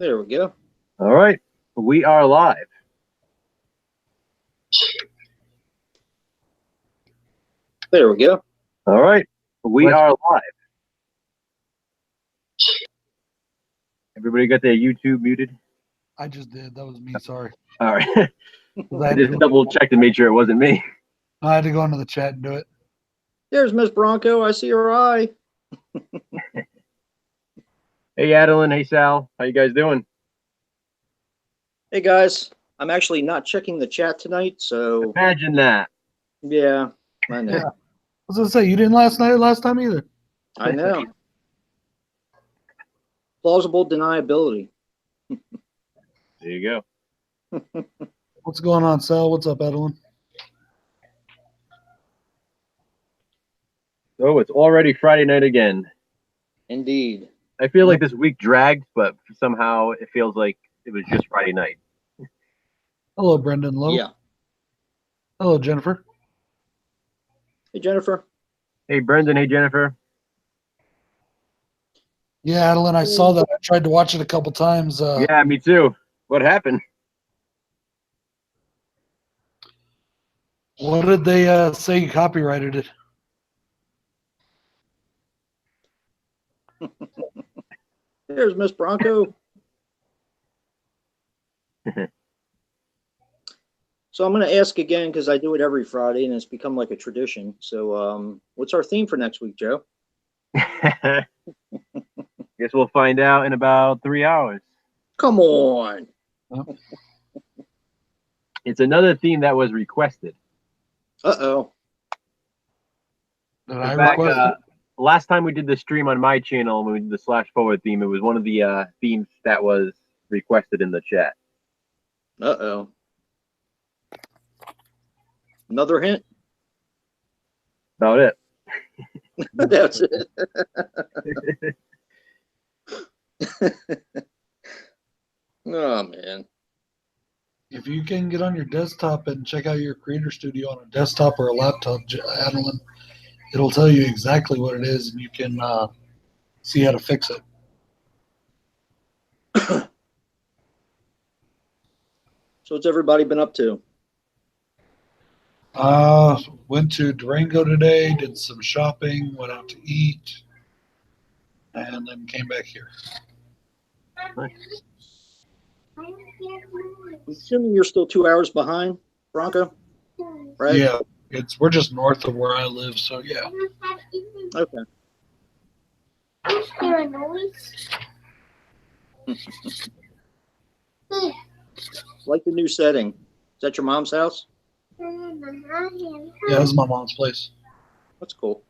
There we go. All right. We are live. There we go. All right. We are live. Everybody got their YouTube muted? I just did. That was me. Sorry. All right. I I just double checked and made sure it wasn't me. had to go into the chat and do it. There's Miss Bronco. I see her eye. Hey, Adeline. Hey, Sal. How you guys doing? Hey guys, I'm actually not checking the chat tonight, so Imagine that. yeah, I know. Yeah. I was gonna say you didn't last time either. I know. Plausible deniability. There you go. What's going on, Sal? What's up, Adeline? So it's already Friday night again. Indeed. I feel like this week dragged, but somehow it feels like it was just Friday night. Hello, Brendan Lowe. Yeah. Hello, Jennifer. Hey Jennifer. Hey, Brendan. Hey, Jennifer. Yeah, Adeline, I saw that. I tried to watch it a couple times. Yeah, me too. What happened? What did they say you copyrighted it? There's Miss Bronco. So I'm going to ask again because I do it every Friday and it's become like a tradition. So what's our theme for next week, Joe? Guess we'll find out in about 3 hours. Come on. It's another theme that was requested. Uh-oh. Did In I fact, request it? last time we did the stream on my channel, when we did the Slashforward theme, it was one of the themes that was requested in the chat. Uh-oh. Another hint? About it. That's it. Oh, man. If you can get on your desktop and check out your Creator Studio on a desktop or a laptop, Adeline, it'll tell you exactly what it is, and you can see how to fix it. So what's everybody been up to? Went to Durango today, did some shopping, went out to eat, and then came back here. Nice. I'm assuming you're still 2 hours behind, Bronco? Right? Yeah, we're just north of where I live, so yeah. Okay. Is there a noise? Like the new setting. Is that your mom's house? Yeah, this is my mom's place. That's cool.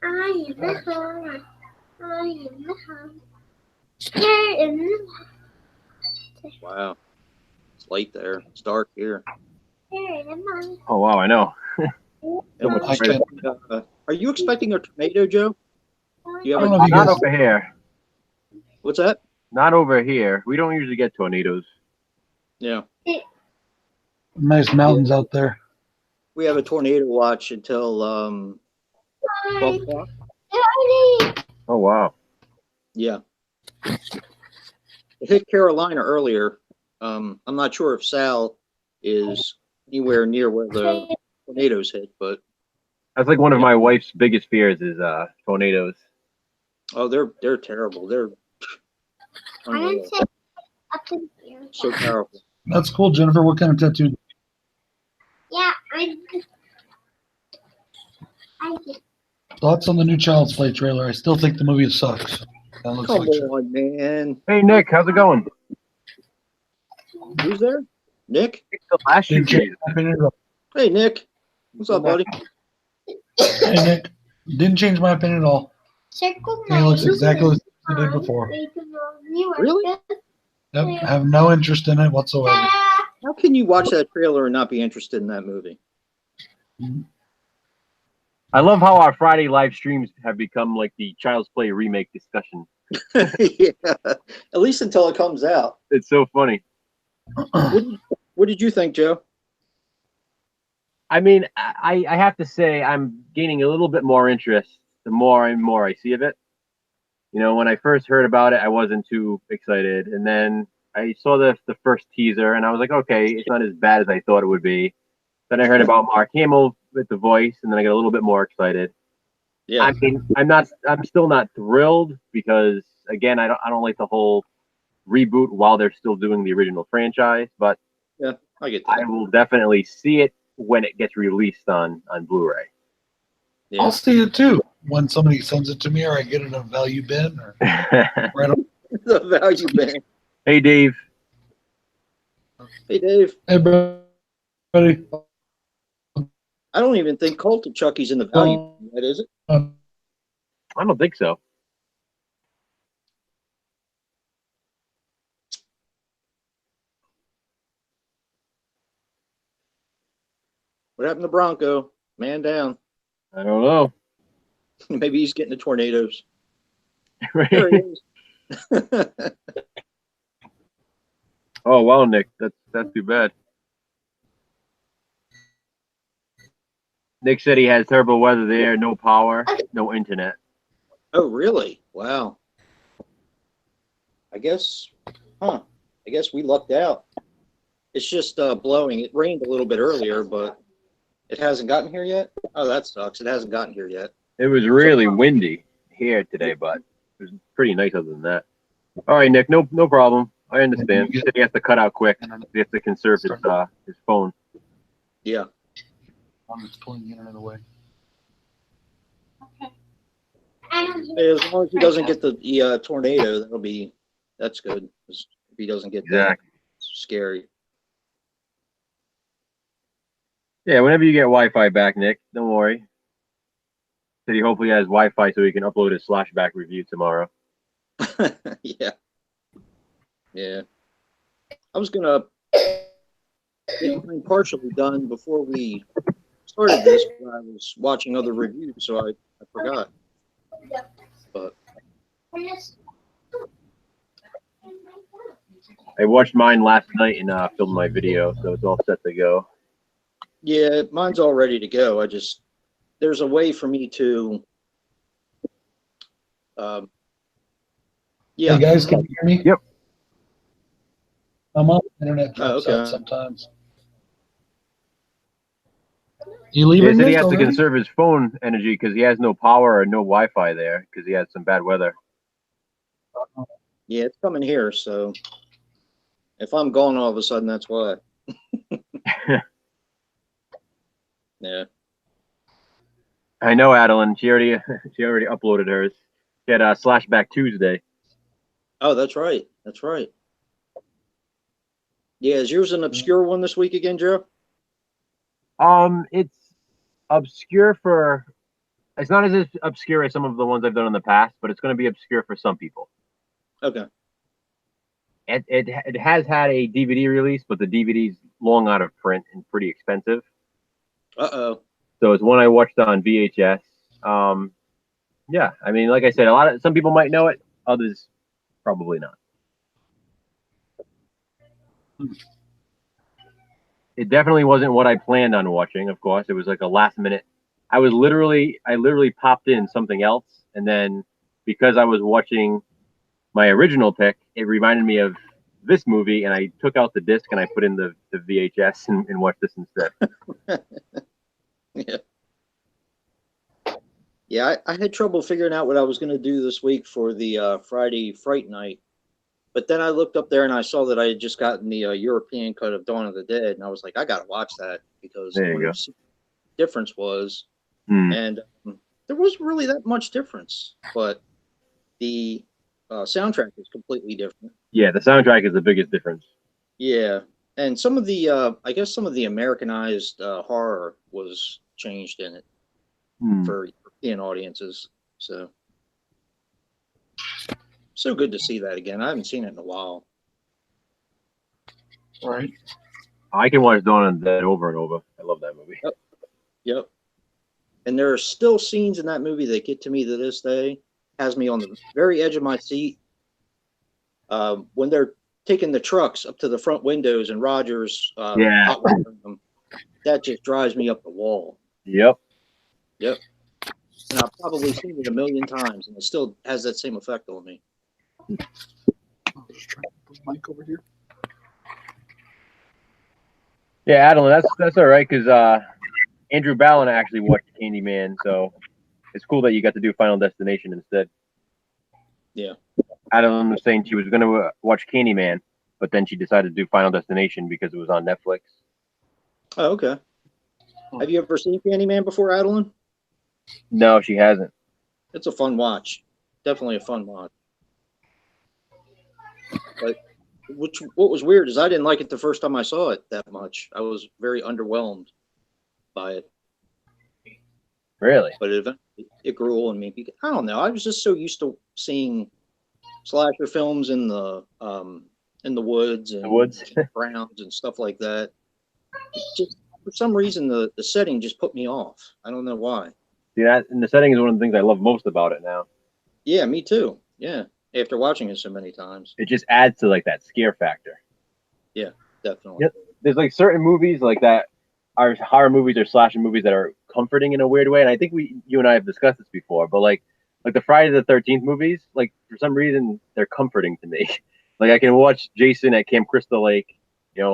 I am the home. I am the home. Here in the Wow. It's late there. It's dark here. here in the Oh, wow, I know. I can, Are you expecting a tornado, Joe? Do you I have don't know if you Not guys, over here. What's that? Not over here. We don't usually get tornadoes. Yeah. nice mountains out there. We have a tornado watch until 12 o'clock. Oh, wow. Yeah. It hit Carolina earlier. I'm not sure if Sal is anywhere near where the tornadoes hit, but That's like one of my wife's biggest fears is tornadoes. oh, they're terrible. They're unreal. up in here. So powerful. That's cool, Jennifer. What kind of tattoo? Yeah, I did. Thoughts on the new Child's Play trailer? I still think the movie sucks. That looks Come like shit. on, man. Hey, Nick, how's it going? Who's there? Nick? It's the last Didn't year. change my opinion at all. Hey, Nick. What's up, buddy? Hey, Nick. Didn't change my opinion at all. Circle He looks exactly the same as he did before. Really? Yep, have no interest in it whatsoever. How can you watch that trailer and not be interested in that movie? I love how our Friday live streams have become like the Child's Play remake discussion. Yeah, at least until it comes out. It's so funny. What did you think, Joe? I mean, I have to say I'm gaining a little bit more interest the more and more I see of it. You know, when I first heard about it, I wasn't too excited, and then I saw the first teaser, and I was like, okay, it's not as bad as I thought it would be. Then I heard about Mark Hamill with the voice, and then I got a little bit more excited. Yeah. I mean, I'm still not thrilled because, again, I don't like the whole reboot while they're still doing the original franchise, but Yeah, I get I that. will definitely see it when it gets released on Blu-ray. Yeah. I'll see it too when somebody sends it to me, or I get it in a value bin, or right on. The value bin. Hey, Dave. Hey, Dave. Hey, buddy. I don't even think Cult of Chucky's in the value bin yet, is it? I don't think so. What happened to Bronco? Man down. I don't know. Maybe he's getting the tornadoes. Right. There he is. Oh wow, Nick, that's too bad. Nick said he has terrible weather there, no power, no internet. Oh, really? Wow. I guess we lucked out. It's just blowing. It rained a little bit earlier, but it hasn't gotten here yet. Oh, that sucks. It hasn't gotten here yet. It was really windy here today, but it was pretty nice other than that. All right, Nick, no problem. I understand. He said he has to cut out quick. He has to conserve his phone. Yeah. I'm just pulling the internet away. Okay. As long as he doesn't get the tornado, that's good. If he doesn't get that, it's scary. Yeah, whenever you get Wi-Fi back, Nick, don't worry. So he hopefully has Wi-Fi so he can upload his Slashback review tomorrow. Yeah. Yeah. I was gonna get mine partially done before we started this, but I was watching other reviews, so I forgot. But I watched mine last night and filmed my video, so it's all set to go. yeah, mine's all ready to go. There's a way for me to yeah. Hey guys, can you hear me? Yep. I'm on internet drops okay. out sometimes. You Yeah, leaving? he said he Nick, has to already? conserve his phone energy because he has no power or no Wi-Fi there because he has some bad weather. Yeah, it's coming here, so if I'm gone all of a sudden, that's why. Yeah. I know, Adeline. She already uploaded hers. She had Slashback Tuesday. Oh, that's right. That's right. Yeah, is yours an obscure one this week again, Joe? It's obscure for. It's not as obscure as some of the ones I've done in the past, but it's going to be obscure for some people. Okay. It has had a DVD release, but the DVD's long out of print and pretty expensive. Uh-oh. So it's one I watched on VHS. Yeah, I mean, like I said, some people might know it, others probably not. It definitely wasn't what I planned on watching. Of course, it was like a last minute. I literally popped in something else, and then because I was watching my original pick, it reminded me of this movie, and I took out the disc and I put in the VHS and watched this instead. Yeah. Yeah, I had trouble figuring out what I was going to do this week for the Friday Fright Night. But then I looked up there and I saw that I had just gotten the European cut of Dawn of the Dead. And I was like, I got to watch that because There you go. the difference was. Hmm. And there wasn't really that much difference. But the soundtrack is completely different. Yeah, the soundtrack is the biggest difference. Yeah. And some of the, I guess some of the Americanized horror was changed in it for European audiences. So good to see that again. I haven't seen it in a while. Right. I can watch Dawn of the Dead over and over. I love that movie. Yep. And there are still scenes in that movie that get to me to this day. Has me on the very edge of my seat. When they're taking the trucks up to the front windows and Roger's them, that just drives me up the wall. Yep. Yep. and I've probably seen it a million times, and it still has that same effect on me. I'll just try to put the mic over here. Yeah, Adeline, that's all right because Andrew Ballin actually watched Candyman, so it's cool that you got to do Final Destination instead. Yeah. Adeline was saying she was going to watch Candyman, but then she decided to do Final Destination because it was on Netflix. Oh, okay. Have you ever seen Candyman before, Adeline? No, she hasn't. It's a fun watch. Definitely a fun watch. But what was weird is I didn't like it the first time I saw it that much. I was very underwhelmed by it. Really? But it grew on me. I don't know. I was just so used to seeing slasher films in the woods and grounds and stuff like that. It just for some reason the setting just put me off. I don't know why. See, that and the setting is one of the things I love most about it now. Yeah, me too. Yeah, after watching it so many times. It just adds to like that scare factor. Yeah, definitely. Yep. There's like certain movies like that are horror movies or slasher movies that are comforting in a weird way, and I think you and I have discussed this before. But like the Friday the 13th movies, like for some reason they're comforting to me. Like I can watch Jason at Camp Crystal Lake,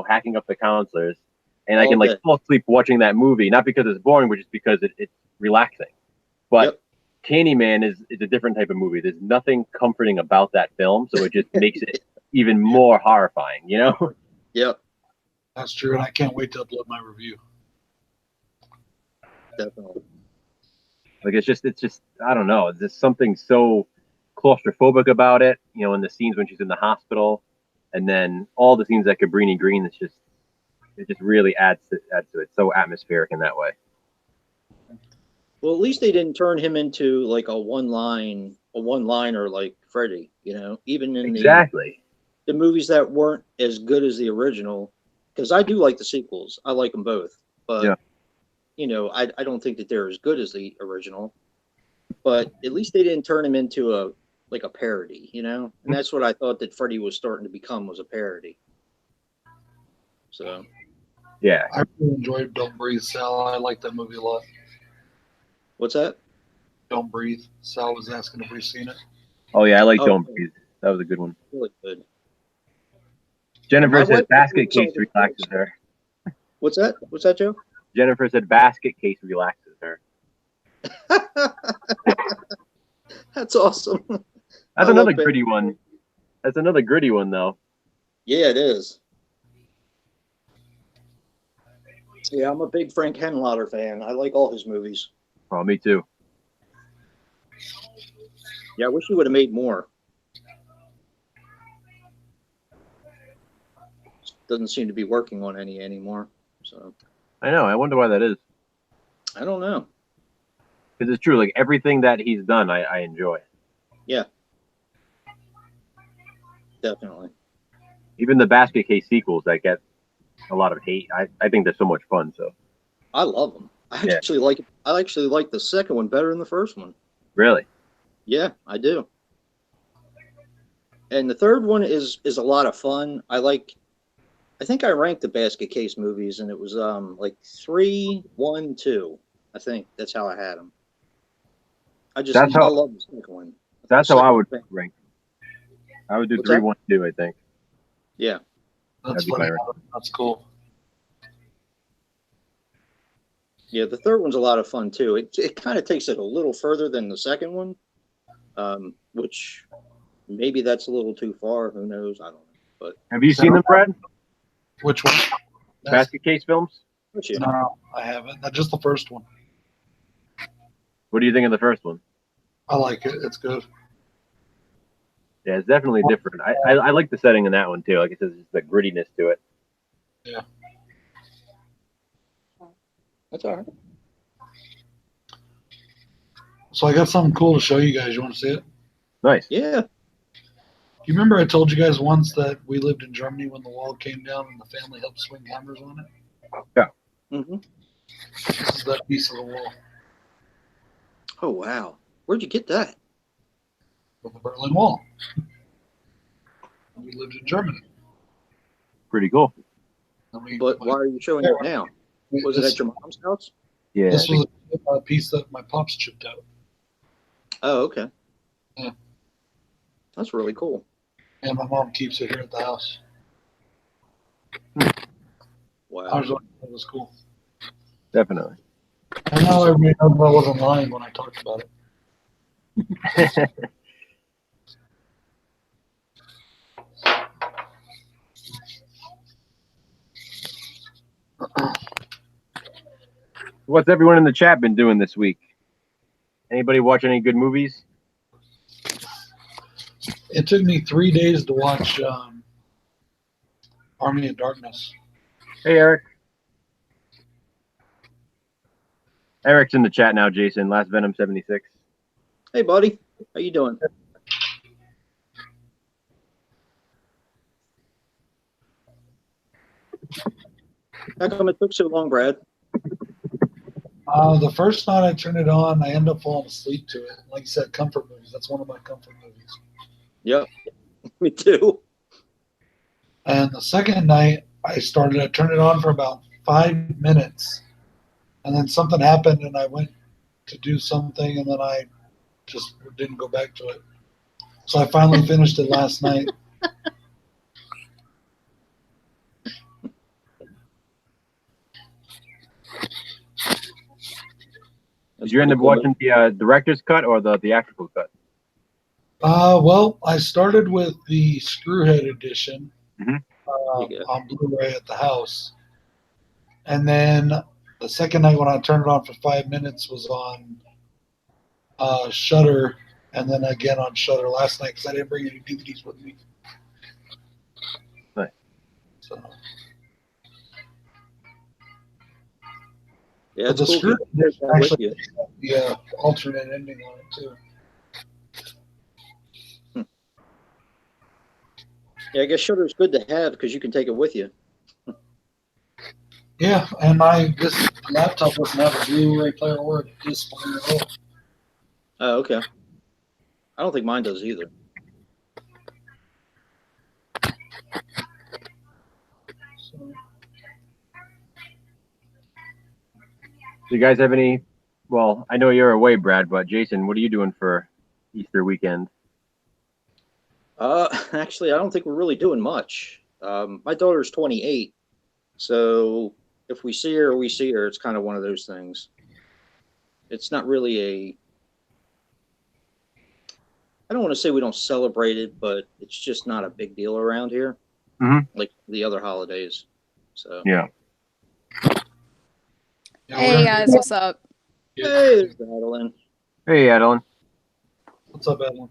hacking up the counselors, and I can like fall asleep watching that movie, not because it's boring, but just because it's relaxing. But Candyman is a different type of movie. There's nothing comforting about that film, so it just makes it even more horrifying, Yep. That's true, and I can't wait to upload my review. Definitely. Like it's just I don't know. There's something so claustrophobic about it, in the scenes when she's in the hospital, and then all the scenes at Cabrini Green. It just really adds to it. It's so atmospheric in that way. Well, at least they didn't turn him into like a one-liner like Freddy. Even in the movies that weren't as good as the original. Because I do like the sequels. I like them both, but I don't think that they're as good as the original. But at least they didn't turn him into a parody, and that's what I thought that Freddy was starting to become, was a parody. So, yeah, I really enjoyed Don't Breathe, Sal. I like that movie a lot. What's that? Don't Breathe. Sal was asking if we've seen it. Oh yeah, I like Don't Breathe. That was a good one. Really good. Jennifer said basket case relaxes her. What's that? What's that, Joe? Jennifer said basket case relaxes her. That's awesome. That's another gritty one. That's another gritty one, though. Yeah, it is. Yeah, I'm a big Frank Henlotter fan. I like all his movies. Oh, me too. Yeah, I wish he would have made more. Doesn't seem to be working on any anymore. So I know. I wonder why that is. I don't know. Because it's true. Like everything that he's done, I enjoy. Yeah. Definitely. Even the basket case sequels that get a lot of hate, I think they're so much fun. So I love them. I actually like the second one better than the first one. Really? Yeah, I do. And the third one is a lot of fun. I think I ranked the basket case movies, and it was like 3, 1, 2. I think that's how I had them. I love the second one. That's how I would rank. I would do 3, 1, 2. I think. Yeah, that's funny. That's cool. Yeah, the third one's a lot of fun too. It kind of takes it a little further than the second one, which maybe that's a little too far. Who knows? I don't know. But have you seen them, Brad? Which one? Basket case films? No, I haven't. Not just the first one. What do you think of the first one? I like it. It's good. Yeah, it's definitely different. I like the setting in that one too. Like it says, the grittiness to it. Yeah. That's all right. So I got something cool to show you guys. You want to see it? Nice. Yeah. You remember I told you guys once that we lived in Germany when the wall came down and the family helped swing hammers on it? Yeah. Mm-hmm. This is that piece of the wall. Oh, wow. Where'd you get that? From the Berlin Wall. We lived in Germany. Pretty cool. But why are you showing it now? Was it at your mom's house? Yeah. This was a piece that my pops chipped out. Oh, okay. Yeah. That's really cool. And my mom keeps it here at the house. Wow. I was like, that was cool. Definitely. And now everybody knows I wasn't lying when I talked about it. What's everyone in the chat been doing this week? Anybody watch any good movies? It took me 3 days to watch Army of Darkness. Hey, Eric. Eric's in the chat now, Jason. Last Venom 76. Hey, buddy. How you doing? How come it took so long, Brad? The first night I turned it on, I ended up falling asleep to it. Like you said, comfort movies. That's one of my comfort movies. Yep. Me too. And the second night, I turned it on for about 5 minutes. And then something happened, and I went to do something, and then I just didn't go back to it. So I finally finished it last night. Did you end up watching the director's cut or the theatrical cut? Well, I started with the Screwhead edition Mm-hmm. on Blu-ray at the house. And then the second night when I turned it on for 5 minutes was on Shudder, and then again on Shudder last night because I didn't bring any DVDs with me. Nice. So, Yeah, but the it's cool. Screwhead edition With actually you. the alternate ending on it too. Yeah, I guess Shudder's good to have because you can take it with you. Yeah, and this laptop doesn't have a Blu-ray player or a disc player at all. Oh, okay. I don't think mine does either. So, Do you guys have any? Well, I know you're away, Brad, but Jason, what are you doing for Easter weekend? Actually, I don't think we're really doing much. My daughter's 28, so if we see her, we see her. It's kind of one of those things. It's not really I don't want to say we don't celebrate it, but it's just not a big deal around here, like the other holidays. So Yeah. Hey guys, what's up? hey, there's Madeline. Hey, Adeline. What's up, Evelyn?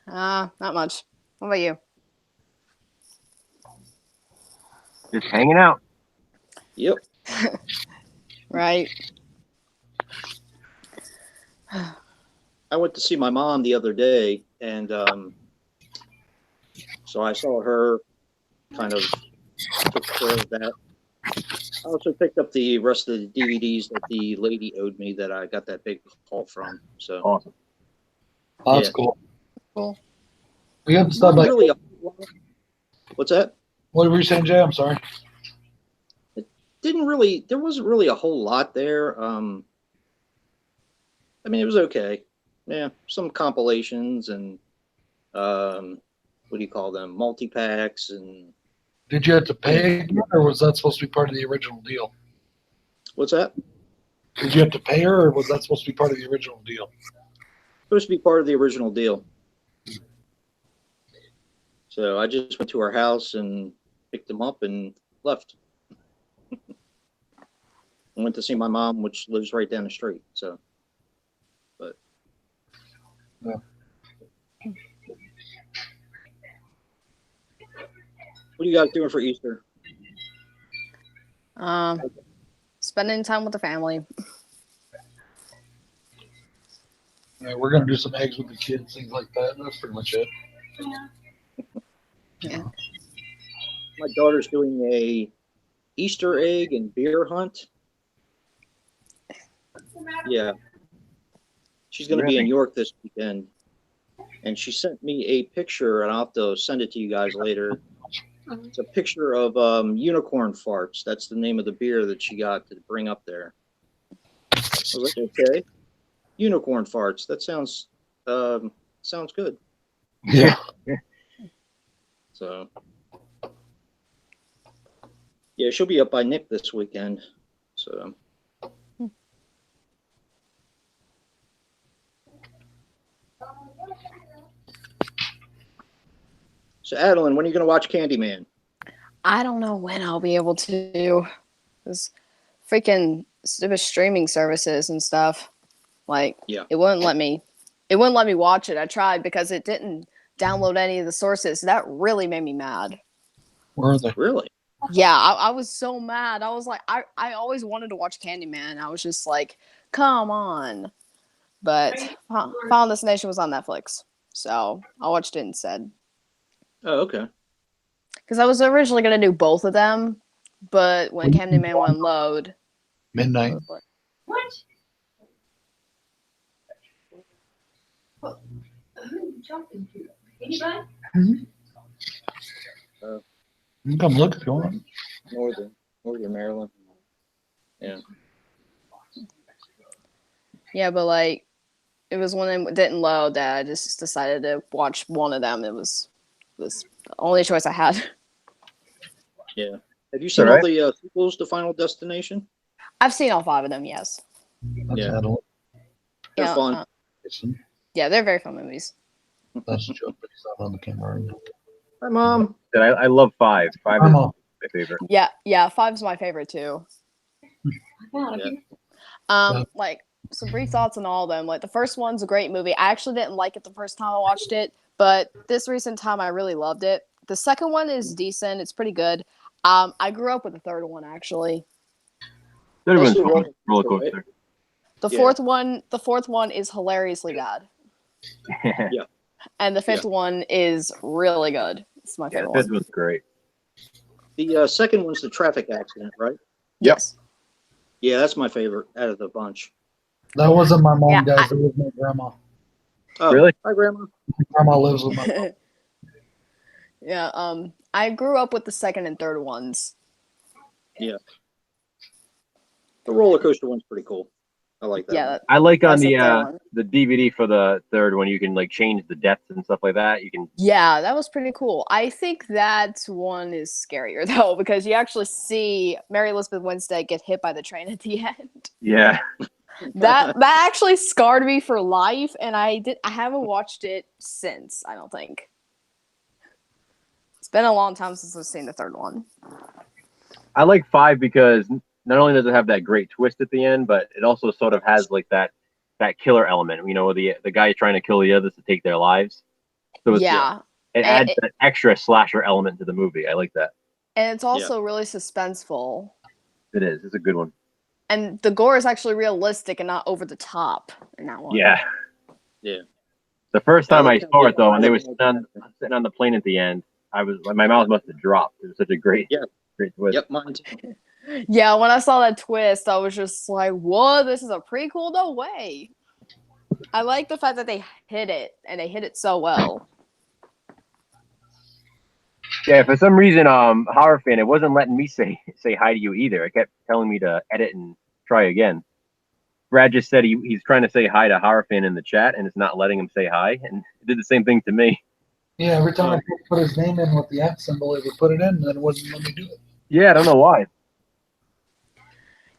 Not much. What about you? Just hanging out. Yep. Right. I went to see my mom the other day, and so I saw her, kind of took care of that. I also picked up the rest of the DVDs that the lady owed me that I got that big haul from. So Awesome. Oh, that's Yeah. cool. Cool. We have to stop not by. really what's that? What were you saying, Jay? I'm sorry. There wasn't really a whole lot there. I mean, it was okay. Yeah, some compilations and what do you call them? Multi-packs and Did you have to pay again, or was that supposed to be part of the original deal? what's that? Did you have to pay her, or was that supposed to be part of the original deal? Supposed to be part of the original deal. So I just went to her house and picked them up and left. I went to see my mom, which lives right down the street. So, but Yeah. What are you guys doing for Easter? Spending time with the family. Yeah, we're gonna do some eggs with the kids, things like that. That's pretty much it. Yeah. My daughter's doing a Easter egg and beer hunt. Yeah. She's going to be in York this weekend. And she sent me a picture, and I'll have to send it to you guys later. It's a picture of unicorn farts. That's the name of the beer that she got to bring up there. I was like, okay. Unicorn farts. That sounds sounds good. Yeah. So, yeah, she'll be up by Nick this weekend. So, Adeline, when are you going to watch Candyman? I don't know when I'll be able to. This freaking stupid streaming services and stuff. Like, Yeah. it wouldn't let me. It wouldn't let me watch it. I tried because it didn't download any of the sources. That really made me mad. Where are they? Really? Yeah, I was so mad. I was like, I Always wanted to watch Candyman. I was just like, come on. But Final Destination was on Netflix, so I watched it instead. Oh, okay. Because I was originally gonna do both of them, but when Candyman went load, Midnight. What? Who are you talking to? Anybody? You can come look if you want. Northern Maryland. Yeah. yeah, but like, it was when it didn't load that I just decided to watch one of them. It was the only choice I had. Yeah. Have you seen all the sequels to Final Destination? I've seen all 5 of them. Yes. That's Yeah. Adeline. They're Yeah, fun. yeah, they're very fun movies. That's Joe, but he's not on the camera. Hi, Mom. I love 5. 5 is Grandma. my favorite. Yeah, 5's my favorite too. Yeah. Like, some brief thoughts on all of them. Like, the first one's a great movie. I actually didn't like it the first time I watched it, but this recent time I really loved it. The second one is decent. It's pretty good. I grew up with the third one actually. Third one's That's the fun. roller Roller coaster, coaster. The Yeah. fourth one is hilariously bad, Yeah. and the fifth one is really good. It's my Yeah, favorite the fifth one. one's great. The second one's the traffic accident, right? Yep. Yes. Yeah, that's my favorite out of the bunch. That wasn't my mom, Yeah, guys. It was my grandma. Oh, Really? Hi, Grandma. Grandma lives with my mom. Yeah. I grew up with the second and third ones. The roller coaster one's pretty cool. I like that. Yeah. one. I like on That's the third one. the DVD for the third one, you can like change the depths and stuff like that. You can. Yeah, that was pretty cool. I think that one is scarier though, because you actually see Mary Elizabeth Winstead get hit by the train at the end. Yeah. That actually scarred me for life, and I haven't watched it since. I don't think. It's been a long time since I've seen the third one. I like 5 because not only does it have that great twist at the end, but it also sort of has like that killer element. You know, where the guy is trying to kill the others to take their lives. So it's, Yeah, it adds that extra slasher element to the movie. I like that. and it's also really suspenseful. It is. It's a good one. And the gore is actually realistic and not over the top in that one. Yeah. Yeah. The first time I like saw how it though, and they were the- sitting on the plane at the end, I was like, my mouth must have dropped. It was such a great twist. Yep, mine too. Yeah, when I saw that twist, I was just like, whoa, this is a prequel? No way. I like the fact that they hit it, and they hit it so well. Yeah, for some reason, horror fan, it wasn't letting me say hi to you either. It kept telling me to edit and try again. Brad just said he's trying to say hi to horror fan in the chat, and it's not letting him say hi, and it did the same thing to me. Yeah, every time I put his name in with the @ symbol, it would put it in, and then it wouldn't let me do it. Yeah, I don't know why.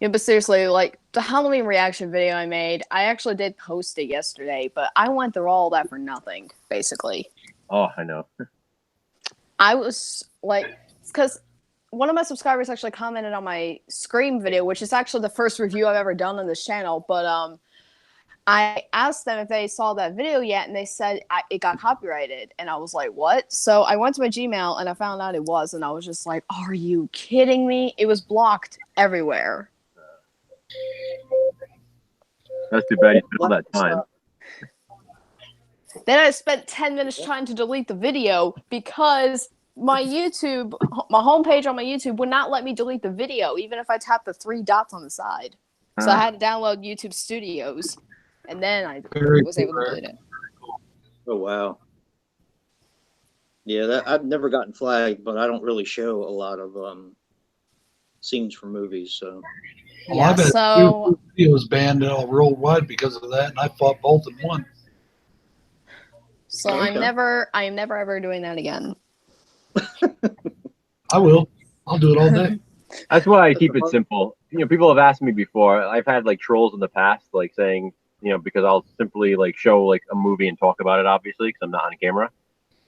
Yeah, but seriously, like, the Halloween reaction video I made, I actually did post it yesterday, but I went through all that for nothing, basically. Oh, I know. I was like, because one of my subscribers actually commented on my Scream video, which is actually the first review I've ever done on this channel, but I asked them if they saw that video yet, and they said it got copyrighted, and I was like, what? So I went to my Gmail, and I found out it was, and I was just like, are you kidding me? It was blocked everywhere. That's too bad you spent all that time. Then I spent 10 minutes trying to delete the video because my homepage on my YouTube would not let me delete the video, even if I tapped the 3 dots on the side. So I had to download YouTube Studios, and then I was able to delete it. Oh, wow. Yeah, I've never gotten flagged, but I don't really show a lot of scenes from movies, so. Well, I Yeah, bet so video was banned worldwide because of that, and I fought both and won. So Okay. I am never ever doing that again. I will. I'll do it all day. That's why I keep it simple. You know, people have asked me before. I've had like trolls in the past, like saying, you know, because I'll simply like show like a movie and talk about it, obviously, because I'm not on camera.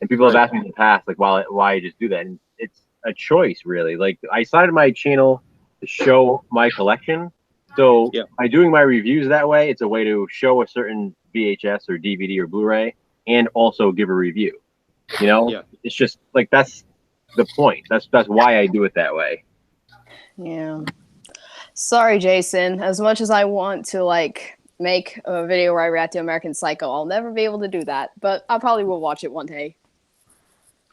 And people have Right. asked me in the past, like, why I just do that? And it's a choice, really. Like, I started my channel to show my collection. So Yeah. by doing my reviews that way, it's a way to show a certain VHS or DVD or Blu-ray and also give a review. You know, Yeah. it's just like that's the point. That's why I do it that way. Yeah. Sorry, Jason. As much as I want to like make a video where I react to American Psycho, I'll never be able to do that. But I probably will watch it one day.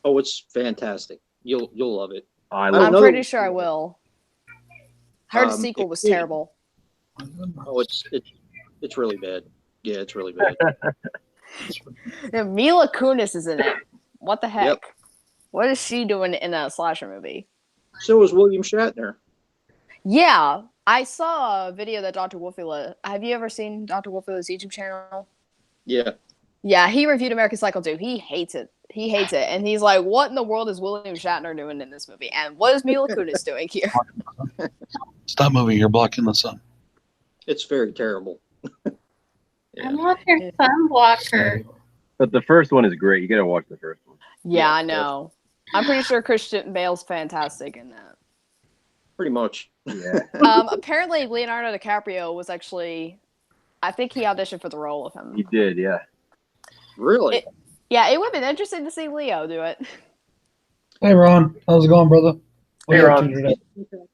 Oh, it's fantastic. You'll love it. I I love I'm know- pretty sure I will. Heard the Um, sequel was it- terrible. Oh, it's really bad. Yeah, it's really bad. Yeah, Mila Kunis is in it. What the heck? Yep. What is she doing in a slasher movie? So is William Shatner. Yeah, I saw a video that Dr. Wolfula. Have you ever seen Dr. Wolfula's YouTube channel? Yeah. Yeah, he reviewed American Psycho 2. He hates it. He hates it. And he's like, what in the world is William Shatner doing in this movie? And what is Mila Kunis doing here? Stop moving. You're blocking the sun. It's very terrible. I'm not your sun blocker. But the first one is great. You gotta watch the first one. Yeah, Yeah, I know. I'm pretty sure Christian Bale's fantastic in that. Pretty much. Yeah. Apparently, Leonardo DiCaprio was actually, I think he auditioned for the role of him. He did, yeah. Really? Yeah, it would have been interesting to see Leo do it. Hey, Ron. How's it going, brother? What Hey, are you up Ron. to today?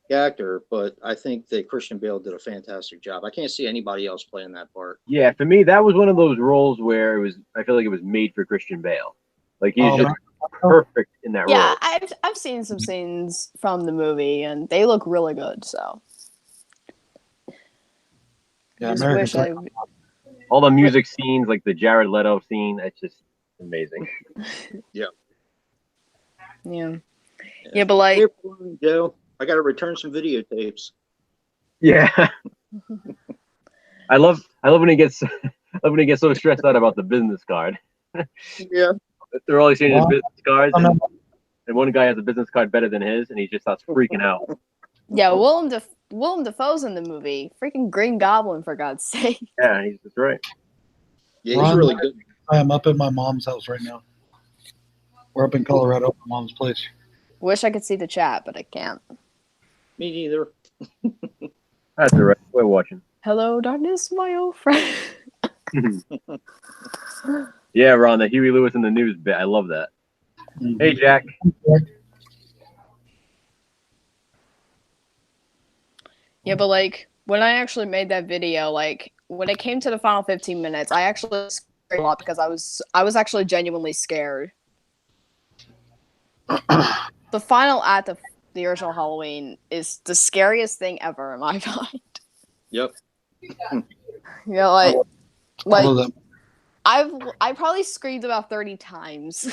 The actor, but I think that Christian Bale did a fantastic job. I can't see anybody else playing that part. Yeah, for me, that was one of those roles where I feel like it was made for Christian Bale. Like he's Oh, just perfect in that Yeah, role. I've seen some scenes from the movie, and they look really good. So Yeah, just American wish Psycho. All the music scenes, like the Jared Leto scene, it's just amazing. Yeah, but like, Hey, Joe, I got to return some videotapes. Yeah. I love when he gets so stressed out about the business card. Yeah. They're always saying his Wow. business cards, Oh, no. and one guy has a business card better than his, and he just starts freaking out. yeah, Willem Dafoe's in the movie. Freaking Green Goblin, for God's sake. Yeah, that's right. Yeah, he's Ron, really good. I am up at my mom's house right now. We're up in Colorado at my mom's place. Wish I could see the chat, but I can't. Me neither. That's all right. We're watching. Hello, darkness, my old friend. Yeah, Ron, the Huey Lewis in the news bit. I love that. Hey, Jack. Yeah, but like when I actually made that video, like when it came to the final 15 minutes, I actually scared a lot because I was actually genuinely scared. The final act of the original Halloween is the scariest thing ever in my mind. Yep. You know, like I love that. I probably screamed about 30 times.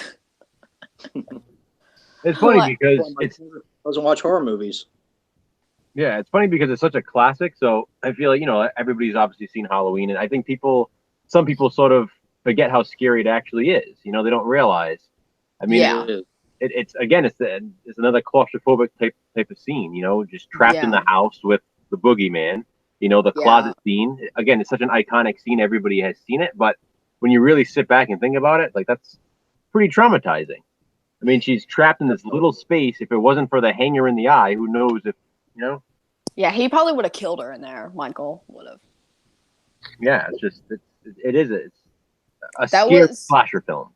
It's funny What? because Doesn't watch horror movies. it's funny because it's such a classic. So I feel like, you know, everybody's obviously seen Halloween, and I think some people sort of forget how scary it actually is. You know, they don't realize. I mean, Yeah. It is. it's again, it's another claustrophobic type of scene. You know, just trapped in Yeah. the house with the boogeyman. You know, the Yeah. closet scene. Again, it's such an iconic scene. Everybody has seen it, but when you really sit back and think about it, like that's pretty traumatizing. I mean, she's trapped in this little space. If it wasn't for the hanger in the eye, who knows if, you know? Yeah, he probably would have killed her in there. Michael would have. Yeah, it's a That scary was- slasher film.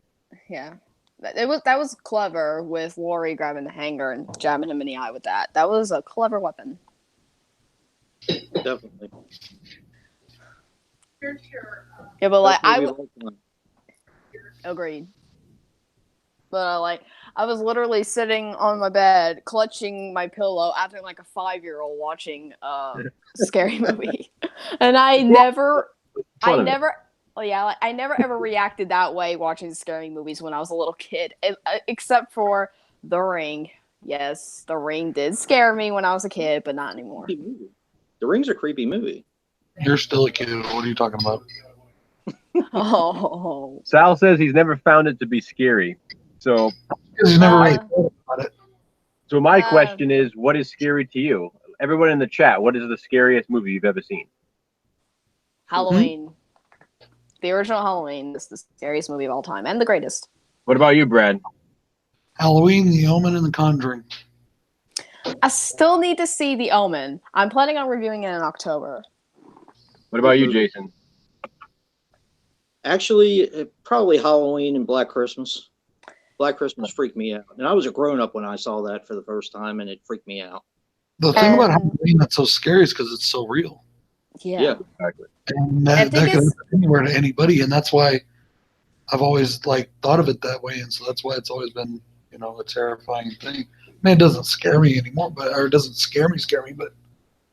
Yeah. That was clever with Laurie grabbing the hanger and jabbing him in the eye with that. That was a clever weapon. Definitely. Yeah, but like Best movie of all time. agreed. But like I was literally sitting on my bed, clutching my pillow, acting like a 5-year-old watching a scary movie, and I never ever reacted that way watching scary movies when I was a little kid, except for The Ring. Yes, The Ring did scare me when I was a kid, but not anymore. Creepy movie. The Ring's a creepy movie. You're still a kid. What are you talking about? Oh. Sal says he's never found it to be scary. So, Because you never really Uh, thought about it. so my Uh, question is, what is scary to you? Everyone in the chat, what is the scariest movie you've ever seen? Halloween. The original Halloween is the scariest movie of all time and the greatest. What about you, Brad? Halloween, The Omen, and The Conjuring. I still need to see The Omen. I'm planning on reviewing it in October. What about you, Jason? Actually, probably Halloween and Black Christmas. Black Christmas freaked me out. And I was a grown-up when I saw that for the first time, and it freaked me out. The thing about And- Halloween that's so scary is because it's so real. Yeah. Exactly. And I that think could it's- happen anywhere to anybody, and that's why I've always like thought of it that way, and so that's why it's always been, you know, a terrifying thing. I mean, it doesn't scare me anymore, but it doesn't scare me, but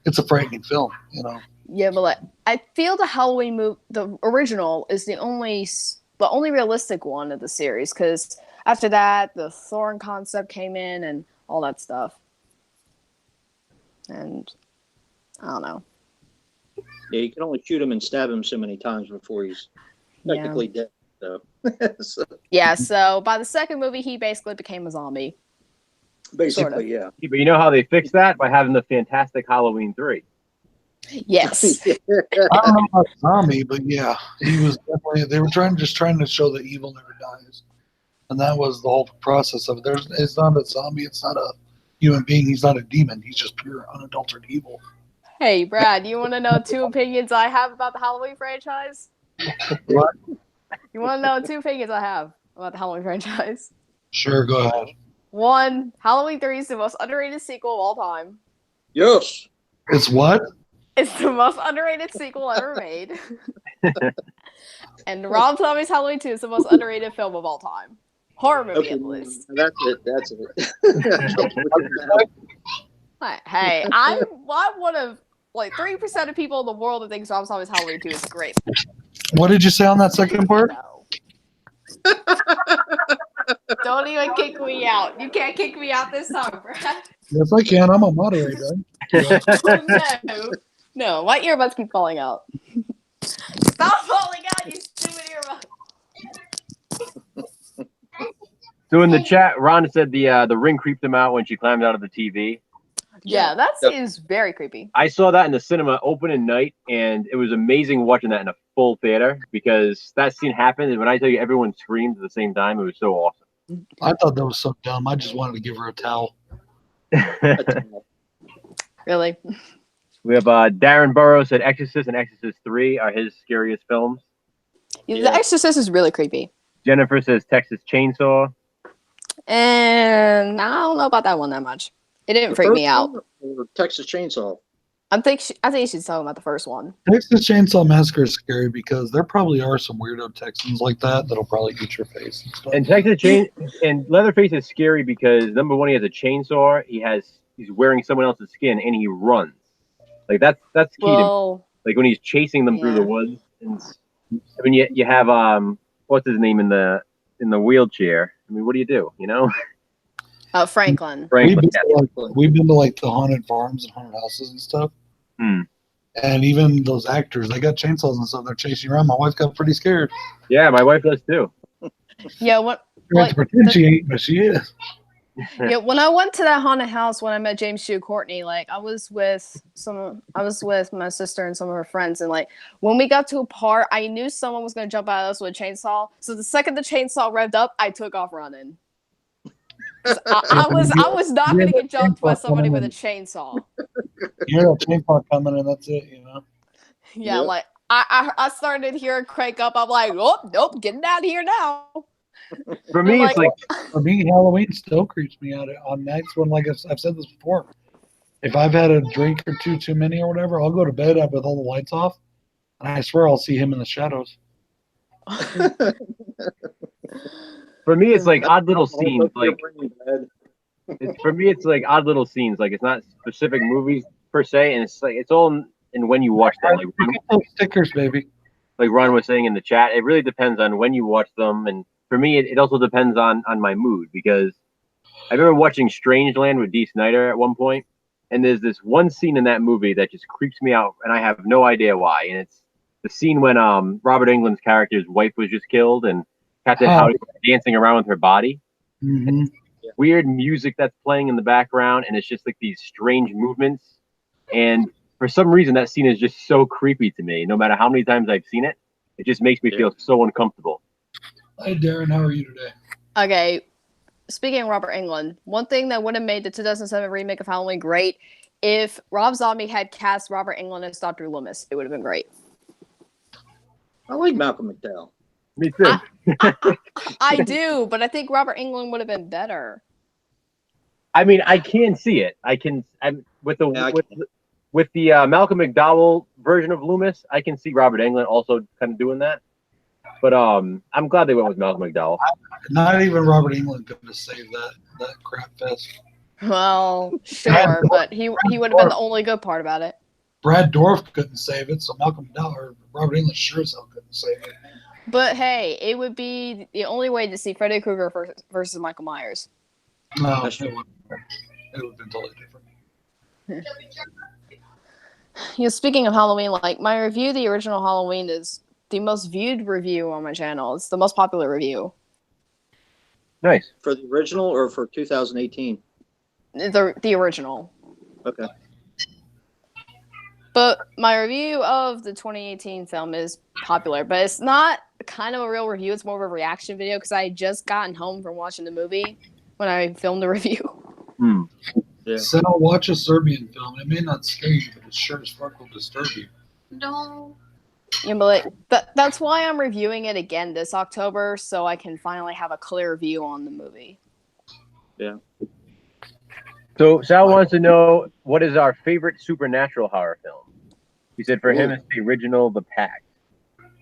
it's a frightening film, you know. Yeah, but like, I feel the Halloween movie, the original, is the only realistic one of the series. Because after that, the Thorn concept came in and all that stuff. And I don't know. Yeah, you can only shoot him and stab him so many times before he's technically dead. So, so Yeah. So by the second movie, he basically became a zombie. basically, yeah. But you know how they fixed that? By having the fantastic Halloween 3. Yes. I don't know about zombie, but yeah, he was definitely. They were trying to show that evil never dies, and that was the whole process of it. It's not a zombie. It's not a human being. He's not a demon. He's just pure, unadulterated evil. Hey, Brad, you want to know 2 opinions I have about the Halloween franchise? What? You want to know 2 opinions I have about the Halloween franchise? Sure, go ahead. 1, Halloween 3 is the most underrated sequel of all time. Yes. It's what? It's the most underrated sequel ever made. And Rob Zombie's Halloween 2 is the most underrated film of all time. Horror movie, Okay, at least. that's it. That's it. Hey, I'm one of like 3% of people in the world that thinks Rob Zombie's Halloween 2 is great. What did you say on that second part? No. Don't even kick me out. You can't kick me out this time, Brad. Yes, I can. I'm a moderator. No. No, my earbuds keep falling out. Stop falling out, you stupid earbuds. So in the chat, Ron said the ring creeped him out when she climbed out of the TV. Yeah, that is very creepy. I saw that in the cinema opening night, and it was amazing watching that in a full theater because that scene happened, and when I tell you everyone screamed at the same time, it was so awesome. I thought that was so dumb. I just wanted to give her a towel. Really? We have Darren Burrows said Exorcist and Exorcist 3 are his scariest films. The Exorcist is really creepy. Jennifer says Texas Chainsaw. And I don't know about that one that much. It didn't freak me out. Or Texas Chainsaw. I think she's talking about the first one. Texas Chainsaw Massacre is scary because there probably are some weirdo Texans like that'll probably eat your face and stuff. And and Leatherface is scary because number one, he has a chainsaw. He's wearing someone else's skin, and he runs. Like that's key to like when he's chasing them through the woods. And I mean, you have what's his name in the wheelchair. I mean, what do you do? You know? Franklin. We've been to like the haunted farms and haunted houses and stuff. And even those actors, they got chainsaws and stuff. They're chasing around. My wife got pretty scared. Yeah, my wife does too. Yeah, what? She has to pretend she ain't, but she is. Yeah, when I went to that haunted house when I met James Shue Courtney, like I was with my sister and some of her friends, and like when we got to a part, I knew someone was gonna jump at us with a chainsaw. So the second the chainsaw revved up, I took off running. I was not gonna get jumped by somebody with a chainsaw. You hear that chainsaw coming, and that's it, you know. Yeah, like I started hearing crank up. I'm like, oh nope, getting out of here now. For me, it's like for me, Halloween still creeps me out on nights when, like I've said this before, if I've had a drink or two too many or whatever, I'll go to bed up with all the lights off, and I swear I'll see him in the shadows. For me, it's like odd little scenes. Like for me, it's like odd little scenes. Like it's not specific movies per se, and it's like it's all in when you watch them. Like those stickers, baby. Like Ron was saying in the chat, it really depends on when you watch them, and for me, it also depends on my mood because I remember watching Strangeland with Dee Snider at one point, and there's this one scene in that movie that just creeps me out, and I have no idea why. And the scene when Robert Englund's character's wife was just killed and Captain Oh. Howdy was dancing around with her body. Mm-hmm. Weird music that's playing in the background, and it's just like these strange movements. And for some reason, that scene is just so creepy to me. No matter how many times I've seen it, it just makes me feel so uncomfortable. Hi, Darren. How are you today? Okay, speaking of Robert Englund, one thing that would have made the 2007 remake of Halloween great, if Rob Zombie had cast Robert Englund as Dr. Loomis, it would have been great. I like Malcolm McDowell. Me too. I do, but I think Robert Englund would have been better. I mean, I can see it. With the Malcolm McDowell version of Loomis, I can see Robert Englund also kind of doing that. But I'm glad they went with Malcolm McDowell. Not even Robert Englund could have saved that crap fest. Well, sure, but he would have been the only good part about it. Brad Dourif couldn't save it, so Malcolm McDowell or Robert Englund sure as hell couldn't save it. But hey, it would be the only way to see Freddy Krueger versus Michael Myers. No, it would have been totally different. You know, speaking of Halloween, like my review, the original Halloween is the most viewed review on my channel. It's the most popular review. Nice. For the original or for 2018? The original. Okay. But my review of the 2018 film is popular, but it's not kind of a real review. It's more of a reaction video because I had just gotten home from watching the movie when I filmed the review. Hmm. Yeah. So watch a Serbian film. It may not scare you, but it sure as fuck will disturb you. No. Yeah, but like that's why I'm reviewing it again this October, so I can finally have a clear view on the movie. Yeah. So Sal wants to know, what is our favorite supernatural horror film? He said for him it's the original The Pact.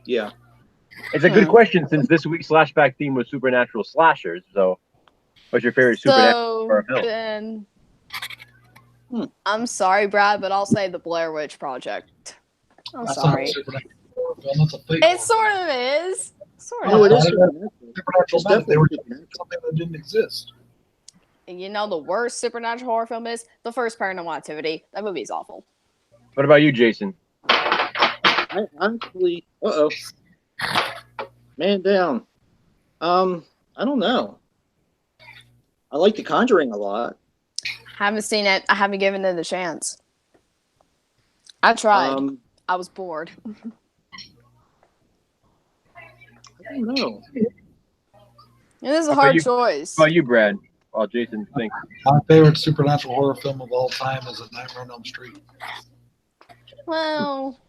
Yeah. It's a good question since this week's Slashback theme was supernatural slashers. So what's your favorite supernatural horror film? Then, I'm sorry, Brad, but I'll say The Blair Witch Project. I'm That's sorry. not a supernatural horror film. That's a fake It horror sort of is. Sort No, of. it is supernatural. Supernatural It's method. They were definitely doing supernatural. something that didn't exist. And you know the worst supernatural horror film is? The first Paranormal Activity. That movie is awful. What about you, Jason? I honestly, man down. I don't know. I like The Conjuring a lot. Haven't seen it. I haven't given it a chance. I tried. I was bored. I don't know. It is a How about hard you? choice. What about you, Brad? While Jason thinks. My favorite supernatural horror film of all time is A Nightmare on Elm Street. Well,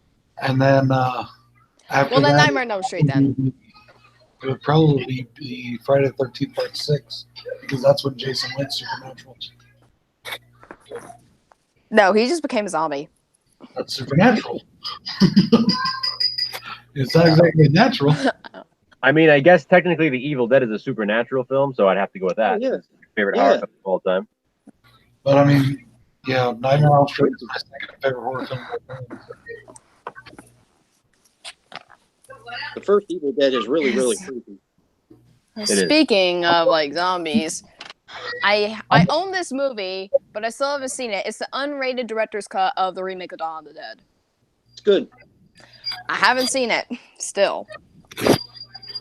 And then after then that, Nightmare on Elm Street then. it would probably be Friday the 13th Part 6 because that's when Jason went supernatural. No, he just became a zombie. That's supernatural. It's not exactly natural. I mean, I guess technically The Evil Dead is a supernatural film, so I'd have to go with that. Oh, yeah. It's my favorite Yeah. horror film of all time. But I mean, yeah, Nightmare on Elm Street is my second favorite horror film. The first Evil Dead is really, really creepy. is. Speaking of like zombies, I own this movie, but I still haven't seen it. It's the unrated director's cut of the remake of Dawn of the Dead. It's good. I haven't seen it still.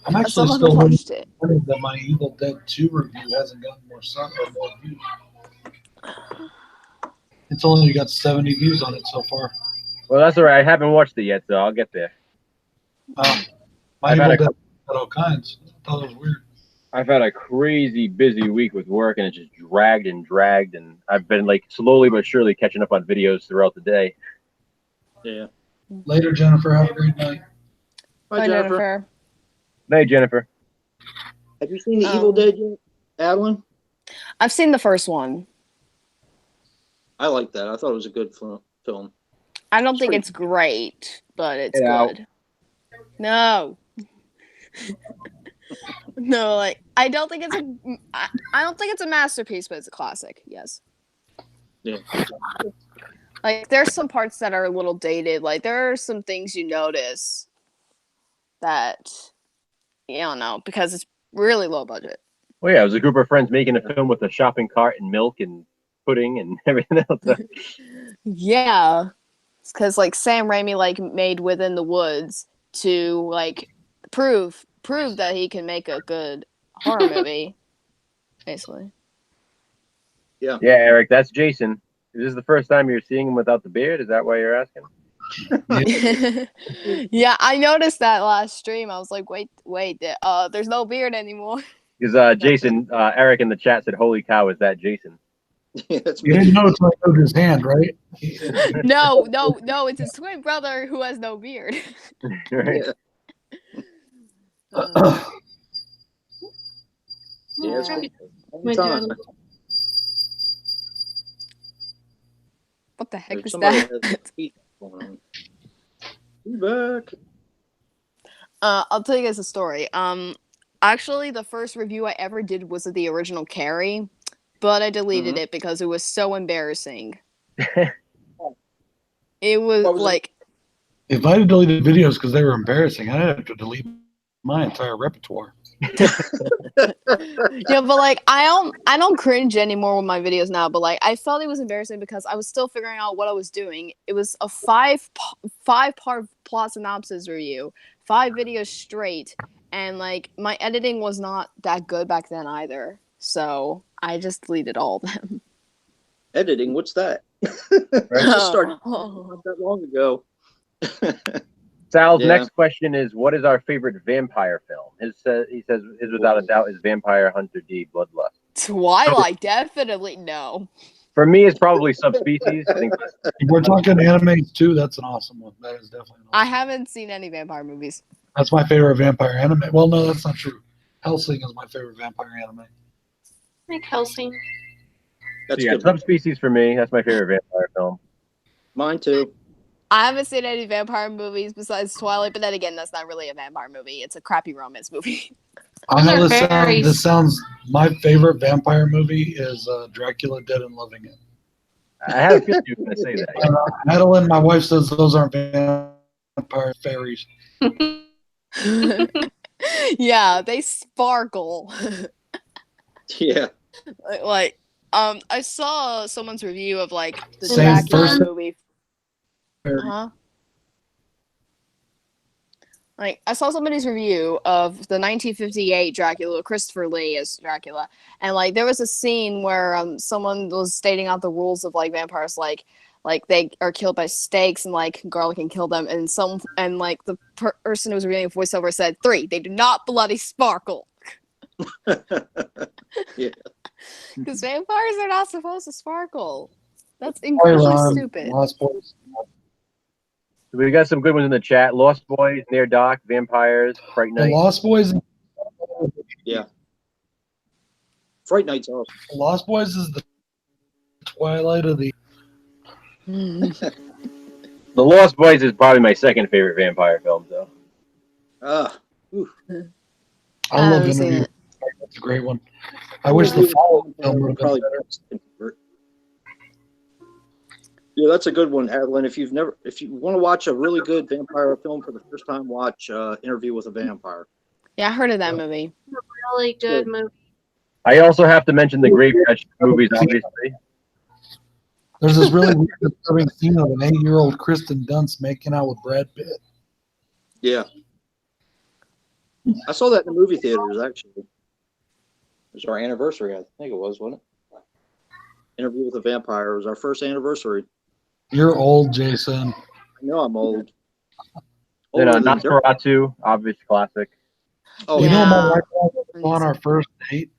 I'm I actually still still haven't watched it. wondering that my Evil Dead 2 review hasn't gotten more views. It's only got 70 views on it so far. Well, that's all right. I haven't watched it yet, so I'll get there. My I've Evil had Dead had all kinds. I thought it was weird. I've had a crazy busy week with work, and it just dragged, and I've been like slowly but surely catching up on videos throughout the day. Yeah. Later, Jennifer. Have a great night. Bye, Jennifer. Hey, Jennifer. Have you seen the Evil Dead yet, Adeline? I've seen the first one. I like that. I thought it was a good film. I don't think it's great, but it's Get out. good. No. No, like I don't think it's a masterpiece, but it's a classic. Yes. Yeah. Like there's some parts that are a little dated. Like there are some things you notice that you don't know because it's really low budget. Well, yeah, it was a group of friends making a film with a shopping cart and milk and pudding and everything else. Yeah. because like Sam Raimi like made Within the Woods to like prove that he can make a good horror movie, basically. Yeah. Yeah, Eric, that's Jason. Is this the first time you're seeing him without the beard? Is that why you're asking? Yeah, I noticed that last stream. I was like, wait, there's no beard anymore. Because Jason, Eric in the chat said, "Holy cow, is that Jason?" Yeah, that's You me. didn't know until I moved his hand, right? No, it's his twin brother who has no beard. Right? Yeah. Uh, Yeah, it's Alright. been a long time. what the heck is Somebody that? has heat going on. You back? I'll tell you guys a story. Actually, the first review I ever did was of the original Carrie, but I deleted it because it was so embarrassing. It was, What was it? like, If I had deleted videos because they were embarrassing, I'd have to delete my entire repertoire. yeah, but like I don't cringe anymore with my videos now. But like I felt it was embarrassing because I was still figuring out what I was doing. It was a five-part plot synopsis review, 5 videos straight, and like my editing was not that good back then either. So I just deleted all of them. Editing, what's that? I just started Oh. not that long ago. Sal's Yeah. next question is, "What is our favorite vampire film?" He says his without a doubt is Vampire Hunter D: Bloodlust. Twilight, definitely no. For me, it's probably Subspecies. I think If we're talking animes too, that's an awesome one. That is definitely an I awesome haven't seen any vampire movies. That's my favorite vampire anime. Well, no, that's not true. Hellsing is my favorite vampire anime. Like Helsing. That's yeah, good. Subspecies for me. That's my favorite vampire film. Mine too. I haven't seen any vampire movies besides Twilight, but then again, that's not really a vampire movie. It's a crappy romance movie. I know Those are fairies. this sounds. My favorite vampire movie is Dracula: Dead and Loving It. I had a feeling you were going to say that. Madeline, my wife says those aren't vampire fairies. Yeah, they sparkle. Yeah. I saw someone's review of like the Same Dracula person. movie. Like I saw somebody's review of the 1958 Dracula, Christopher Lee as Dracula, and like there was a scene where someone was stating out the rules of like vampires, like they are killed by stakes and like garlic can kill them, and like the person who was reading a voiceover said 3, they do not bloody sparkle. Yeah. Because vampires are not supposed to sparkle. That's incredibly stupid. Lost Boys. We got some good ones in the chat. Lost Boys, Near Dark, Vampires, Fright The Night. Lost Boys. Yeah. Fright Night's awesome. The Lost Boys is the Twilight of the. The Lost Boys is probably my second favorite vampire film, though. I love haven't seen Interview. it. That's a great one. I wish the follow-up film would have been Probably better. Yeah, that's a good one, Adeline. If you want to watch a really good vampire film for the first time, watch Interview with a Vampire. Yeah, I heard of that movie. Really good movie. I also have to mention the Graveyard Shift movies, obviously. There's this really weird disturbing scene of an 8-year-old Kristen Dunst making out with Brad Pitt. Yeah. I saw that in the movie theaters, actually. It was our anniversary, I think it was, wasn't it? Interview with a Vampire. It was our first anniversary. You're old, Jason. I know I'm old. Then Older than dirt. Nosferatu, obvious classic. Oh, You know, Yeah. my wife was on our first date.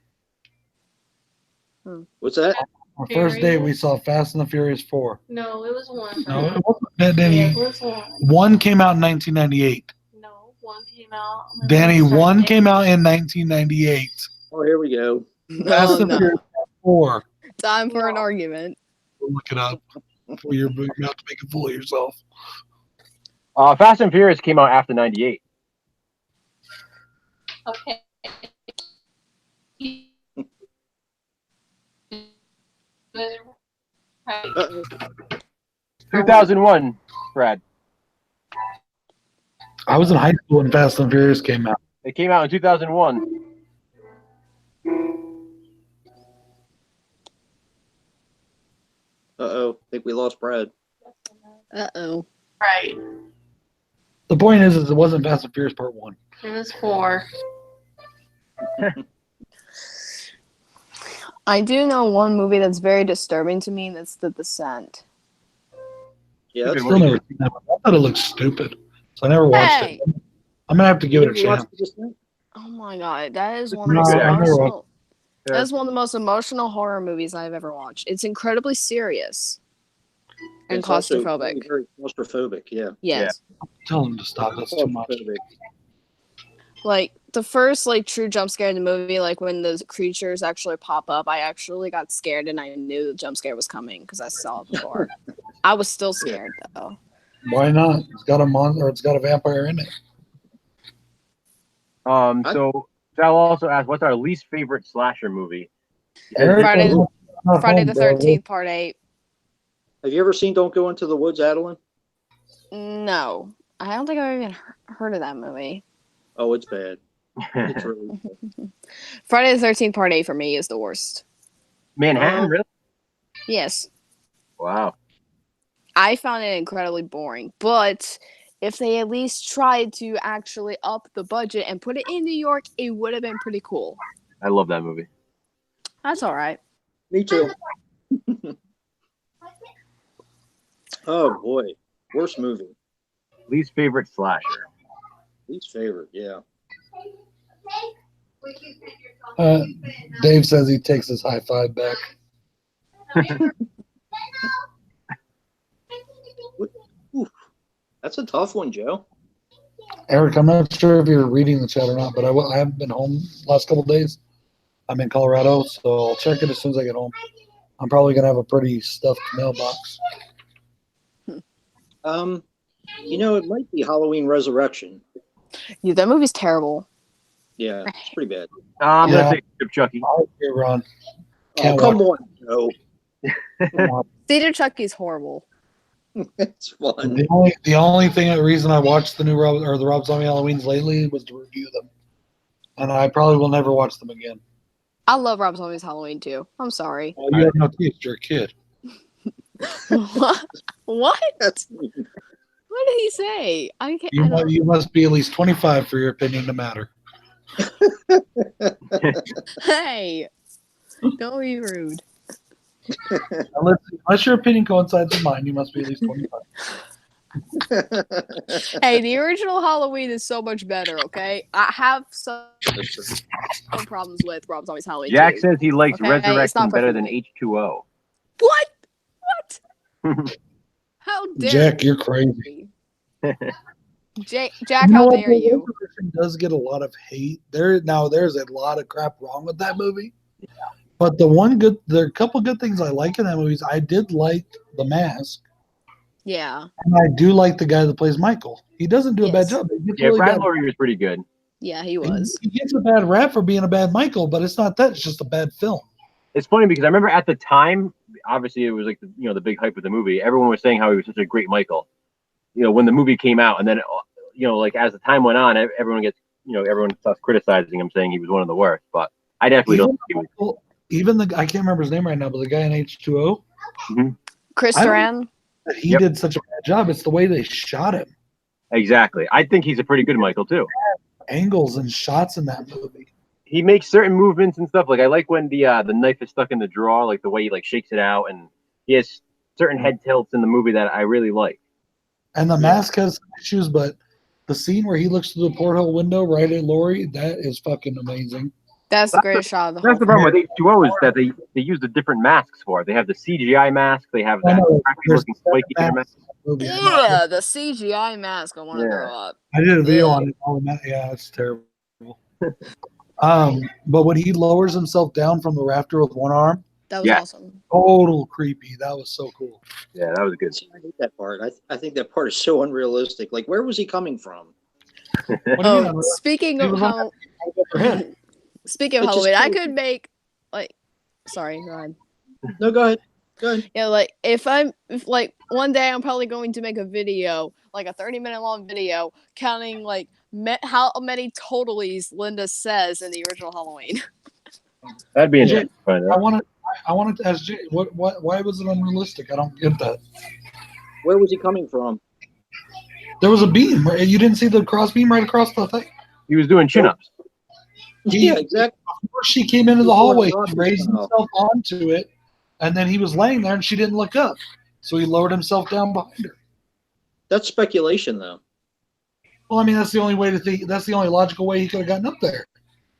What's that? Our first date, we saw Fast and the Furious 4. No, it was 1. No, it wasn't. Yeah, Danny, it was 1. 1 came out in 1998. No, 1 came out. Danny, 1 came out in 1998. Oh, here we go. Fast Oh, and no. Furious 4. Time for an argument. Look it up. Before you're about to make a fool of yourself. Fast and Furious came out after 98. Okay. 2001, Brad. I was in high school when Fast and Furious came out. It came out in 2001. Uh-oh. I think we lost Brad. Uh-oh. Right. The point is it wasn't Fast and Furious Part 1. It was 4. I do know one movie that's very disturbing to me. That's The Descent. Yeah, Good that's Still one. never seen that one. I thought it looked stupid, so I never watched Hey! it. I'm gonna have to give it a You ever chance. watched The Descent? Oh my god, that is one of No, the most I never emotional. Yeah. That's one of the most emotional horror movies I've ever watched. It's incredibly serious and It's also claustrophobic. very, very claustrophobic. Yeah. Yes. Tell them to stop. That's too much. Claustrophobic. Like the first like true jump scare in the movie, like when the creatures actually pop up, I actually got scared and I knew the jump scare was coming because I saw it before. I was still scared though. Why not? It's got a monster, or it's got a vampire in it. So I'll also ask, what's our least favorite slasher movie? Eric, Friday the- not Friday home, the bro. 13th, Part 8. Have you ever seen Don't Go Into the Woods, Adeline? No, I don't think I've even heard of that movie. Oh, it's bad. It's really bad. Friday the 13th, Part 8 for me is the worst. Manhattan, really? Yes. Wow. I found it incredibly boring, but if they at least tried to actually up the budget and put it in New York, it would have been pretty cool. I love that movie. That's all right. Me too. Oh boy, worst movie. Least favorite slasher. Least favorite. Yeah. Dave says he takes his high five back. Oof. That's a tough one, Joe. Eric, I'm not sure if you're reading the chat or not, but I haven't been home last couple of days. I'm in Colorado, so I'll check it as soon as I get home. I'm probably gonna have a pretty stuffed mailbox. It might be Halloween Resurrection. Yeah, that movie's terrible. Yeah, it's pretty bad. I'm Yeah. gonna say Chip Chucky. I'll get Ron. Oh, Can't come on, Joe. Theater Chucky's horrible. It's fun. The only reason I watched the Rob Zombie Halloweens lately was to review them, and I probably will never watch them again. I love Rob Zombie's Halloween too. I'm sorry. Oh, you have no taste. You're a kid. What? What? That's What did he say? I can't. You, you must be at least 25 for your opinion to matter. Hey, don't be rude. Unless your opinion coincides with mine, you must be at least 25. Hey, the original Halloween is so much better. Okay, I have some problems with Rob Zombie's Halloween. Jack too. says he likes Okay, it's Resurrection not better than perfect. H2O. What? What? How dare Jack, you're crazy. Jack, You know how what, dare the you? Resurrection does get a lot of hate. There's a lot of crap wrong with that movie. But there are a couple good things I like in that movie. I did like The Mask, Yeah, and I do like the guy that plays Michael. He doesn't do a bad Yes. job. He gets Yeah, really Brad bad. Laurier is pretty good. yeah, he was. He gets a bad rap for being a bad Michael, but it's not that. It's just a bad film. It's funny because I remember at the time, obviously it was like the big hype of the movie. Everyone was saying how he was such a great Michael. When the movie came out, and then like as the time went on, everyone starts criticizing him, saying he was one of the worst. But I definitely don't think he was. Even I can't remember his name right now, but the guy in H2O, Chris I don't- Duran. he did such a bad job. It's the way they shot him. Exactly. I think he's a pretty good Michael too. Angles and shots in that movie. He makes certain movements and stuff. Like I like when the knife is stuck in the drawer, like the way he like shakes it out, and he has certain head tilts in the movie that I really like. And the mask has some issues, but the scene where he looks through the porthole window right at Lori, that is fucking amazing. That's the greatest shot of the whole That's the problem with H2O is that they use the different masks for it. They have the CGI mask. They have I that know, crappy there's looking spiky hair mask. movie. Yeah, the CGI mask. I want to Yeah. throw up. I did a video on it. Oh, yeah, it's terrible. But when he lowers himself down from the rafter with one arm, That was Yeah. awesome. total creepy. That was so cool. Yeah, that was good. See, I hate that part. I think that part is so unrealistic. Like, where was he coming from? What do you Oh, mean? speaking He of was on how, Overhead. speaking of It's just Halloween, I cool. could make sorry, go ahead. No, go ahead. Go ahead. Yeah, like if one day I'm probably going to make a video, like a 30-minute long video, counting like how many totalies Linda says in the original Halloween. That'd be interesting. to find I out. wanted to ask Jay, why was it unrealistic? I don't get that. Where was he coming from? There was a beam. Right? You didn't see the cross beam right across the thing? He was doing chin-ups. Yeah, exactly. Before she came into the He's hallway, doing he Rocky raised style. himself onto it, and then he was laying there, and she didn't look up. So he lowered himself down behind her. That's speculation, though. Well, I mean, that's the only way to think. That's the only logical way he could have gotten up there,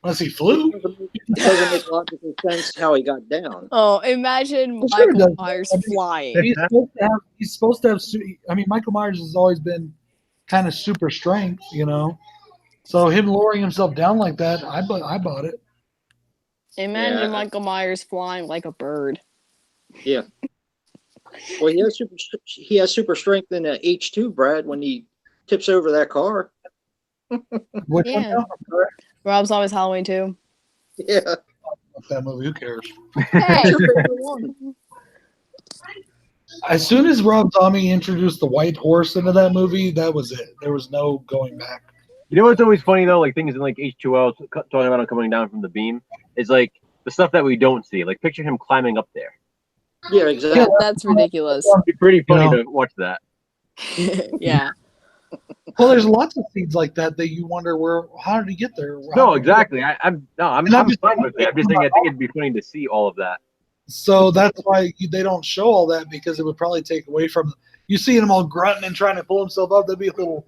unless he flew. It doesn't make logical sense how he got down. Oh, imagine Well, sure it Michael does. Myers I mean, flying. He's supposed to have. I mean, Michael Myers has always been kind of super strength, you know. So him lowering himself down like that, I bought it. Imagine Yeah. Michael Myers flying like a bird. Yeah. Well, he has super strength in H2, Brad, when he tips over that car. Which one? Yeah. Now? Rob's always Halloween too. Yeah. Fuck that movie. Who cares? Hey, Your favorite one. As soon as Rob Zombie introduced the white horse into that movie, that was it. There was no going back. You know what's always funny though? Like things in like H2O talking about him coming down from the beam is like the stuff that we don't see. Like picture him climbing up there. Yeah, exactly. that's ridiculous. It'd be pretty funny You know. to watch that. Yeah. Well, there's lots of scenes like that you wonder how did he get there? No, exactly. I'm And I'm just- fine with it. I'm just saying I think it'd be funny to see all of that. So that's why they don't show all that, because it would probably take away from you seeing him all grunting and trying to pull himself up. That'd be a little,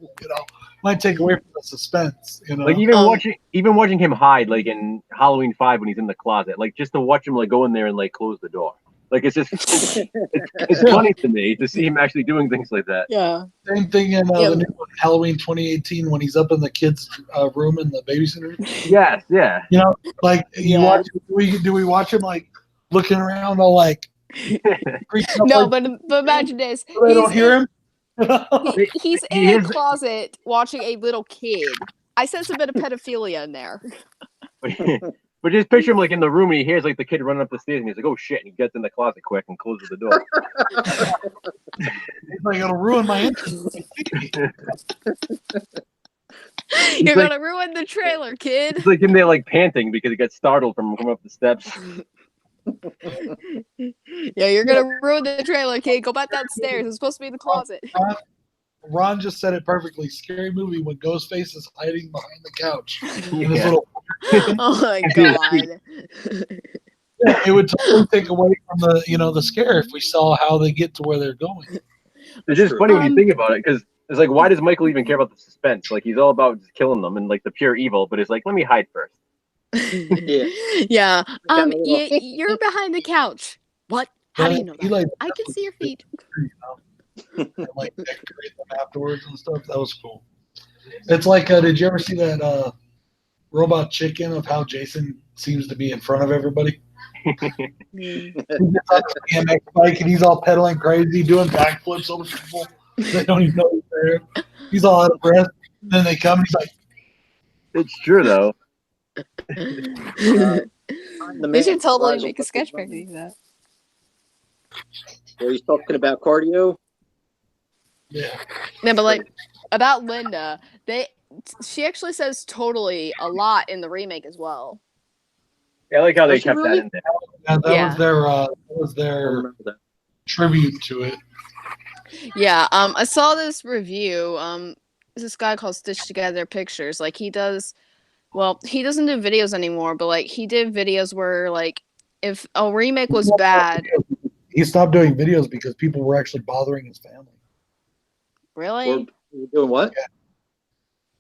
might take away from the suspense. Like even watching him hide, like in Halloween 5 when he's in the closet, like just to watch him like go in there and like close the door. Like it's just it's funny to me to see him actually doing things like that. Yeah. Same thing in Yeah. the new one, Halloween 2018 when he's up in the kids' room in the babysitter. Yes, yeah. You know, like you Yeah. watch. Do we watch him like looking around all like? creeping up, No, like, but imagine this. they don't hear him. He's He in a is- closet watching a little kid. I sense a bit of pedophilia in there. But just picture him like in the room and he hears like the kid running up the stairs and he's like, oh shit, and he gets in the closet quick and closes the door. He's like, it'll ruin my interest. You're like- gonna ruin the trailer, kid. It's like in there like panting because he got startled from coming up the steps. Yeah, you're gonna ruin the trailer, kid. Go back downstairs. It's supposed to be in the closet. Ron just said it perfectly. Scary movie when Ghostface is hiding behind the couch. In his Yeah. little, Oh my god. it would totally take away from the scare if we saw how they get to where they're going. It's just true. funny when you think about it because it's like, why does Michael even care about the suspense? Like he's all about just killing them and like the pure evil, but it's like, let me hide first. Yeah. Yeah. got a little- You're behind the couch. What? How do you know He that? like I can see your feet. and, like decorate them afterwards and stuff. That was cool. It's like, did you ever see that Robot Chicken of how Jason seems to be in front of everybody? He gets on his BMX bike and he's all pedaling crazy, doing backflips over people. They don't even know he's there. He's all out of breath. Then they come and he's like, It's true though. They should totally make a sketch parody of that. Where he's talking about cardio. yeah. Yeah, but like about Linda, she actually says totally a lot in the remake as well. Yeah, I like how they Does she kept really? that in there. Yeah, that Yeah. was I their remember that. tribute to it. Yeah, I saw this review. There's this guy called Stitch Together Pictures. Like he doesn't do videos anymore, but like he did videos where like if a remake was bad, He stopped doing videos because people were actually bothering his family. really? We're doing what?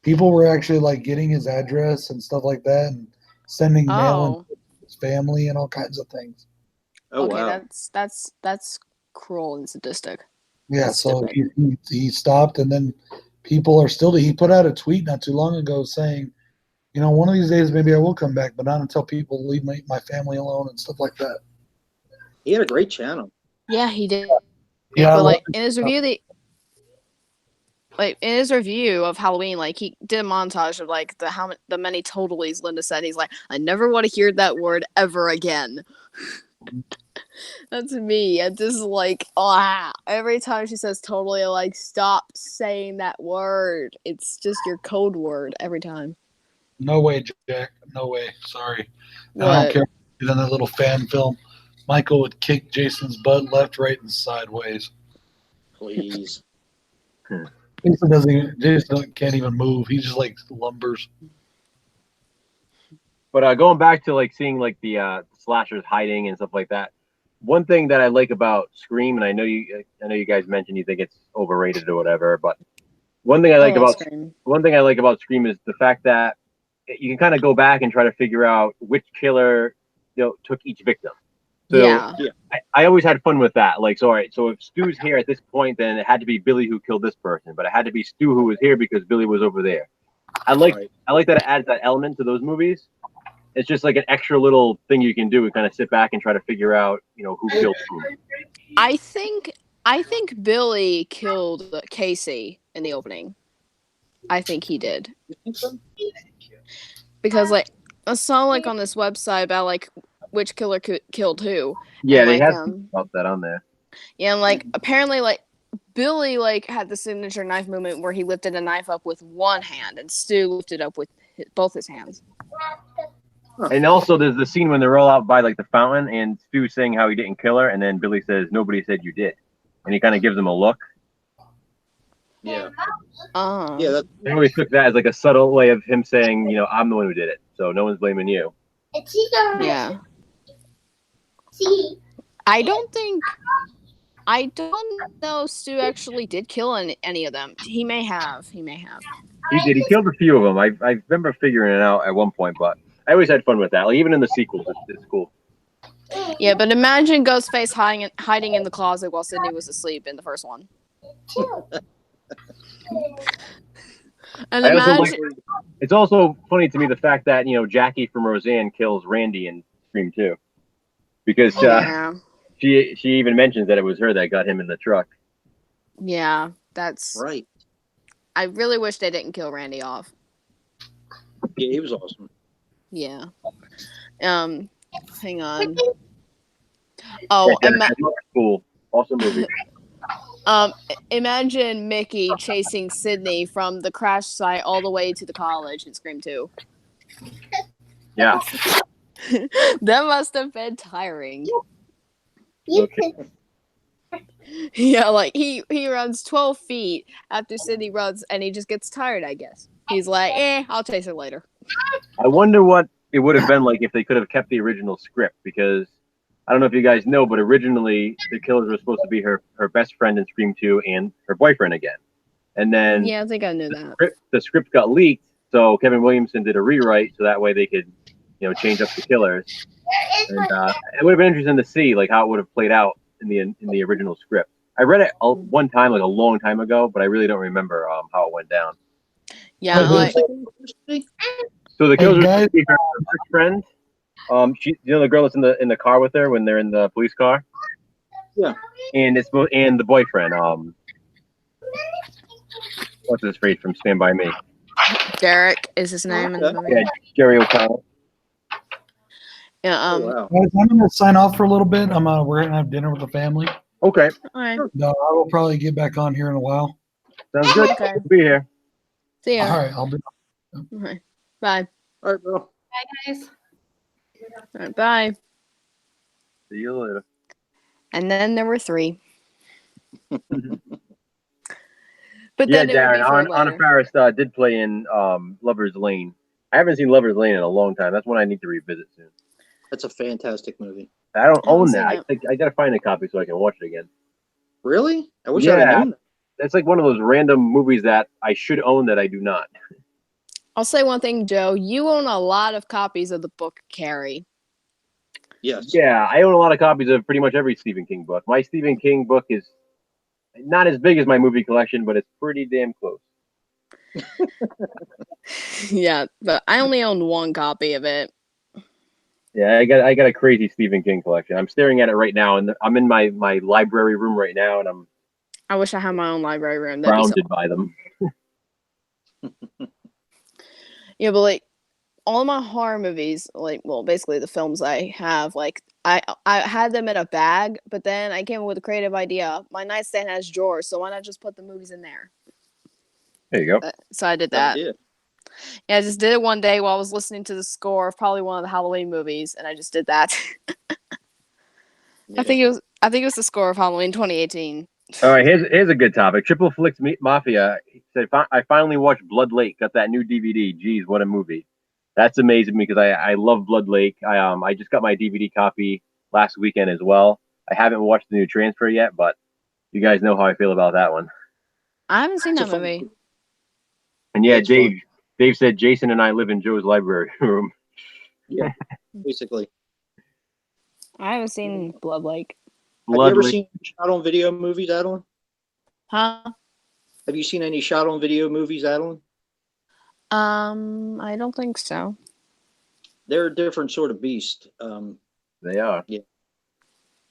People were actually like getting his address and stuff like that and sending mail Oh, to his family and all kinds of things. Oh okay, wow. that's cruel and sadistic. Yeah, That's so stupid. he stopped, and then people are still. He put out a tweet not too long ago saying, one of these days maybe I will come back, but not until people leave my family alone and stuff like that. He had a great channel. Yeah, he did. Yeah, I But like love in his review, in his review of Halloween, like he did a montage of like the many totallys Linda said. He's like, I never want to hear that word ever again. That's me. I just like every time she says totally, I like stop saying that word. It's just your code word every time. No way, Jack. No way. Sorry. I What? don't care. In that little fan film, Michael would kick Jason's butt left, right, and sideways. Please. Jason can't even move. He just like lumbers. But going back to like seeing like the slashers hiding and stuff like that. One thing that I like about Scream, and I know you guys mentioned you think it's overrated or whatever, but one thing I like about Scream is the fact that you can kind of go back and try to figure out which killer took each victim. So Yeah. I always had fun with that. Like, so all right, so if Stu's here at this point, then it had to be Billy who killed this person, but it had to be Stu who was here because Billy was over there. I like that it adds that element to those movies. It's just like an extra little thing you can do and kind of sit back and try to figure out, who killed who. I think Billy killed Casey in the opening. I think he did. You think so? Because like I saw like on this website about like which killer killed who. Yeah, and, they like, had about that on there. Yeah, and like apparently like Billy like had the signature knife movement where he lifted a knife up with one hand and Stu lifted up with both his hands. And also, there's the scene when they're all out by like the fountain, and Stu's saying how he didn't kill her, and then Billy says, "Nobody said you did," and he kind of gives him a look. Yeah. Oh. Yeah. I always took that as like a subtle way of him saying, I'm the one who did it, so no one's blaming you. Yeah. I don't know Stu actually did kill any of them. He may have. He did. He killed a few of them. I remember figuring it out at one point, but I always had fun with that. Like even in the sequels, it's cool. Yeah, but imagine Ghostface hiding in the closet while Sydney was asleep in the first one. And it's also funny to me the fact that Jackie from Roseanne kills Randy in Scream 2, because she even mentions that it was her that got him in the truck. Yeah, that's right. I really wish they didn't kill Randy off. Yeah, he was awesome. Yeah. Hang on. Oh, cool. Awesome movie. Imagine Mickey chasing Sydney from the crash site all the way to the college in Scream 2. Yeah. That must have been tiring. Okay. Yeah, like he runs 12 feet after Sydney runs and he just gets tired, I guess. He's like, I'll chase her later. I wonder what it would have been like if they could have kept the original script, because I don't know if you guys know, but originally the killers were supposed to be her best friend in Scream 2 and her boyfriend again. And then I think I knew that. The script got leaked, so Kevin Williamson did a rewrite so that way they could, change up the killers. And it would have been interesting to see like how it would have played out in the original script. I read it one time, like a long time ago, but I really don't remember how it went down. Yeah, like so the killers were her best friend. The girl that's in the car with her when they're in the police car. Yeah. And the boyfriend. What's his face from Stand By Me? Derek is his name in the movie. Yeah, Jerry O'Connell. Yeah. Wow. Guys, I'm gonna sign off for a little bit. We're gonna have dinner with the family. Okay. All right. No, I will probably get back on here in a while. Sounds good. Okay. Good to be here. See ya. All right, I'll be. All right. Bye. All right, bro. Bye, guys. All right, bye. See you later. And then there were 3. But Yeah, then it would be Darren. for Anna later. Faris did play in Lover's Lane. I haven't seen Lover's Lane in a long time. That's one I need to revisit soon. That's a fantastic movie. I don't own that. seen I think I gotta find a copy so I can watch it again. Really? I wish I had known that. That's like one of those random movies that I should own that I do not. I'll say one thing, Joe. You own a lot of copies of the book Carrie. Yes. Yeah, I own a lot of copies of pretty much every Stephen King book. My Stephen King book is not as big as my movie collection, but it's pretty damn close. Yeah, but I only own 1 copy of it. Yeah, I got a crazy Stephen King collection. I'm staring at it right now, and I'm in my library room right now, and I'm I wish I had my own library room. That'd be surrounded by them. Yeah, but like all of my horror movies, like basically the films I have, like I had them in a bag, but then I came up with a creative idea. My nightstand has drawers, so why not just put the movies in there? There you go. So I did that. Yeah. Yeah, I just did it one day while I was listening to the score of probably one of the Halloween movies, and I just did that. I think it was the score of Halloween 2018. All right, here's a good topic. Triple Flicks Mafia said, I finally watched Blood Lake. Got that new DVD. Geez, what a movie! That's amazing because I love Blood Lake. I just got my DVD copy last weekend as well. I haven't watched the new transfer yet, but you guys know how I feel about that one. I haven't seen It's a that fun movie. And yeah, It's fun. Dave said Jason and I live in Joe's library room. Yeah, basically. I haven't seen Blood Lake. Have you Blood ever Lake. seen shot on video movies, Adeline? Huh? Have you seen any shot on video movies, Adeline? I don't think so. They're a different sort of beast. They are. Yeah,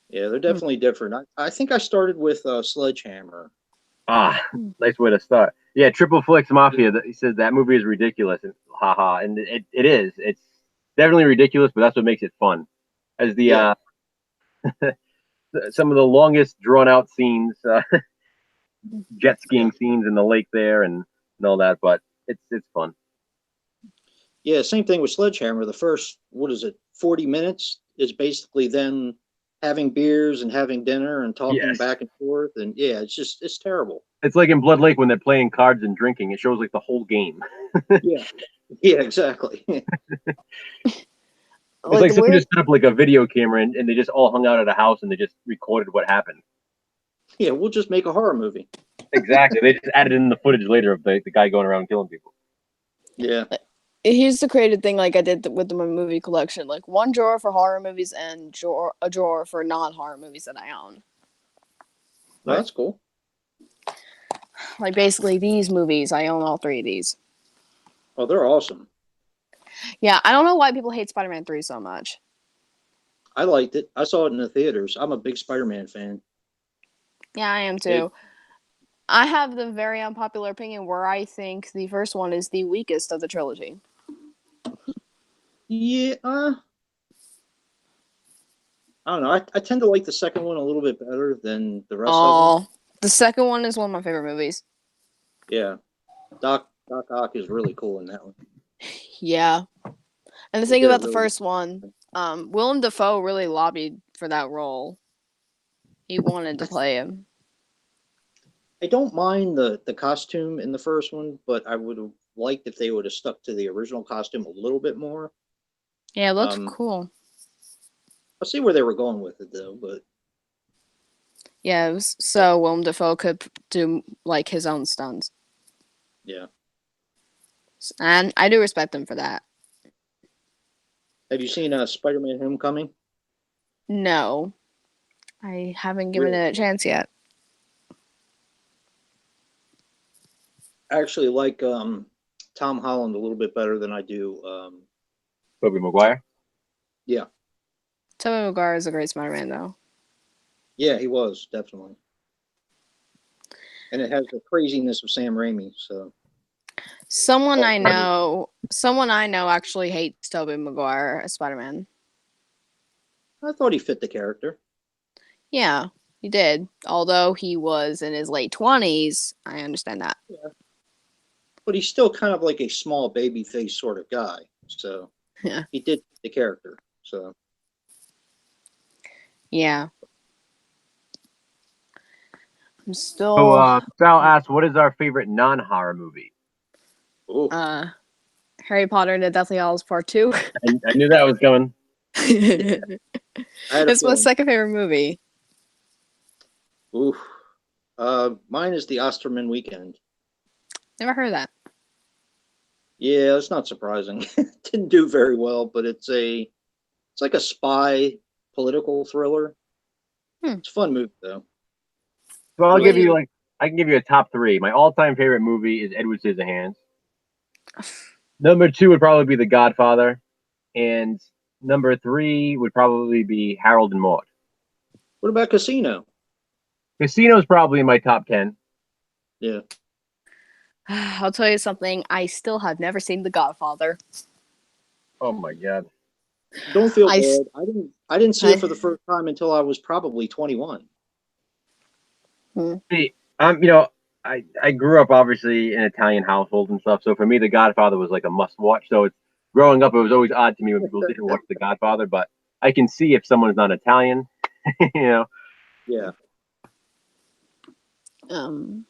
they're definitely different. I think I started with Sledgehammer. Nice way to start. Yeah, Triple Flicks Mafia. He says that movie is ridiculous, and haha, and it is. It's definitely ridiculous, but that's what makes it fun. As the some of the longest drawn out scenes, jet skiing scenes in the lake there, and all that, but it's fun. Yeah, same thing with Sledgehammer. The first, 40 minutes is basically them having beers and having dinner and talking Yes. back and forth. And yeah, it's terrible. It's like in Blood Lake when they're playing cards and drinking. It shows like the whole game. Yeah, exactly. It's like someone just set up like a video camera and they just all hung out at a house and they just recorded what happened. Yeah, we'll just make a horror movie. Exactly. They just added in the footage later of the guy going around killing people. Yeah. Here's the creative thing, like I did with my movie collection, like one drawer for horror movies and a drawer for non-horror movies that I own. Well, that's cool. Like basically these movies, I own all 3 of these. Oh, they're awesome. Yeah, I don't know why people hate Spider-Man 3 so much. I liked it. I saw it in the theaters. I'm a big Spider-Man fan. Yeah, I am too. I have the very unpopular opinion where I think the first one is the weakest of the trilogy. Yeah, I don't know. I tend to like the second one a little bit better than the rest of them. The second one is one of my favorite movies. Yeah, Doc Ock is really cool in that one. Yeah, and the They thing did about a the really first one, Willem Dafoe really lobbied for that role. He wanted to play him. I don't mind the costume in the first one, but I would have liked if they would have stuck to the original costume a little bit more. Yeah, it looks cool. I see where they were going with it though, but yeah, it was so Willem Dafoe could do like his own stunts. Yeah. And I do respect him for that. Have you seen Spider-Man Homecoming? No. I haven't given it a chance yet. I actually like Tom Holland a little bit better than I do. Tobey Maguire? Yeah. Tobey Maguire is a great Spider-Man, though. Yeah, he was, definitely. And it has the craziness of Sam Raimi, so. Someone I know actually hates Tobey Maguire as Spider-Man. I thought he fit the character. Yeah, he did. Although he was in his late 20s, I understand that. Yeah. But he's still kind of like a small baby face sort of guy. So Yeah. He did the character. So Yeah. I'm still So Sal asked, what is our favorite non-horror movie? ooh. Harry Potter and the Deathly Hallows Part 2. I knew that was coming. It's my second favorite movie. Ooh. Mine is The Osterman Weekend. Never heard of that. Yeah, it's not surprising. Didn't do very well, but it's like a spy political thriller. It's a fun movie though. So I can give you a top 3. My all-time favorite movie is Edward Scissorhands. Number 2 would probably be The Godfather, and number 3 would probably be Harold and Maude. What about Casino? Casino's probably in my top 10. Yeah. I'll tell you something. I still have never seen The Godfather. Oh my god. Don't feel bad. I didn't see it for the first time until I was probably 21. See, I grew up obviously in an Italian household and stuff, so for me, The Godfather was like a must-watch. So growing up, it was always odd to me when people didn't watch The Godfather, but I can see if someone's not Italian, you know. Yeah. Um,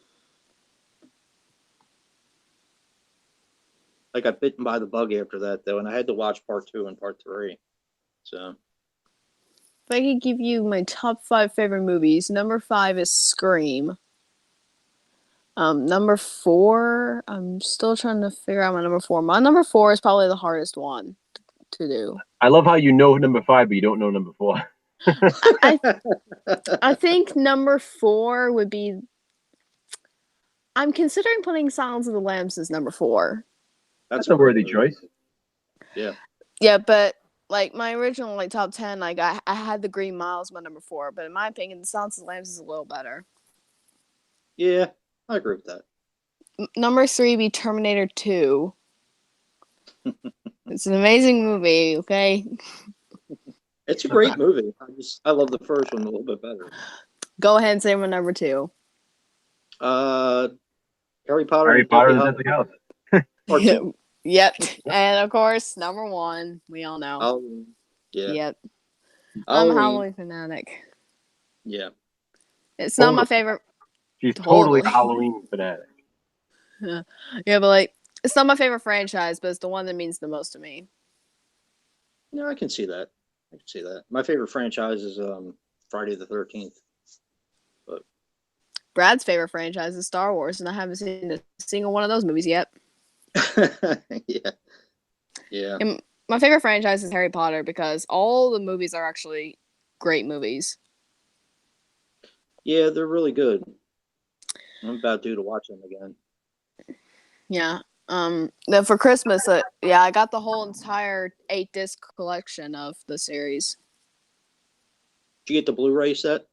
I got bitten by the bug after that though, and I had to watch part 2 and part 3. So if I could give you my top 5 favorite movies, number 5 is Scream. Number 4, I'm still trying to figure out my number 4. My number 4 is probably the hardest one to do. I love how you know number 5, but you don't know number 4. I think number 4 would be. I'm considering putting Silence of the Lambs as number 4. That's a worthy choice. Yeah. Yeah, but like my original like top 10, like I had the Green Mile as my number 4, but in my opinion, the Silence of the Lambs is a little better. Yeah, I agree with that. Number 3 be Terminator 2. It's an amazing movie. Okay, It's a great movie. I love the first one a little bit better. go ahead and say my number 2. Harry Potter. Harry and Potter and Deathly the Hallows, House. Part 2. Yep, and of course number 1, we all know. Halloween. Yeah. Yep, I'm a Halloween. Halloween fanatic. Yeah. It's not my Totally. favorite. She's totally Totally. Halloween fanatic. Yeah, but like it's not my favorite franchise, but it's the one that means the most to me. No, I can see that. My favorite franchise is Friday the 13th. Brad's favorite franchise is Star Wars, and I haven't seen a single one of those movies yet. Yeah. Yeah. And my favorite franchise is Harry Potter because all the movies are actually great movies. Yeah, they're really good. I'm about due to watch them again. Yeah. Then for Christmas, I got the whole entire 8-disc collection of the series. Did you get the Blu-ray set?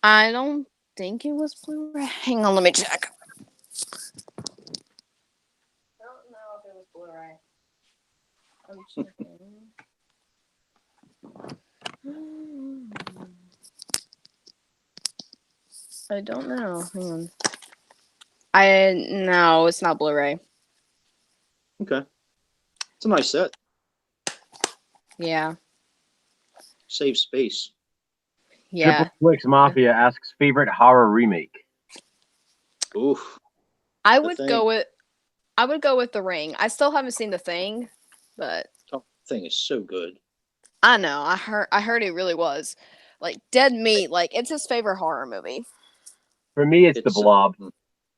I don't think it was Blu-ray. Hang on, let me check. I don't know if it was Blu-ray. I'm checking. I don't know. Hang on. No, it's not Blu-ray. Okay. It's a nice set. Yeah. Save space. Yeah. Triple Flicks Mafia asks favorite horror remake. Oof. I The would Thing. go with The Ring. I still haven't seen The Thing, but Oh, thing is so good. I know. I heard it really was. Like Dead Meat, like it's his favorite horror movie. For me, it's The It's- Blob.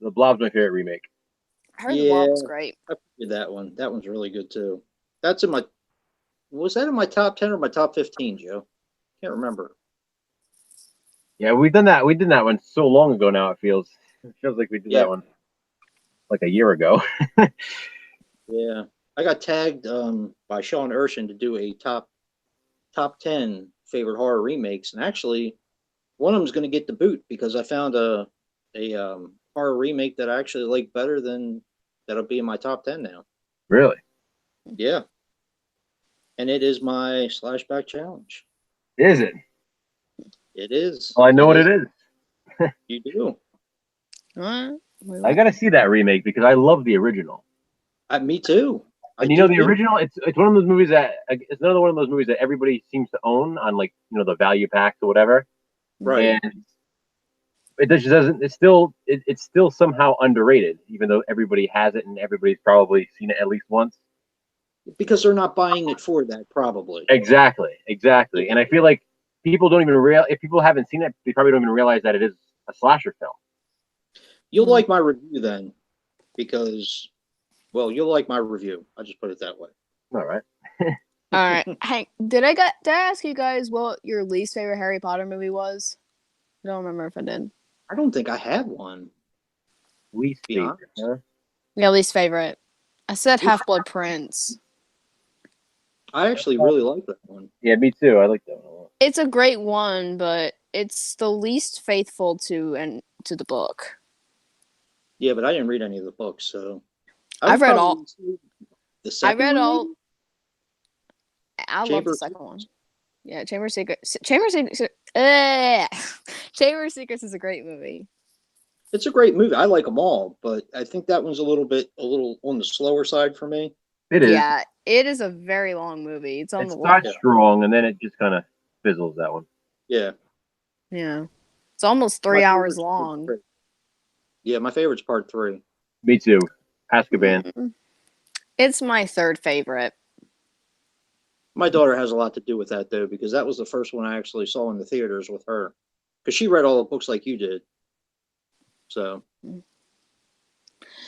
The Blob's my favorite remake. I heard The Blob was great. I did that one. That one's really good too. That's in my. Was that in my top 10 or my top 15, Joe? Can't remember. Yeah, we've done that. We did that one so long ago now. It feels like we did Yeah. that one like a year ago. Yeah, I got tagged by Sean Urshan to do a top 10 favorite horror remakes, and actually, one of them's going to get the boot because I found a horror remake that I actually like better than that'll be in my top 10 now. Really? Yeah, and it is my Slashback challenge. Is it? It is. Well, I know what it is. You do. What? I got to see that remake because I love the original. Me too. And you know the original, it's one of those movies that it's another one of those movies that everybody seems to own on like the value packs or whatever. Right. And it just doesn't. It's still somehow underrated, even though everybody has it and everybody's probably seen it at least once. Because they're not buying it for that, probably. Exactly. And I feel like people don't even if people haven't seen it, they probably don't even realize that it is a slasher film. You'll like my review then, because, well, you'll like my review. I'll just put it that way. All right. All right. Hank, did I ask you guys what your least favorite Harry Potter movie was? I don't remember if I did. I don't think I had one. Least Be favorite. honest. Huh? Yeah, least favorite. I said Half-Blood Prince. I actually really like that one. Yeah, me too. I like that one a lot. It's a great one, but it's the least faithful to the book. Yeah, but I didn't read any of the books, so I've read all. The I second read one, all. maybe? I love Chamber the of second one. Secrets. Yeah, Chamber of Secrets. Chamber of Secrets is a great movie. It's a great movie. I like them all, but I think that one's a little on the slower side for me. It is. Yeah, it is a very long movie. It's on It the starts Yeah. strong and then it just kind of fizzles, that one. Yeah. Yeah. It's almost My 3 favorite hours is long. great. Yeah, my favorite's part 3. Me too. Azkaban. It's my third favorite. My daughter has a lot to do with that, though, because that was the first one I actually saw in the theaters with her. Because she read all the books like you did. So,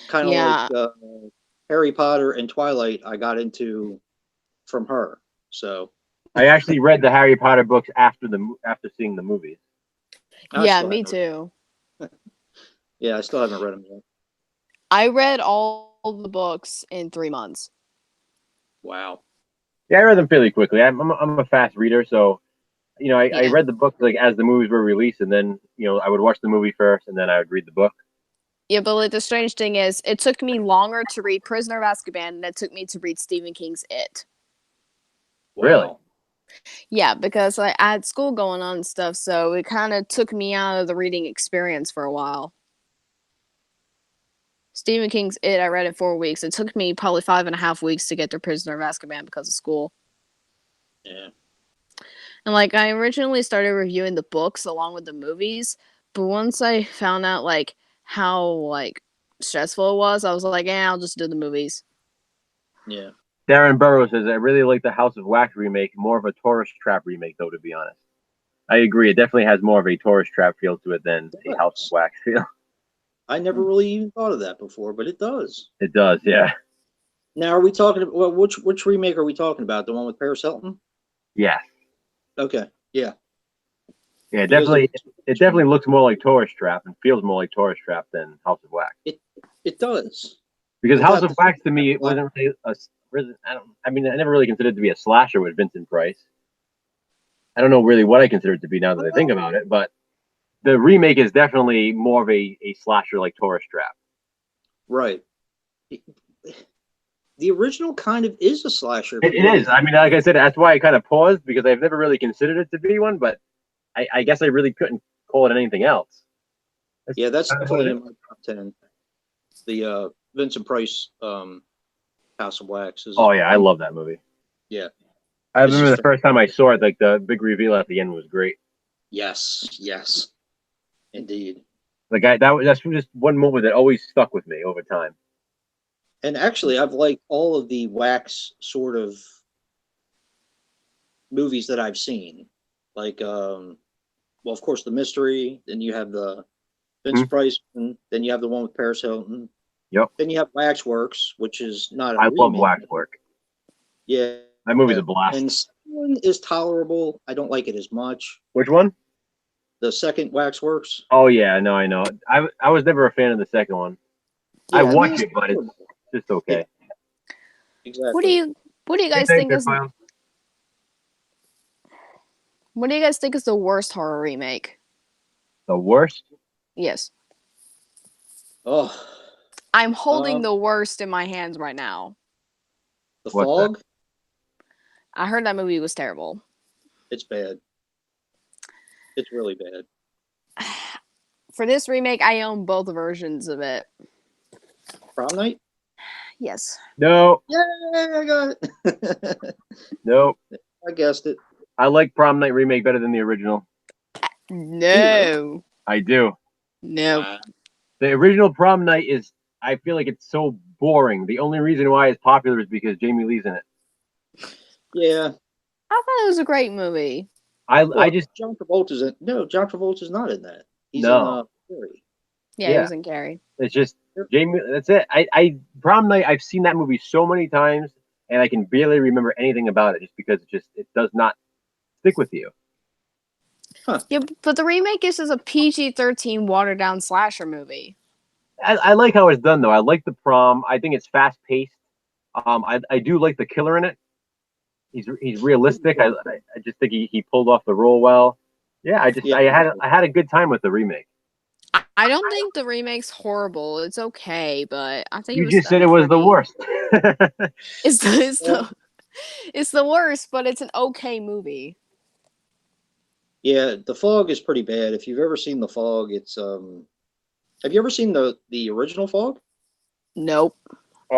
kind of Yeah. like Harry Potter and Twilight, I got into from her. So, I actually read the Harry Potter books after seeing the movies. Yeah, me too. Yeah, I still haven't read them yet. I read all the books in 3 months. Wow. Yeah, I read them fairly quickly. I'm a fast reader, so I read the book like as the movies were released, and then I would watch the movie first, and then I would read the book. Yeah, but like the strange thing is, it took me longer to read Prisoner of Azkaban than it took me to read Stephen King's It. Wow. Really? Yeah, because I had school going on and stuff, so it kind of took me out of the reading experience for a while. Stephen King's It, I read in 4 weeks. It took me probably 5.5 weeks to get through Prisoner of Azkaban because of school. Yeah. And like I originally started reviewing the books along with the movies, but once I found out like how like stressful it was, I was like, yeah, I'll just do the movies. Yeah. Darren Burrows says, I really like the House of Wax remake, more of a tourist trap remake, though, to be honest. I agree. It definitely has more of a tourist trap feel to it than a House of Wax feel. I never really even thought of that before, but it does. It does, yeah. Now, are we talking about which remake are we talking about? The one with Paris Hilton? Yeah. Okay. Yeah. Yeah, Because definitely. It definitely looks more like Tourist Trap and feels more like Tourist Trap than House of Wax. It does. Because Without House of the- Wax to me, it wasn't really I never really considered it to be a slasher with Vincent Price. I don't know really what I consider it to be now that I think about it, but the remake is definitely more of a slasher like Tourist Trap. Right. The original kind of is a slasher. It is. I mean, like I said, that's why I kind of paused because I've never really considered it to be one, but I guess I really couldn't call it anything else. That's what definitely it in my top 10. The Vincent Price House of Wax is. Oh yeah, I love that movie. Yeah. I It's remember just the first time I saw it, like the big reveal at the end was great. Yes. Indeed. That's just one moment that always stuck with me over time. And actually, I've liked all of the Wax sort of movies that I've seen. Like, well, of course, the mystery. Then you have the Vince Price. And then you have the one with Paris Hilton. Yep. Then you have Waxworks, which is not a I love remake. Waxwork. Yeah. That movie's a blast. And one is tolerable. I don't like it as much. Which one? The second Waxworks. Oh yeah, no, I know. I was never a fan of the second one. Yeah, I watch it's it, but it's just okay. Exactly. What do you guys think is what do you guys think is the worst horror remake? The worst? Yes. Oh, I'm holding the worst in my hands right now. The What's Fog? I heard that movie was terrible. It's bad. It's really bad. For this remake, I own both versions of it. Prom Night? Yes. No. Yeah, I got it. Nope. I guessed it. I like Prom Night remake better than the original. No. I do. No. Wow. The original Prom Night is, I feel like it's so boring. The only reason why it's popular is because Jamie Lee's in it. Yeah. I thought it was a great movie. I just John Travolta's in. No, John Travolta's not in that. He's No. in Fury. Yeah, he Yeah. was in Carrie. it's just Jamie. That's it. I Prom Night. I've seen that movie so many times, and I can barely remember anything about it, just because it does not stick with you. Yeah, but the remake is a PG-13 watered down slasher movie. I like how it's done though. I like the prom. I think it's fast paced. I do like the killer in it. He's realistic. I just think he pulled off the role well. Yeah, I had a good time with the remake. I don't think the remake's horrible. It's okay, but I think You just said it was the worst. It's the worst, but it's an okay movie. Yeah, The Fog is pretty bad. If you've ever seen The Fog, it's have you ever seen the original Fog? Nope.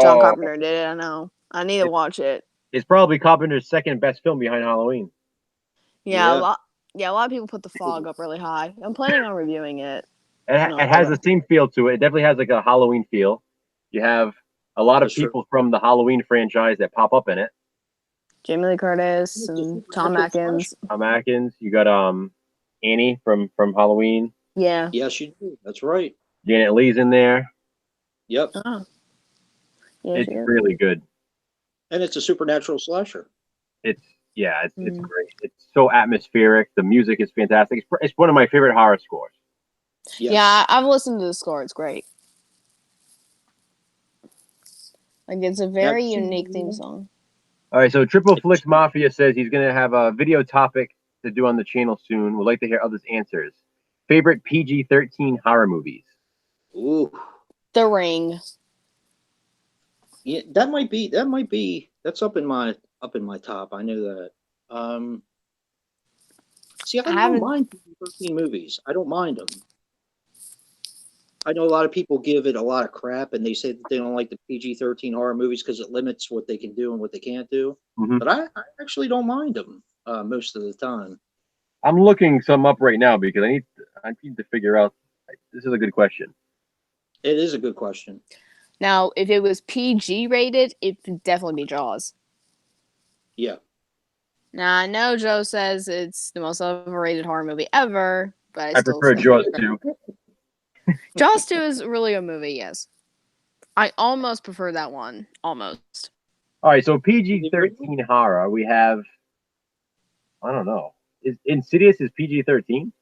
John Carpenter did it. I know. I need to watch it. It's probably Carpenter's second best film behind Halloween. Yeah, Yeah. a lot of people put The Fog up really high. I'm planning on reviewing it. It has the same feel to it. It definitely has like a Halloween feel. You have a lot of That's true. people from the Halloween franchise that pop up in it. Jamie Lee Curtis and Tom Atkins. Tom Atkins. You got Annie from Halloween. Yeah. Yes, you do. That's right. Janet Leigh's in there. Yep. Oh. Yeah, It's really good. And it's a supernatural slasher. It's great. It's so atmospheric. The music is fantastic. It's one of my favorite horror scores. Yes. Yeah, I've listened to the score. It's great. Like, it's a very unique theme song. All right, so Triple Flicks Mafia says he's going to have a video topic to do on the channel soon. Would like to hear others' answers. Favorite PG-13 horror movies? Ooh. The Ring. Yeah, that might be. That's up in my top. I know that. See, I don't mind PG-13 movies. I don't mind them. I know a lot of people give it a lot of crap, and they say that they don't like the PG-13 horror movies because it limits what they can do and what they can't do. Mm-hmm. But I actually don't mind them most of the time. I'm looking some up right now because I need to figure out. This is a good question. It is a good question. Now, if it was PG rated, it would definitely be Jaws. Yeah. Now, I know Joe says it's the most overrated horror movie ever, but I prefer Jaws 2. Jaws 2 is really a movie, yes. I almost prefer that one. Almost. All right, so PG-13 horror, we have, I don't know. Insidious is PG-13?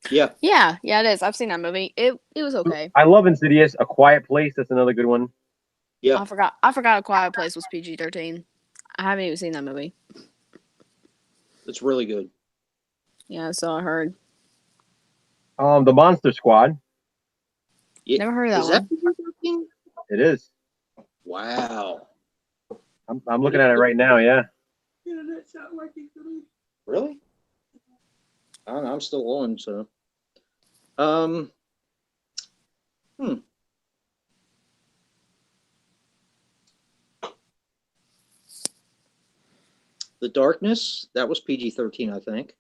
Yeah. Yeah, it is. I've seen that movie. It was okay. I love Insidious. A Quiet Place, that's another good one. Yeah. I forgot A Quiet Place was PG-13. I haven't even seen that movie. It's really good. Yeah, so I heard. The Monster Squad. Yeah. Never heard of that one. That PG-13? It is. Wow. I'm looking at it right now, yeah. Really? I don't know, I'm still on, so. The Darkness, that was PG-13, I think.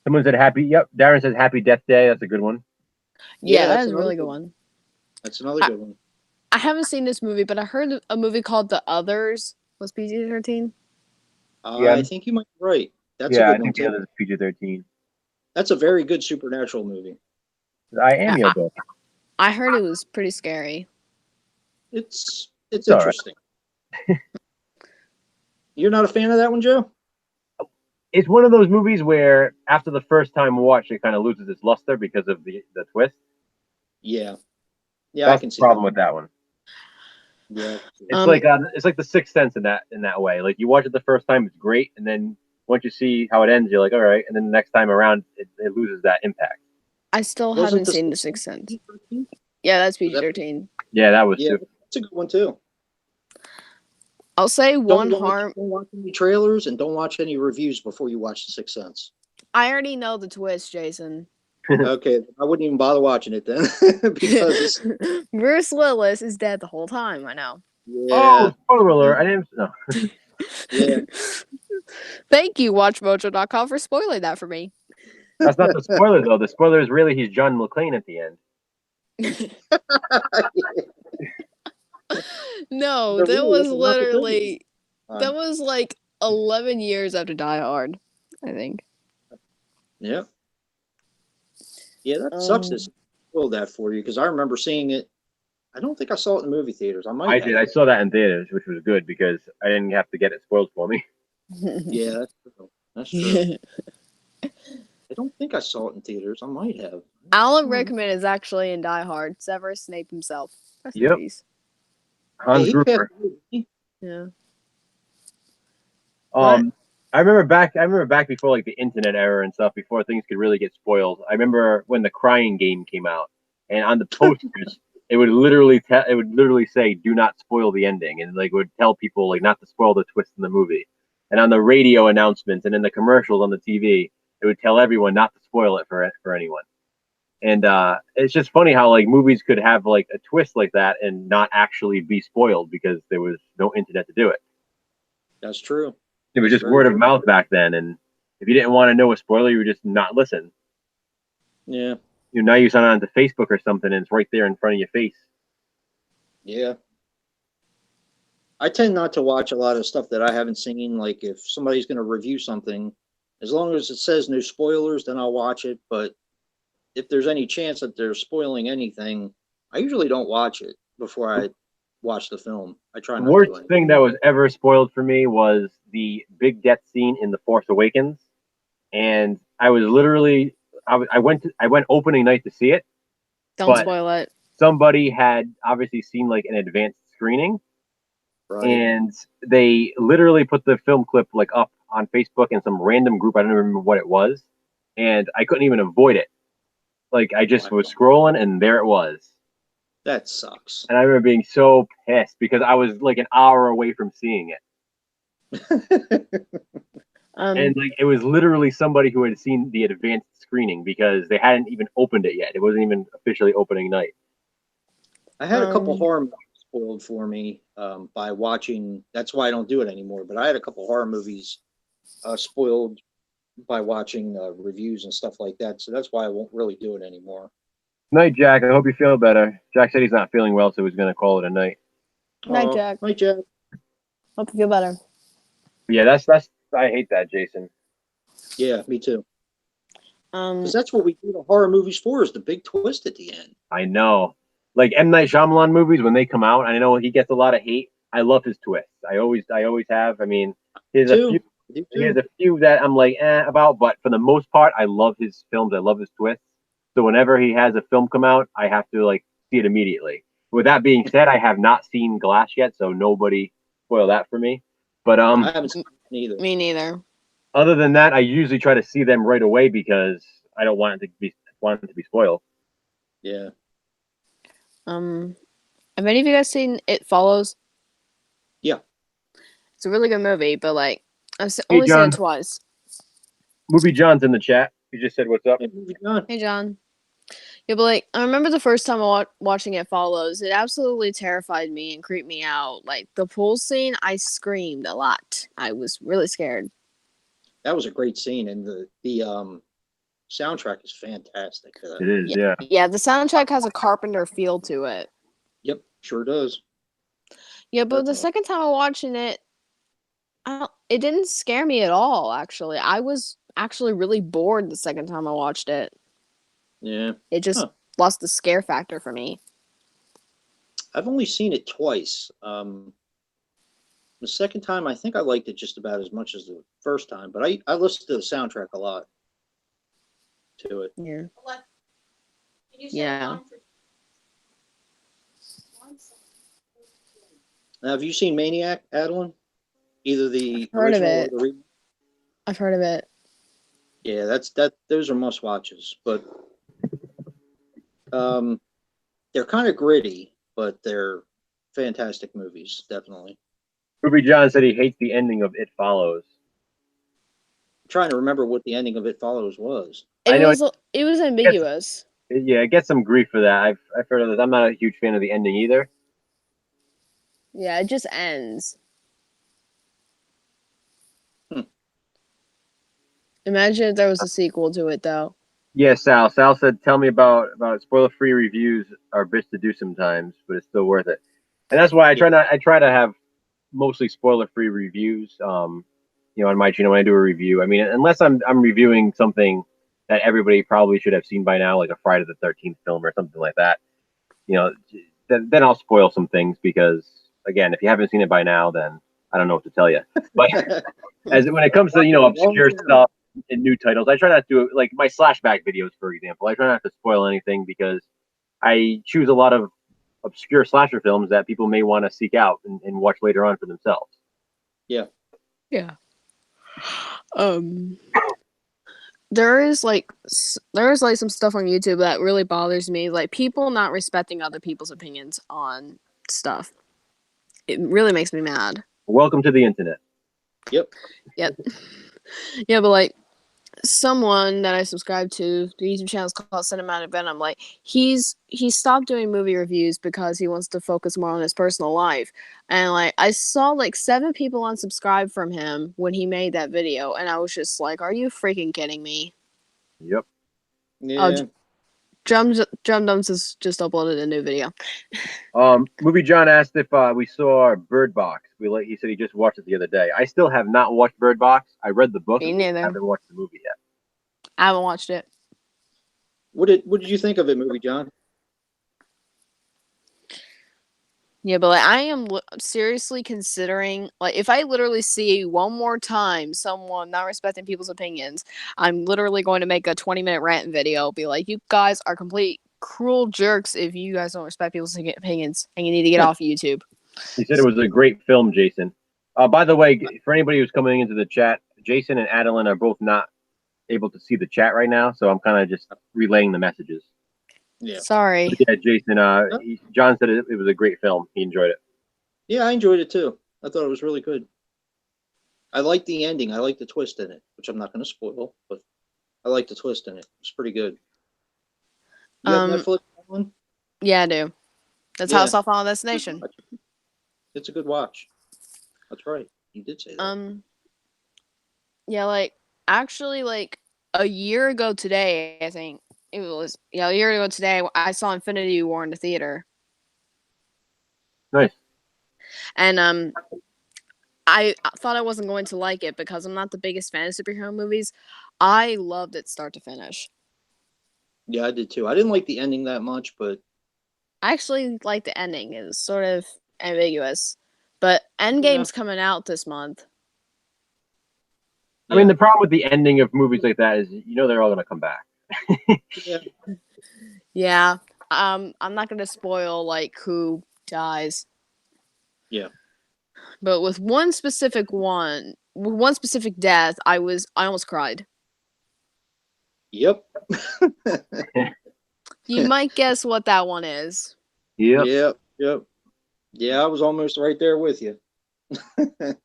Someone said Darren says Happy Death Day. That's a good one. Yeah, that is a really good one. That's another good one. I haven't seen this movie, but I heard a movie called The Others was PG-13. Yeah. I think you might be right. That's yeah, a I good one think the too. other is PG-13. That's a very good supernatural movie. I am your book. I heard it was pretty scary. It's all right. interesting. You're not a fan of that one, Joe? It's one of those movies where after the first time watch, it kind of loses its luster because of the twist. Yeah. Yeah, That's I can see the problem that. with that one. Yeah. It's like the Sixth Sense in that way. Like you watch it the first time, it's great, and then once you see how it ends, you're like, all right, and then the next time around, it loses that impact. I still Wasn't haven't the seen The Sixth Sixth Sense. Sense? Yeah, that's PG-13. Yeah, that was too. That's a good one too. I'll say one Don't harm. watch any trailers and don't watch any reviews before you watch The Sixth Sense. I already know the twist, Jason. Okay, I wouldn't even bother watching it then because Bruce Willis is dead the whole time. I know. yeah, Oh, spoiler alert! I didn't. No. yeah. Thank you, WatchMojo.com, for spoiling that for me. That's not the spoiler though. The spoiler is really he's John McClane at the end. No, There that really was wasn't much to do. literally that was like 11 years after Die Hard, I think. Yeah. Yeah, that sucks to spoil that for you because I remember seeing it. I don't think I saw it in the movie theaters. I did. I saw that in theaters, which was good because I didn't have to get it spoiled for me. Yeah, that's true. That's true. I don't think I saw it in theaters. I might have. Alan Rickman is actually in Die Hard. Severus Snape himself. Rest in Yep. peace. Hans he Gruber. Yeah. I remember back before like the internet era and stuff, before things could really get spoiled. I remember when the Crying Game came out, and on the posters, it would literally say, "Do not spoil the ending," and like would tell people like not to spoil the twist in the movie. And on the radio announcements and in the commercials on the TV, it would tell everyone not to spoil it for anyone. And it's just funny how like movies could have like a twist like that and not actually be spoiled because there was no internet to do it. That's true. It was just word of mouth back then, and if you didn't want to know a spoiler, you would just not listen. Yeah. now you sign on to Facebook or something, and it's right there in front of your face. Yeah. I tend not to watch a lot of stuff that I haven't seen. Like if somebody's going to review something, as long as it says no spoilers, then I'll watch it. But if there's any chance that they're spoiling anything, I usually don't watch it before I watch the film. I try The not worst to. Anyway. thing that was ever spoiled for me was the big death scene in The Force Awakens, and I was literally I went opening night to see it. Don't But spoil it. somebody had obviously seen like an advanced screening, Right. and they literally put the film clip like up on Facebook in some random group. I don't remember what it was, and I couldn't even avoid it. Like I just was scrolling, and there it was. That sucks. And I remember being so pissed because I was like an hour away from seeing it. And like it was literally somebody who had seen the advanced screening because they hadn't even opened it yet. It wasn't even officially opening night. I had a couple horror movies spoiled for me by watching. That's why I don't do it anymore. But I had a couple horror movies spoiled by watching reviews and stuff like that. So that's why I won't really do it anymore. Night, Jack. I hope you feel better. Jack said he's not feeling well, so he's going to call it a night. Night, Jack. Night, Jack. Hope you feel better. Yeah, that's. I hate that, Jason. Yeah, me too. Because that's what we do the horror movies for, is the big twist at the end. I know. Like M. Night Shyamalan movies, when they come out, I know he gets a lot of hate. I love his twists. I always have. I mean, there's a few that I'm like about, but for the most part, I love his films. I love his twists. So whenever he has a film come out, I have to like see it immediately. With that being said, I have not seen Glass yet, so nobody spoil that for me. But I haven't seen it either. Me neither. Other than that, I usually try to see them right away because I don't want it to be spoiled. Yeah. Have any of you guys seen It Follows? Yeah. It's a really good movie, but like I've only seen it twice. Movie John's in the chat. He just said, "What's up?" Hey, John. Yeah, but like I remember the first time watching It Follows, it absolutely terrified me and creeped me out. Like the pool scene, I screamed a lot. I was really scared. That was a great scene, and the soundtrack is fantastic for that. It is, yeah. Yeah, the soundtrack has a Carpenter feel to it. Yep, sure does. Yeah, but the second time I watching it, it didn't scare me at all. Actually, I was actually really bored the second time I watched it. Yeah. It just lost the scare factor for me. I've only seen it twice. The second time, I think I liked it just about as much as the first time, but I listened to the soundtrack a lot to it. Yeah. Yeah. Now, have you seen Maniac, Adeline? Either the Heard of original it. or the remake? I've heard of it. Yeah, those are must watches, but they're kind of gritty, but they're fantastic movies, definitely. Movie John said he hates the ending of It Follows. I'm trying to remember what the ending of It Follows was. It was ambiguous. Yeah, it gets some grief for that. I've heard of this. I'm not a huge fan of the ending either. Yeah, it just ends. Imagine if there was a sequel to it, though. Yeah, Sal. Sal said, "Tell me about spoiler-free reviews are a bitch to do sometimes, but it's still worth it." And that's why I try to have mostly spoiler-free reviews. On my channel when I do a review. I mean, unless I'm reviewing something that everybody probably should have seen by now, like a Friday the 13th film or something like that. Then I'll spoil some things because, again, if you haven't seen it by now, then I don't know what to tell you. But when it comes to obscure stuff and new titles, I try not to do it. Like my Slashback videos, for example, I try not to spoil anything because I choose a lot of obscure slasher films that people may want to seek out and watch later on for themselves. Yeah. Yeah. There is some stuff on YouTube that really bothers me, like people not respecting other people's opinions on stuff. It really makes me mad. Welcome to the internet. Yep. Yeah, but like someone that I subscribe to, the YouTube channel is called Cinematic Venom. Like he stopped doing movie reviews because he wants to focus more on his personal life. And like I saw like 7 people unsubscribe from him when he made that video, and I was just like, "Are you freaking kidding me?" Yep. Yeah. Drum Dumps has just uploaded a new video. Movie John asked if we saw Bird Box. He said he just watched it the other day. I still have not watched Bird Box. I read the book. Me I neither. haven't watched the movie yet. I haven't watched it. What did you think of it, Movie John? Yeah, but like, I am seriously considering, like, if I literally see one more time someone not respecting people's opinions, I'm literally going to make a 20-minute rant video. Be like, you guys are complete cruel jerks if you guys don't respect people's opinions, and you need to get off YouTube. He said it was a great film, Jason. By the way, for anybody who's coming into the chat, Jason and Adeline are both not able to see the chat right now, so I'm kind of just relaying the messages. Yeah. Sorry. But yeah, Jason. John said it was a great film. He enjoyed it. Yeah, I enjoyed it too. I thought it was really good. I liked the ending. I liked the twist in it, which I'm not going to spoil, but I liked the twist in it. It's pretty good. You have Netflix on? Yeah, I do. That's how I saw Final Destination. It's a good watch. That's right. You did say that. Yeah, like, actually, like, a year ago today, I think it was, a year ago today, I saw Infinity War in the theater. Nice. And I thought I wasn't going to like it because I'm not the biggest fan of superhero movies. I loved it start to finish. Yeah, I did too. I didn't like the ending that much, but I actually like the ending. It was sort of ambiguous. But Endgame's coming out this month. I mean, the problem with the ending of movies like that is, they're all going to come back. yeah. Yeah. I'm not going to spoil, like, who dies. Yeah. But with one specific death, I almost cried. Yep. You might guess what that one is. Yep. Yeah, I was almost right there with you.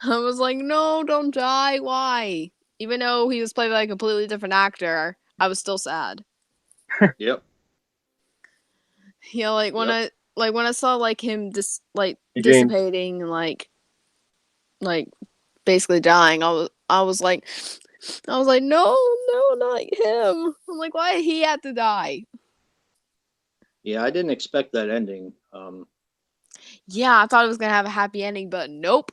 I was like, no, don't die. Why? Even though he was played by a completely different actor, I was still sad. Yep. Yeah, like when I saw like him Hey, dissipating and like basically dying, I was like, no, not him. I'm like, why did he have to die? Yeah, I didn't expect that ending. Yeah, I thought it was gonna have a happy ending, but nope.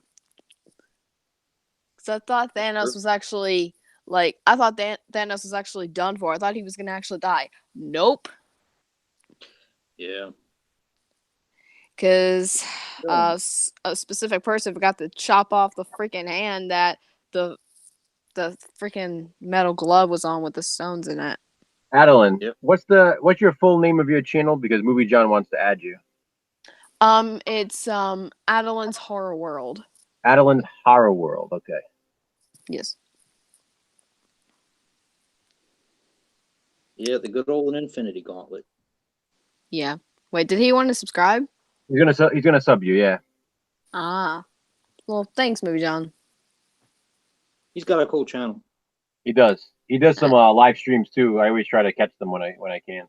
Because I thought Thanos was actually Thanos was actually done for. I thought he was gonna actually die. Nope. Yeah. Because a specific person forgot to chop off the freaking hand that the freaking metal glove was on with the stones in it. Adeline, what's your full name of your channel? Because Movie John wants to add you. It's Adeline's Horror World. Adeline's Horror World. Okay. Yes. Yeah, the good old Infinity Gauntlet. Yeah. Wait, did he want to subscribe? He's gonna sub you, yeah. Ah. Well, thanks, Movie John. He's got a cool channel. He does. He does some live streams too. I always try to catch them when I can.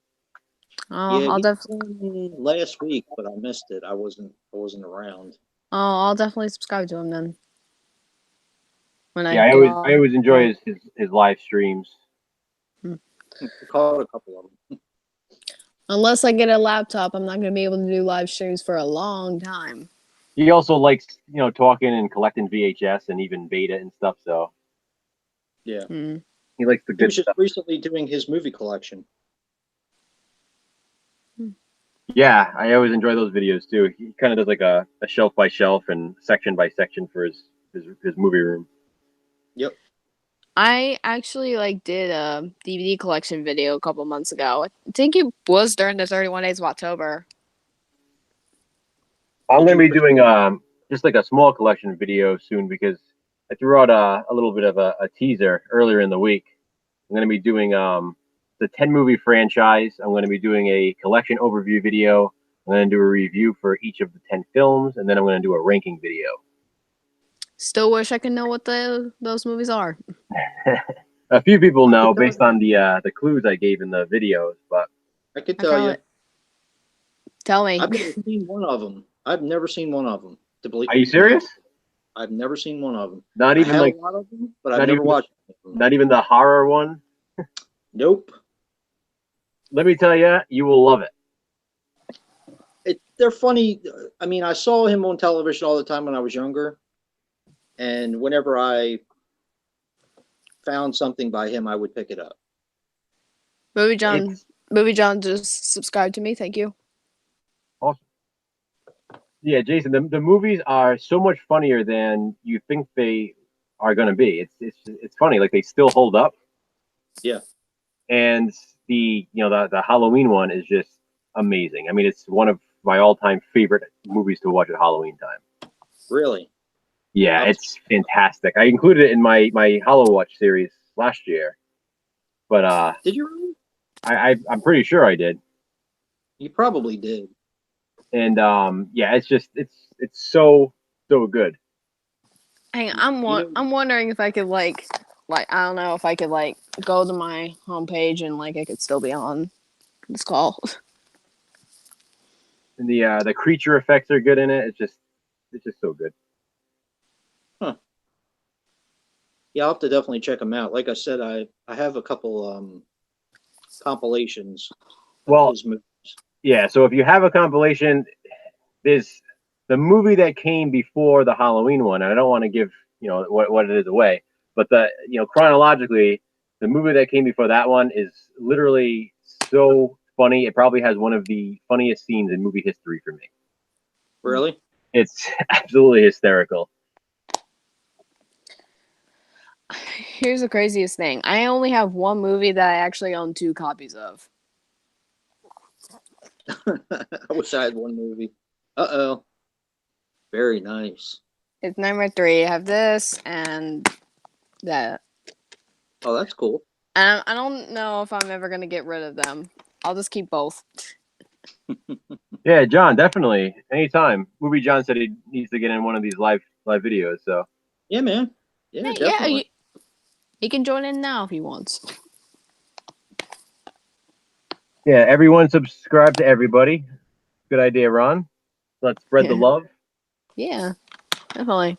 Oh, Yeah, I'll definitely last week, but I missed it. I wasn't around. Oh, I'll definitely subscribe to him then. I always enjoy his live streams. I caught a couple of them. Unless I get a laptop, I'm not going to be able to do live streams for a long time. He also likes, talking and collecting VHS and even beta and stuff. So yeah, he likes the good stuff. stuff. He was just recently doing his movie collection. Yeah, I always enjoy those videos too. He kind of does like a shelf by shelf and section by section for his movie room. Yep. I actually did a DVD collection video a couple months ago. I think it was during the 31 Days of October. I'm going to be doing just like a small collection video soon because I threw out a little bit of a teaser earlier in the week. I'm going to be doing the 10 movie franchise. I'm going to be doing a collection overview video. I'm going to do a review for each of the 10 films, and then I'm going to do a ranking video. Still wish I could know what those movies are. A few people know based on the clues I gave in the videos, but I could tell you. Tell me. I've never seen one of them. I've never seen one of them. Are you serious? I've never seen one of them. Not even a lot of them, but I've never watched them. Not even the horror one. Nope. let me tell you, you will love it. They're funny. I mean, I saw him on television all the time when I was younger, and whenever I found something by him, I would pick it up. Movie John. It's- Movie John just subscribed to me. Thank you. Awesome. Yeah, Jason, the movies are so much funnier than you think they are going to be. It's funny, like they still hold up. Yeah. And the Halloween one is just amazing. I mean, it's one of my all-time favorite movies to watch at Halloween time. Really? Yeah, it's fantastic. I included it in my Hollow Watch series last year, but Did you really? I'm pretty sure I did. You probably did. And yeah, it's so good. Hang on, I'm wondering if I could like I don't know if I could like go to my homepage and like I could still be on this call. And the creature effects are good in it. It's just so good. Yeah, I'll have to definitely check them out. Like I said, I have a couple compilations. Well, His movies. yeah. So if you have a compilation, there's the movie that came before the Halloween one, and I don't want to give what it is away, but chronologically, the movie that came before that one is literally so funny. It probably has one of the funniest scenes in movie history for me. Really? It's absolutely hysterical. Here's the craziest thing. I only have one movie that I actually own 2 copies of. I wish I had one movie. Uh-oh. Very nice. It's Nightmare 3. I have this and that. Oh, that's cool. And I don't know if I'm ever going to get rid of them. I'll just keep both. Yeah, John, definitely. Anytime. Movie John said he needs to get in one of these live videos, so. Yeah, man. Yeah, definitely. He can join in now if he wants. Yeah, everyone subscribe to everybody. Good idea, Ron. Let's spread the love. Yeah, definitely.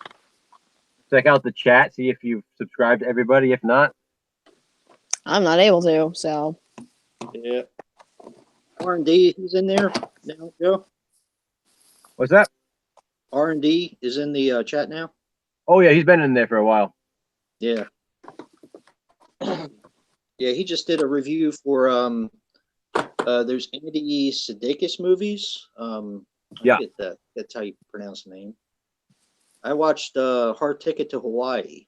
Check out the chat, see if you've subscribed to everybody. If not, I'm not able to, so. Yeah. R&D, he's in there now, Joe. what's that? R&D is in the chat now. Oh yeah, he's been in there for a while. Yeah. Yeah, he just did a review for there's Andy Sudeikis movies. Yeah. That's how you pronounce the name. I watched Hard Ticket to Hawaii,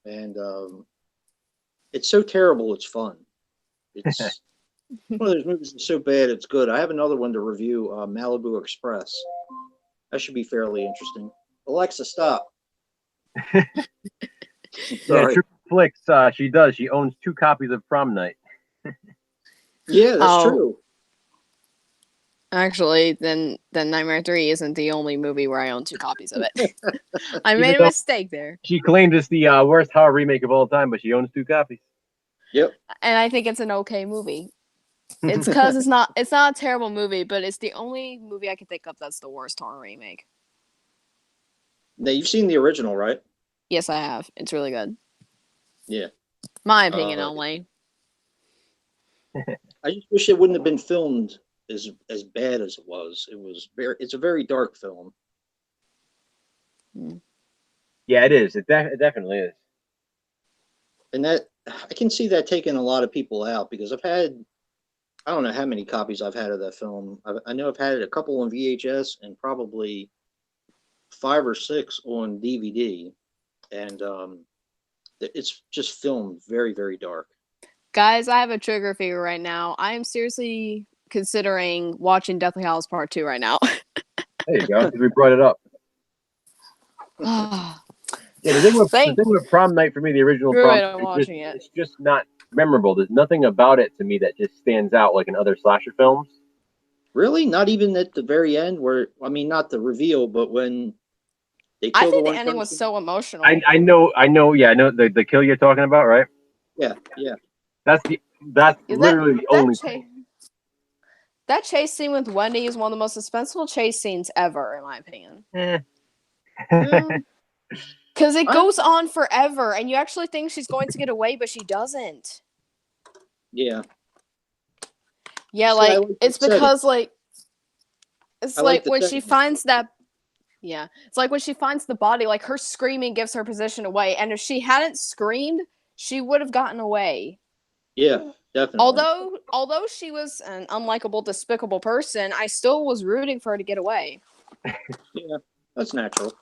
and it's so terrible it's fun. It's one of those movies that's so bad it's good. I have another one to review, Malibu Express. That should be fairly interesting. Alexa, stop. Yeah, Sorry. True Flicks, she does. She owns 2 copies of Prom Night. Yeah, that's Oh. true. Actually, then Nightmare 3 isn't the only movie where I own 2 copies of it. I Even made a though- mistake there. She claims it's the worst horror remake of all time, but she owns 2 copies. Yep. And I think it's an okay movie. It's because it's not a terrible movie, but it's the only movie I can think of that's the worst horror remake. Now, you've seen the original, right? Yes, I have. It's really good. Yeah. My opinion only. I just wish it wouldn't have been filmed as bad as it was. It's a very dark film. Yeah, it is. It definitely is. And that I can see that taking a lot of people out because I don't know how many copies I've had of that film. I know I've had a couple on VHS and probably 5 or 6 on DVD. And it's just filmed very, very dark. Guys, I have a trigger finger right now. I am seriously considering watching Deathly Hallows Part 2 right now. There you go. 'Cause we brought it up. Yeah, the thing with Prom Night for me, the original You're Prom right, I'm Night, watching it. it's just not memorable. There's nothing about it to me that just stands out like in other slasher films. Really? Not even at the very end where, I mean, not the reveal, but when they kill I think the the one ending was person? so emotional. I know. Yeah, I know the kill you're talking about, right? Yeah. That's literally the only thing. That chase scene with Wendy is one of the most suspenseful chase scenes ever, in my opinion. Because it goes on forever, and you actually think she's going to get away, but she doesn't. Yeah. Yeah, See, like like it's the setting. because like it's I like like the when she setting. finds that yeah, it's like when she finds the body, like her screaming gives her position away, and if she hadn't screamed, she would have gotten away. Yeah, definitely. Although she was an unlikable, despicable person, I still was rooting for her to get away. Yeah, that's natural.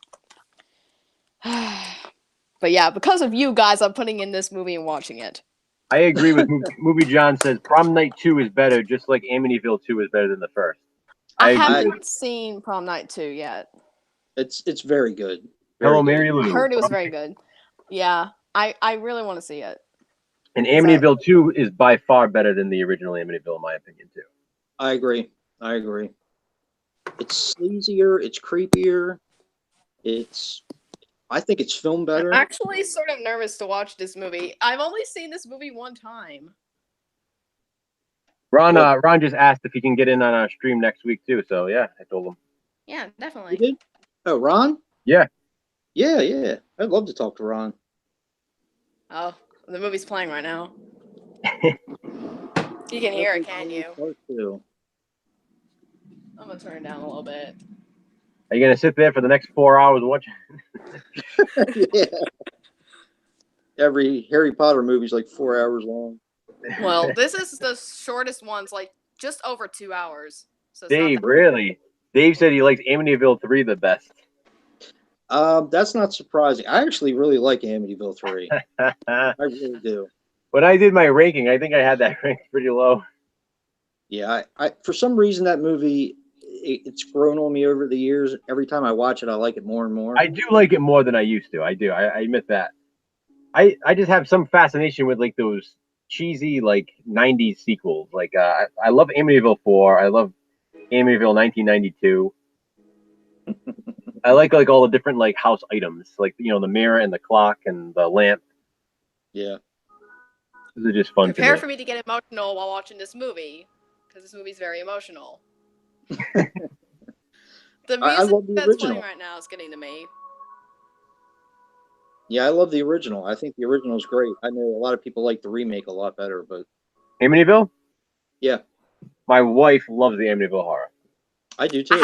But yeah, because of you guys, I'm putting in this movie and watching it. I agree with Movie John says Prom Night 2 is better, just like Amityville 2 is better than the first. I agree. haven't seen Prom Night 2 yet. It's very good. Hello, Very Mary good. Lou. I heard it was very good. Yeah, I really want to see it. And Amityville 2 is by far better than the original Amityville, in my opinion, too. I agree. It's sleazier. It's creepier. I think it's filmed better. I'm actually sort of nervous to watch this movie. I've only seen this movie one time. Ron just asked if he can get in on our stream next week, too. So, yeah, I told him. Yeah, You definitely. did? Oh, Ron? Yeah. Yeah. I'd love to talk to Ron. Oh, the movie's playing right now. You can hear it, can you? Part 2. I'm gonna turn it down a little bit. Are you going to sit there for the next 4 hours watching? Yeah. Every Harry Potter movie's like 4 hours long. Well, this is the shortest one's like just over 2 hours. So it's Dave, not really? Dave said he likes Amityville 3 the best. That's not surprising. I actually really like Amityville 3. I really do. When I did my ranking, I think I had that ranked pretty low. Yeah, I for some reason that movie it's grown on me over the years. Every time I watch it, I like it more and more. I do like it more than I used to. I do. I admit that. I just have some fascination with like those cheesy like 90s sequels. Like I love Amityville 4. I love Amityville 1992. I like all the different like house items, like the mirror and the clock and the lamp. Yeah. Those are just fun. Prepare for me to get emotional while watching this movie, because this movie's very emotional. The I music love the that's original. playing right now is getting to me. Yeah, I love the original. I think the original is great. I know a lot of people like the remake a lot better, but Amityville? yeah, My wife loves the Amityville horror. I do too.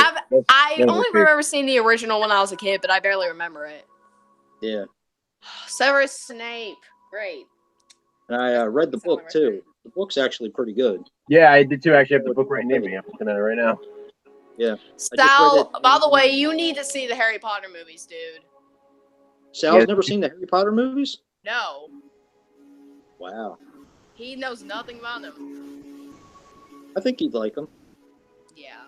I one of only my remember seeing the original when I was a kid, but I barely remember it. Yeah. Severus Snape, great. And I read the book too. The book's actually pretty good. Yeah, I did too. Actually, I have the book right near me. I'm looking at it right now. Yeah. Sal, by the way, you need to see the Harry Potter movies, dude. Sal's never seen the Harry Potter movies? No. Wow. He knows nothing about them. I think he'd like them. Yeah.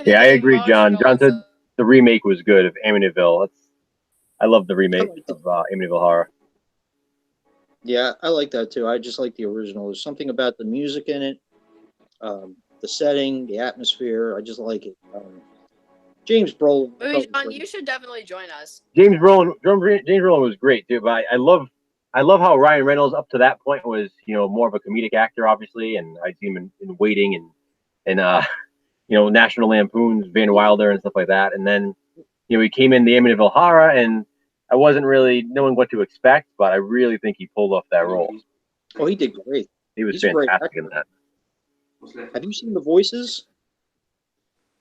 Yeah, I agree, John. John said the remake was good of Amityville. I love the remake of Amityville Horror. Yeah, I like that too. I just like the original. There's something about the music in it, the setting, the atmosphere. I just like it. James Brolin. Movie John, you should definitely join us. James Brolin was great too, but I love how Ryan Reynolds up to that point was more of a comedic actor, obviously, and I see him in Waiting and National Lampoon's Van Wilder and stuff like that, and then he came in the Amityville Horror, and I wasn't really knowing what to expect, but I really think he pulled off that role. Oh, he did great. He was fantastic in that. Have you seen The Voices?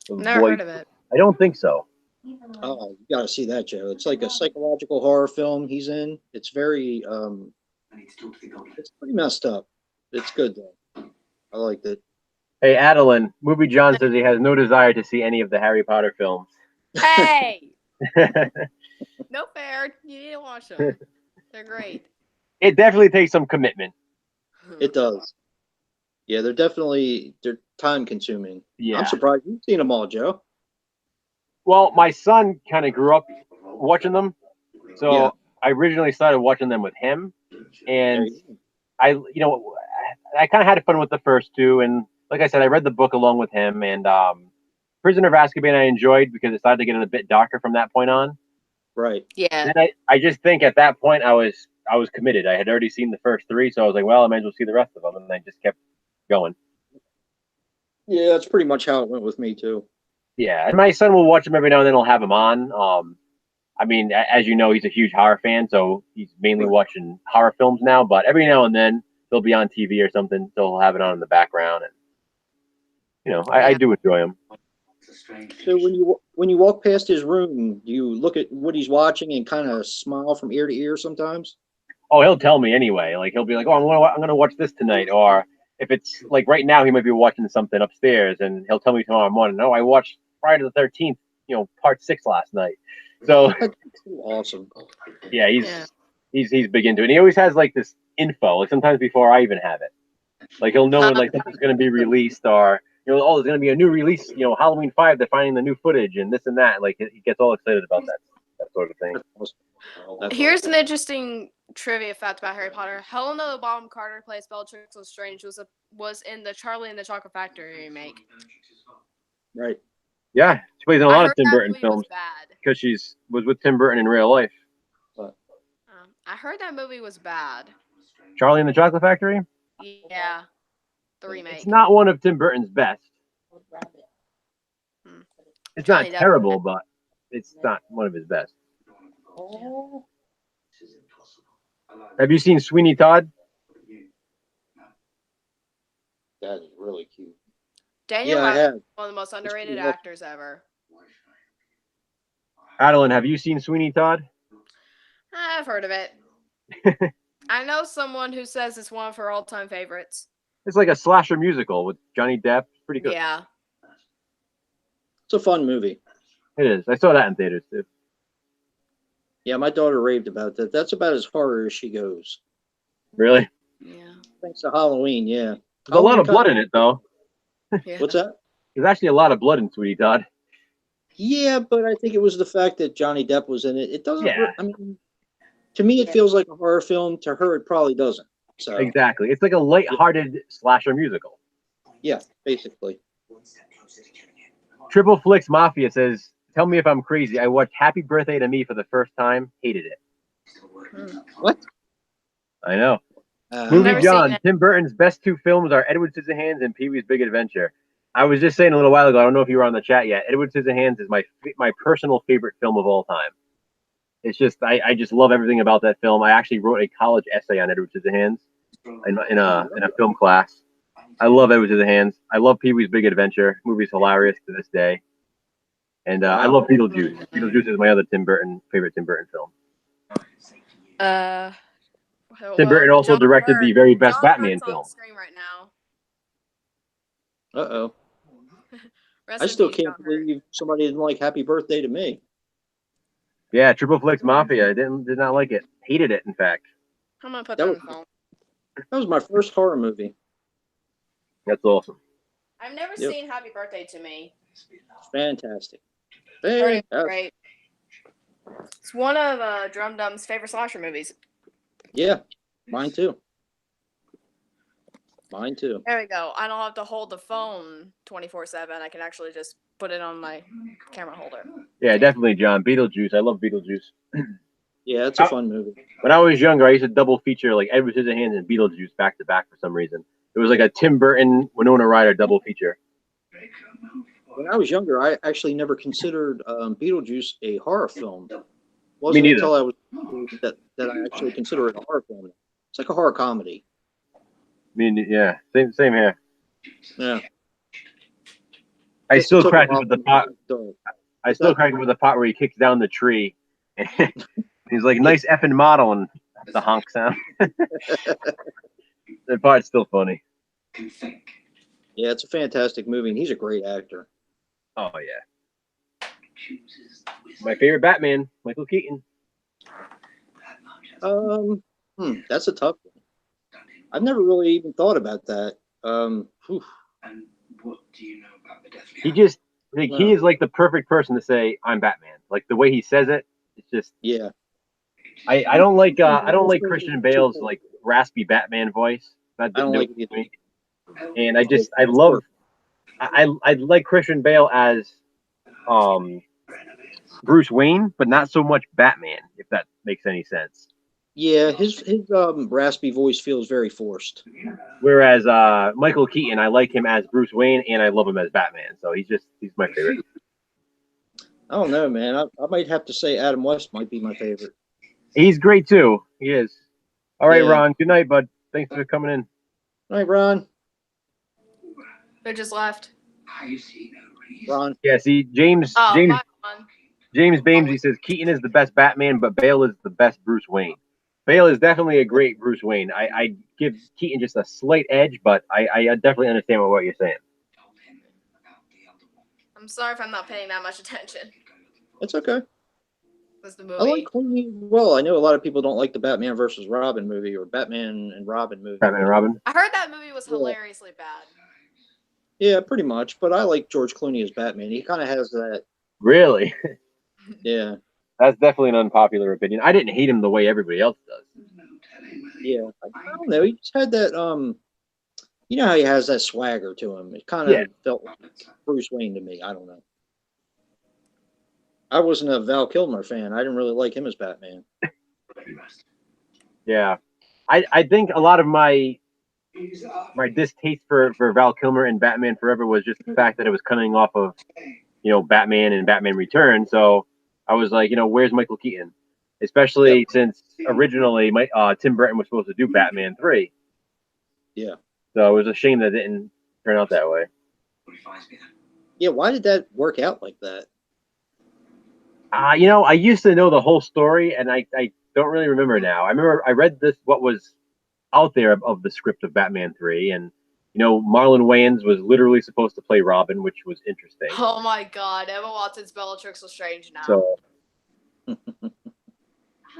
Never heard of it. I don't think so. Oh, you gotta see that, Joe. It's like a psychological horror film he's in. It's very it's pretty messed up. It's good though. I liked it. Hey, Adeline, Movie John says he has no desire to see any of the Harry Potter films. Hey! No fair. You need to watch them. They're great. It definitely takes some commitment. It does. Yeah, they're time consuming. Yeah. I'm surprised you've seen them all, Joe. Well, my son kind of grew up watching them, so Yeah. I originally started watching them with him, and I kind of had fun with the first two, and like I said, I read the book along with him, and Prisoner of Azkaban I enjoyed because it started to get a bit darker from that point on. Right. Yeah. And I just think at that point I was committed. I had already seen the first three, so I was like, well, I might as well see the rest of them, and I just kept going. Yeah, that's pretty much how it went with me too. Yeah, and my son will watch them every now and then. I'll have them on. I mean, as you know, he's a huge horror fan, so he's mainly watching horror films now. But every now and then, he'll be on TV or something, so he'll have it on in the background, and I do enjoy him. So when you walk past his room, do you look at what he's watching and kind of smile from ear to ear sometimes? Oh, he'll tell me anyway. Like he'll be like, "Oh, I'm gonna watch this tonight," or if it's like right now, he might be watching something upstairs, and he'll tell me tomorrow morning, "No, I watched Friday the 13th, part 6 last night." So That's awesome. yeah, he's big into it. And he always has like this info, like sometimes before I even have it. Like he'll know when like something's gonna be released, or oh, there's gonna be a new release. Halloween 5, they're finding the new footage and this and that. Like he gets all excited about that sort of thing. Here's an interesting trivia fact about Harry Potter. Helena Bonham Carter plays Bellatrix Lestrange was in the Charlie and the Chocolate Factory remake. Right. Yeah, she plays in a lot of Tim that Burton movie films was bad. because was with Tim Burton in real life. I heard that movie was bad. Charlie and the Chocolate Factory? Yeah, the remake. It's not one of Tim Burton's best. It's not Johnny Depp. terrible, but it's not one of his best. Have you seen Sweeney Todd? That is really cute. Daniel Yeah, I Radcliffe have. is one of the most underrated pretty actors ever. Adeline, have you seen Sweeney Todd? I've heard of it. I know someone who says it's one of her all-time favorites. It's like a slasher musical with Johnny Depp. It's pretty good. Yeah. It's a fun movie. It is. I saw that in theaters too. Yeah, my daughter raved about that. That's about as horror as she goes. Really? Yeah. Thanks to Halloween, yeah. There's a lot of blood in it, though. Yeah. What's that? There's actually a lot of blood in Sweeney Todd. Yeah, but I think it was the fact that Johnny Depp was in it. It doesn't. Yeah. I mean, to me, it feels like a horror film. To her, it probably doesn't. So Exactly. It's like a light-hearted slasher musical. yeah, basically. Triple Flicks Mafia says, "Tell me if I'm crazy. I watched Happy Birthday to Me for the first time. Hated it." What? I know. Never Movie seen John. it. Tim Burton's best 2 films are Edward Scissorhands and Pee-wee's Big Adventure. I was just saying a little while ago, I don't know if you were on the chat yet, Edward Scissorhands is my personal favorite film of all time. It's just, I just love everything about that film. I actually wrote a college essay on Edward Scissorhands in a film class. I love Edward Scissorhands. I love Pee-wee's Big Adventure. Movie's hilarious to this day. And I love Beetlejuice. Beetlejuice is my other favorite Tim Burton film. Tim Burton also directed the very best Batman film. On the screen right now. Uh-oh. Rest I in still peace, can't John Hurt. believe somebody didn't like Happy Birthday to Me. Yeah, Triple Flicks Mafia. I did not like it. Hated it, in fact. I'm gonna put That that on was- the phone. That was my first horror movie. That's awesome. I've never Yep. seen Happy Birthday to Me. Fantastic. Heard it's Yeah. great. It's one of Drum Dum's favorite slasher movies. Yeah, mine too. Mine too. There we go. I don't have to hold the phone 24/7. I can actually just put it on my camera holder. Yeah, definitely, John. Beetlejuice. I love Beetlejuice. Yeah, it's a fun movie. When I was younger, I used to double feature like Edward Scissorhands and Beetlejuice back to back for some reason. It was like a Tim Burton, Winona Ryder double feature. When I was younger, I actually never considered Beetlejuice a horror film. Me Wasn't neither. until I was that I actually consider it a horror film. It's like a horror comedy. I mean, yeah, same here. Yeah. I Guess it still took a cracked while with the for pot. me to- I still cracked with the part where he kicks down the tree. And he's like, "Nice effing model," and the honk sound. That part's still funny. Yeah, it's a fantastic movie, and he's a great actor. Oh yeah. My favorite Batman, Michael Keaton. That's a tough one. I've never really even thought about that. Whew. And what do you know about the Deathly He Hallows? just he is like the perfect person to say I'm Batman. Like the way he says it, it's just Yeah. I don't like Christian Bale's like raspy Batman voice. That I don't didn't like do it it for me. And I like Christian Bale as Bruce Wayne, but not so much Batman, if that makes any sense. Yeah, his raspy voice feels very forced. Whereas Michael Keaton, I like him as Bruce Wayne and I love him as Batman. So he's my favorite. I don't know, man. I might have to say Adam West might be my favorite. He's great too. He is. All right, Yeah. Ron. Good night, bud. Thanks for coming in. All right, Ron. They just left. I see no reason. Ron. Yeah. See, James. Oh, James. bye, Ron. James Bamesy says Keaton is the best Batman, but Bale is the best Bruce Wayne. Bale is definitely a great Bruce Wayne. I give Keaton just a slight edge, but I definitely understand what you're saying. Told him about the other one. I'm sorry if I'm not paying that much attention. It's okay. Was the I movie? like Clooney well. I know a lot of people don't like the Batman versus Robin movie or Batman and Robin movie. Batman and Robin. I heard that movie was Yeah. hilariously bad. Yeah, pretty much. But I like George Clooney as Batman. He kind of has that. Really? Yeah. That's definitely an unpopular opinion. I didn't hate him the way everybody else does. There's no telling whether Yeah. I don't know. He just had that. You know how he has that swagger to him. It kind of Yeah. felt like Bruce Wayne to me. I don't know. I wasn't a Val Kilmer fan. I didn't really like him as Batman. he must. Yeah. I think a lot of my He's up. distaste for Val Kilmer and Batman Forever was just the fact that it was coming off of, Batman and Batman Returns. So I was like, where's Michael Keaton? Especially since originally Tim Burton was supposed to do Batman 3. Yeah. So it was a shame that it didn't turn out that way. What he finds me then. Yeah. Why did that work out like that? I used to know the whole story, and I don't really remember now. I remember I read what was out there of the script of Batman 3, and Marlon Wayans was literally supposed to play Robin, which was interesting. Oh my God, Emma Watson's Bellatrix Lestrange now. So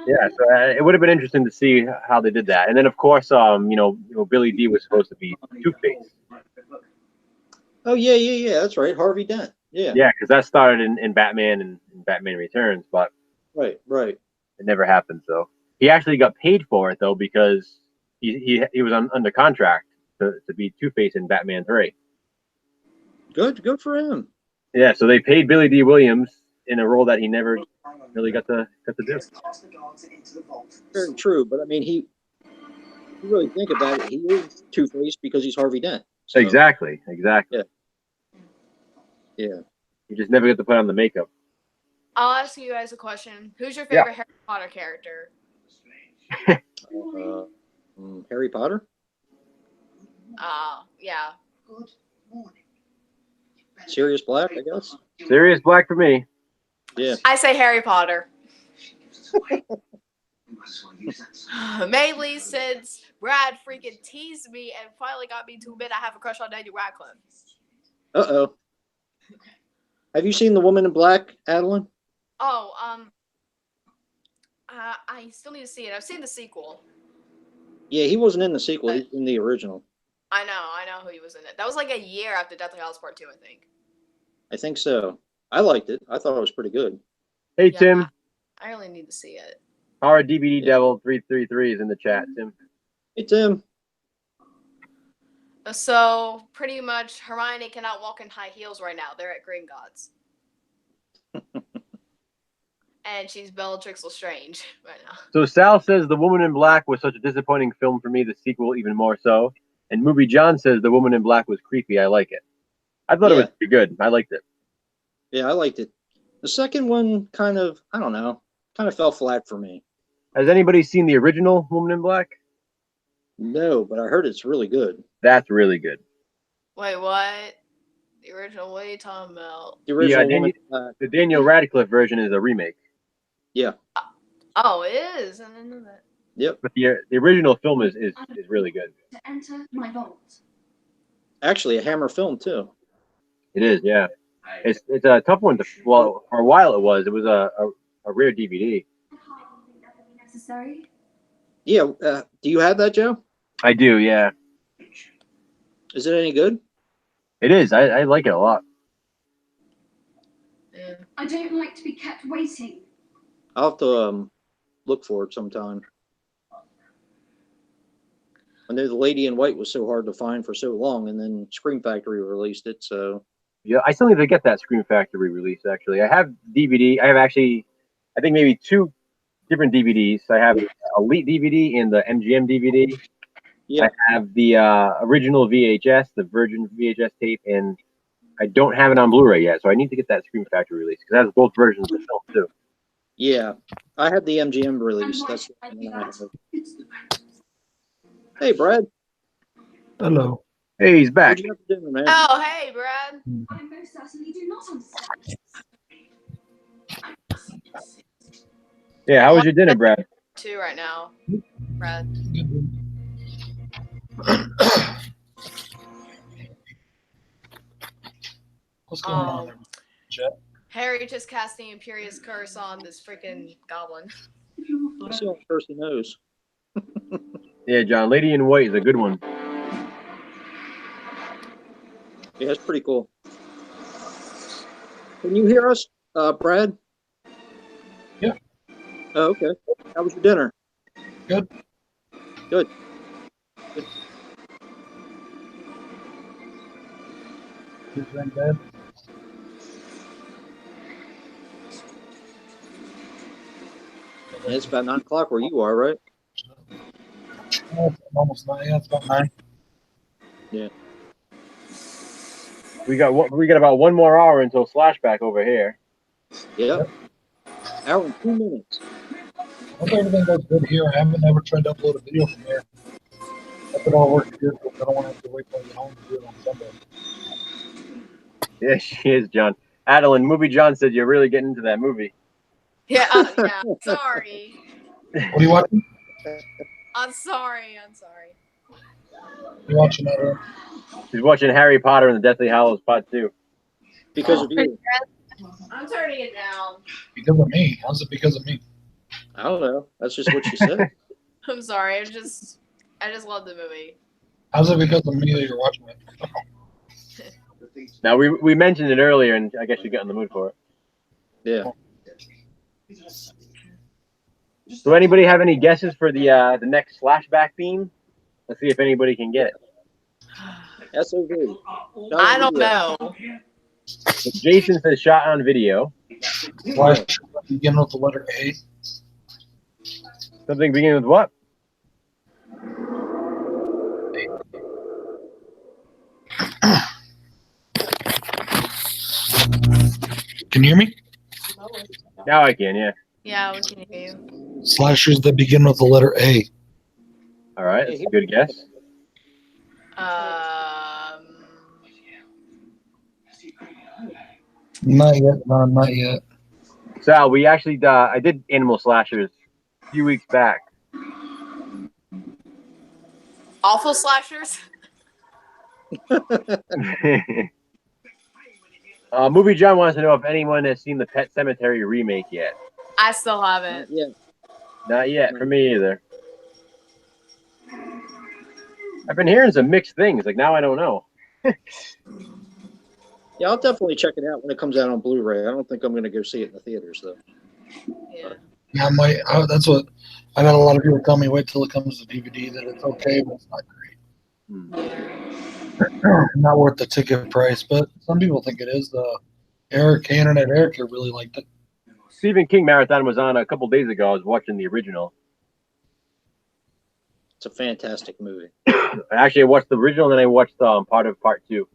yeah, so it would have been interesting to see how they did that. And then of course, Billy D was supposed to be Two-Face. Oh yeah. That's right. Harvey Dent. Yeah. Yeah, because that started in Batman and Batman Returns, but Right. it never happened. So he actually got paid for it though, because he was under contract to be Two-Face in Batman 3. Good for him. Yeah, so they paid Billy D. Williams in a role that he never really got to do. Very true. But I mean, if you really think about it, he is Two-Face because he's Harvey Dent. So, Exactly. Yeah. You just never get to put on the makeup. I'll ask you guys a question. Who's your favorite Harry Potter character? Harry Potter. Yeah. Good morning. Sirius Black, I guess. Sirius Black for me. Yeah. I say Harry Potter. She gives us away. We might as well use that. Mainly since Brad freaking teased me and finally got me to admit I have a crush on Daniel Radcliffe. Uh-oh. Have you seen The Woman in Black, Adeline? Oh, I still need to see it. I've seen the sequel. Yeah, he wasn't in the sequel. He's in the original. I know who he was in it. That was like a year after Deathly Hallows Part 2, I think. I think so. I liked it. I thought it was pretty good. Hey, Yeah, Tim. I really need to see it. Horror DVD Devil 333 is in the chat, Tim. Hey, Tim. So, pretty much, Hermione cannot walk in high heels right now. They're at Green Gods. And she's Bellatrix Lestrange right now. So Sal says The Woman in Black was such a disappointing film for me, the sequel even more so. And Movie John says The Woman in Black was creepy. I like it. I thought it was pretty good. I liked it. Yeah, I liked it. The second one kind of fell flat for me. Has anybody seen the original Woman in Black? No, but I heard it's really good. That's really good. Wait, what? The original, what are you talking about? The original Yeah, Woman in Black. The Daniel Radcliffe version is a remake. Yeah. Oh, it is? I didn't know that. Yep. But the original film is really good. To enter my vault. Actually, a Hammer film too. It is, yeah. It's a tough one to. Well, for a while it was a rare DVD. Necessary. Yeah. Do you have that, Joe? I do, yeah. Is it any good? It is. I like it a lot. Yeah. I don't like to be kept waiting. I'll have to look for it sometime. I know The Lady in White was so hard to find for so long, and then Scream Factory released it. So Yeah, I still need to get that Scream Factory release. Actually, I have DVD. I have actually, I think maybe 2 different DVDs. I have Elite DVD and the MGM DVD. yeah, I have the original VHS, the Virgin VHS tape, and I don't have it on Blu-ray yet, so I need to get that Scream Factory release because it has both versions of the film too. Yeah, I had the MGM release. That's the one I have. Hey, Brad. Hello. Hey, he's back. What'd you have for dinner, man? Oh, hey, Brad. I most certainly do not understand. Yeah, how was your dinner, Brad? Two right now, Brad. What's going on there, Jet? Harry just cast the Imperious Curse on this freaking goblin. That's the only person knows. Yeah, John, Lady in White is a good one. Yeah, it's pretty cool. Can you hear us, Brad? Yeah. Oh, okay. How was your dinner? Good. Good. Kids are in bed. Yeah, it's about 9 o'clock where you are, right? Oh, it's almost 9. Yeah, it's about 9. Yeah. We got about 1 more hour until Slashback over here. Yep. Hour and 2 minutes. Hope everything goes good here. I haven't ever tried to upload a video from here. Hope it all works good, but I don't want to have to wait till I get home to do it on Sunday. Yeah, she is, John. Adeline, Movie John said you're really getting into that movie. Yeah, yeah. Sorry. What are you watching? I'm sorry. You watching that? She's watching Harry Potter and the Deathly Hallows Part 2. Because of you. I'm turning it down. Because of me. How's it because of me? I don't know. That's just what she said. I'm sorry. I just love the movie. How's it because of me that you're watching it? Now, we mentioned it earlier, and I guess you got in the mood for it. Yeah. So anybody have any guesses for the next Slashback theme? Let's see if anybody can get it. SOV. I don't know. So Jason says shot on video. Why should I begin with the letter A? Something beginning with what? Can you hear me? Now I can, yeah. Yeah, we can hear you. Slashers that begin with the letter A. All right, that's a good guess. Not yet. No, not yet. Sal, we actually I did Animal Slashers a few weeks back. Awful slashers. Movie John wants to know if anyone has seen the Pet Cemetery remake yet. I still haven't. Yeah. Not yet, for me either. I've been hearing some mixed things. Like, now I don't know. Yeah, I'll definitely check it out when it comes out on Blu-ray. I don't think I'm going to go see it in the theaters, though. Yeah. Yeah, that's what I got. A lot of people tell me wait till it comes to DVD that it's okay, but it's not great. Not worth the ticket price, but some people think it is. Internet Eric really liked it. Stephen King Marathon was on a couple days ago. I was watching the original. It's a fantastic movie. Actually, I watched the original, and then I watched part of Part 2.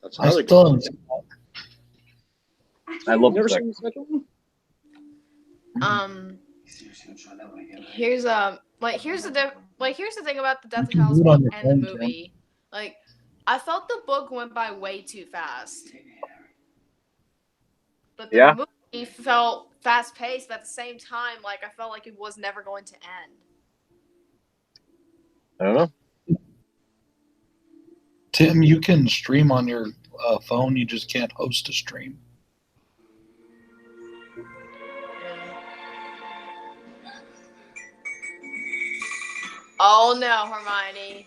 That's I another still good haven't seen that. I love Never the seen second. the second one? Here's the thing about the Deathly You can Hallows do it on book your and the phone, movie. Like, I felt the book went by way too fast, but the Yeah? movie felt fast paced. But at the same time, like, I felt like it was never going to end. I don't know. Tim, you can stream on your phone. You just can't host a stream. Oh no, Hermione.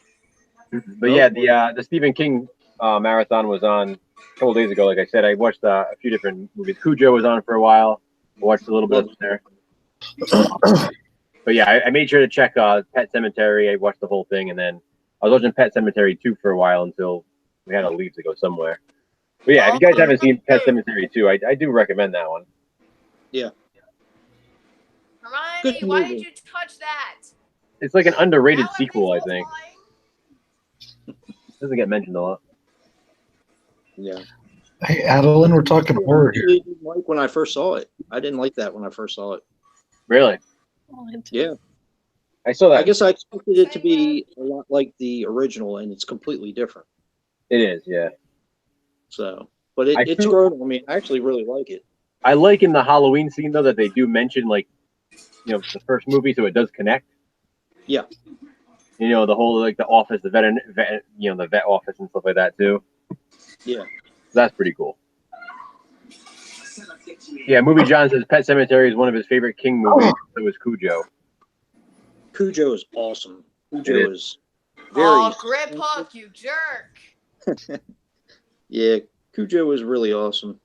But yeah, the Stephen King marathon was on a couple days ago. Like I said, I watched a few different movies. Cujo was on for a while. I watched a little bit of there. But yeah, I made sure to check Pet Cemetery. I watched the whole thing, and then I was watching Pet Cemetery 2 for a while until we had to leave to go somewhere. But yeah, if you guys haven't seen Pet Cemetery 2, I do recommend that one. Yeah. Hermione, Good why movie. did you touch that? It's like an underrated Now sequel, I everything's think. all fine. Doesn't get mentioned a lot. Yeah. Hey, Adeline, we're talking horror here. I didn't like when I first saw it. I didn't like that when I first saw it. Really? Yeah. I saw that. I guess I expected it to be a lot like the original, and it's completely different. It is, yeah. So, but I it's feel- grown on me. I actually really like it. I like in the Halloween scene though that they do mention like, you know, the first movie, so it does connect. Yeah. You know, the whole like the office, the vet, you know, the vet office and stuff like that too. Yeah. That's pretty cool. Yeah, Movie John says Pet Sematary is one of his favorite King movies. It was Cujo. Cujo is awesome. Cujo It is very. Oh, Grip Hook, you jerk! Yeah, Cujo is really awesome.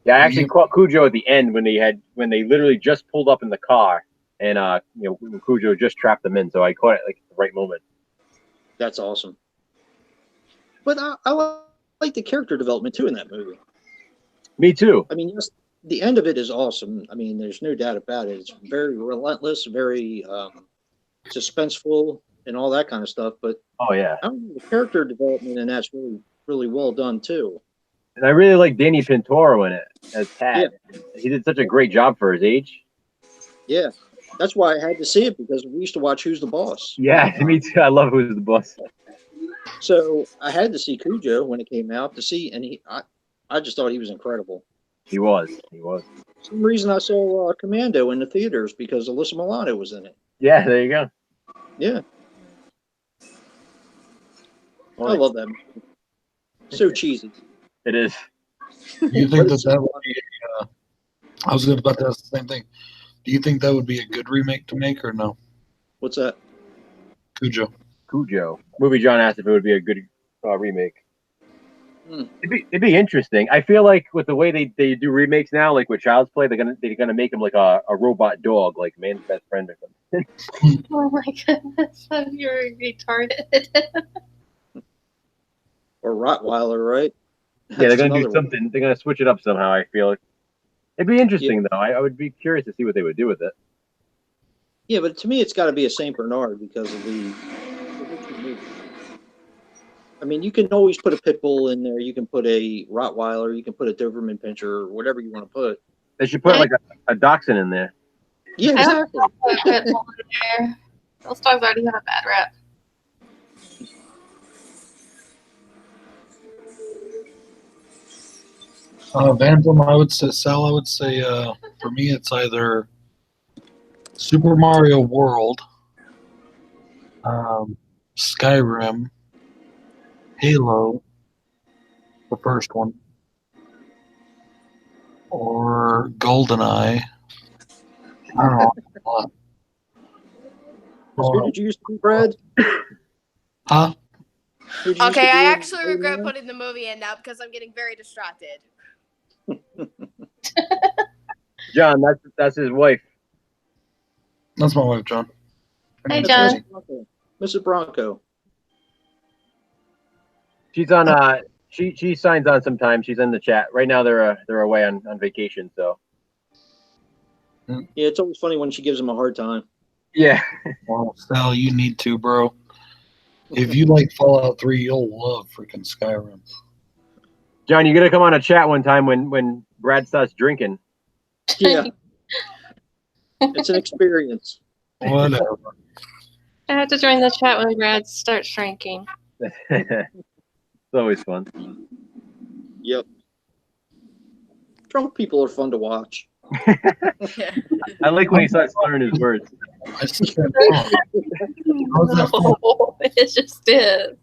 Yeah, I actually caught Cujo at the end when they literally just pulled up in the car and you know, when Cujo just trapped them in, so I caught it like at the right moment. That's awesome. But I like the character development too in that movie. Me too. I mean, yes, the end of it is awesome. I mean, there's no doubt about it. It's very relentless, very suspenseful, and all that kind of stuff. But Oh yeah. I don't know, the character development and that's really, really well done too. And I really like Danny Pintoro in it as Tad. Yeah. He did such a great job for his age. Yeah, that's why I had to see it because we used to watch Who's the Boss. Yeah, me too. I love Who's the Boss. So I had to see Cujo when it came out to see, and I just thought he was incredible. He was. He was. For some reason I saw Commando in the theaters because Alyssa Milano was in it. Yeah, there you go. Yeah. I love that movie. So cheesy. It is. Do you think that would be I was about to ask the same thing. Do you think that would be a good remake to make or no? What's that? Cujo. Cujo. Movie John asked if it would be a good remake. Hmm. It'd be interesting. I feel like with the way they do remakes now, like with Child's Play, they're gonna make him like a robot dog, like Man's Best Friend or something. Oh my goodness, you're retarded. Or Rottweiler, right? Yeah, they're That's gonna do another one. something. They're gonna switch it up somehow. I feel like it'd be interesting though. I would be curious to see what they would do with it. Yeah, but to me, it's got to be a Saint Bernard because of the original movie. I mean, you can always put a pit bull in there. You can put a Rottweiler. You can put a Doberman Pinscher, or whatever you want to put. They should put like a dachshund in there. Yeah, I don't exactly. put a pit bull in there. Those dogs already have a bad rep. Bantam, I would say, Sal, I would say, for me, it's either Super Mario World, Skyrim, Halo, the first one, or GoldenEye. I don't know. A lot. Who did you used to be, Brad? Huh? Who did you used to Okay, be I in actually regret Rottweiler? putting the movie in now because I'm getting very distracted. John, that's his wife. That's my wife, John. Her Hey, name's John. Rosie. Mrs. Bronco. She's on. She signs on sometimes. She's in the chat right now. They're away on vacation. So Yeah, it's always funny when she gives him a hard time. yeah. Well, Sal, you need to, bro. If you like Fallout 3, you'll love freaking Skyrim. John, you gotta come on a chat one time when Brad starts drinking. Yeah, it's an experience. Whatever. I have to join the chat when Brad starts drinking. It's always fun. Yep. Drunk people are fun to watch. I like when he starts slurring his words. I said that wrong. How's that fun? No, it just is.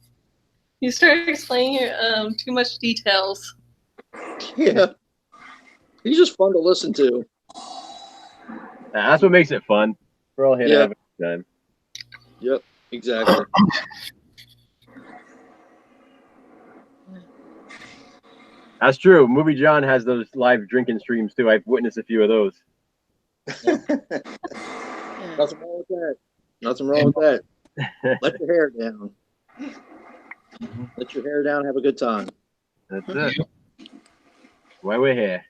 You start explaining too much details. Yeah. He's just fun to listen to. That's what makes it fun. We're all here to Yeah. have a good time. Yep, exactly. That's true. Movie John has those live drinking streams too. I've witnessed a few of those. Nothing wrong with that. Nothing wrong with that. Let your hair down. Let your hair down. Have a good time. That's it. Why we're here.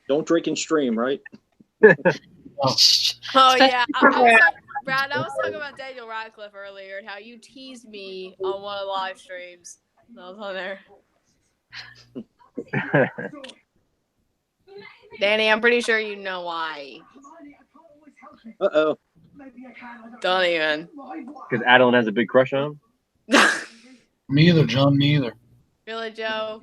Don't drink and stream, right? Oh yeah, Brad. Brad, I was talking about Daniel Radcliffe earlier and how you teased me on one of the live streams. That was on there. Danny, I'm pretty sure you know why. Uh-oh. Don't even. Because Adeline has a big crush on him. Me either, John. Me either. Really, Joe?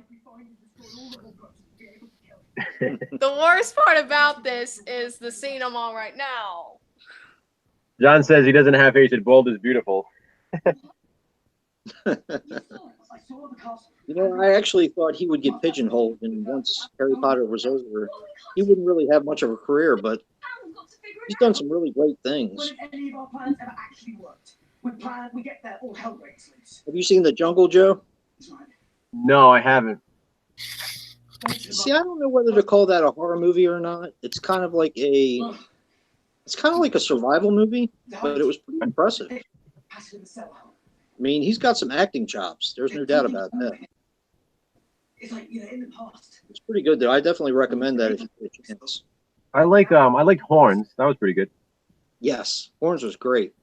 The worst part about this is the scene I'm on right now. John says he doesn't have hated. Bald is beautiful. You know, I actually thought he would get pigeonholed, and once Harry Potter was over, he wouldn't really have much of a career, but he's done some really great things. Have you seen The Jungle, Joe? No, I haven't. See, I don't know whether to call that a horror movie or not. It's kind of like a survival movie, but it was pretty impressive. I mean, he's got some acting chops. There's no doubt about that. It's pretty good, though. I definitely recommend that if you get a chance. I liked Horns. That was pretty good. Yes, Horns was great.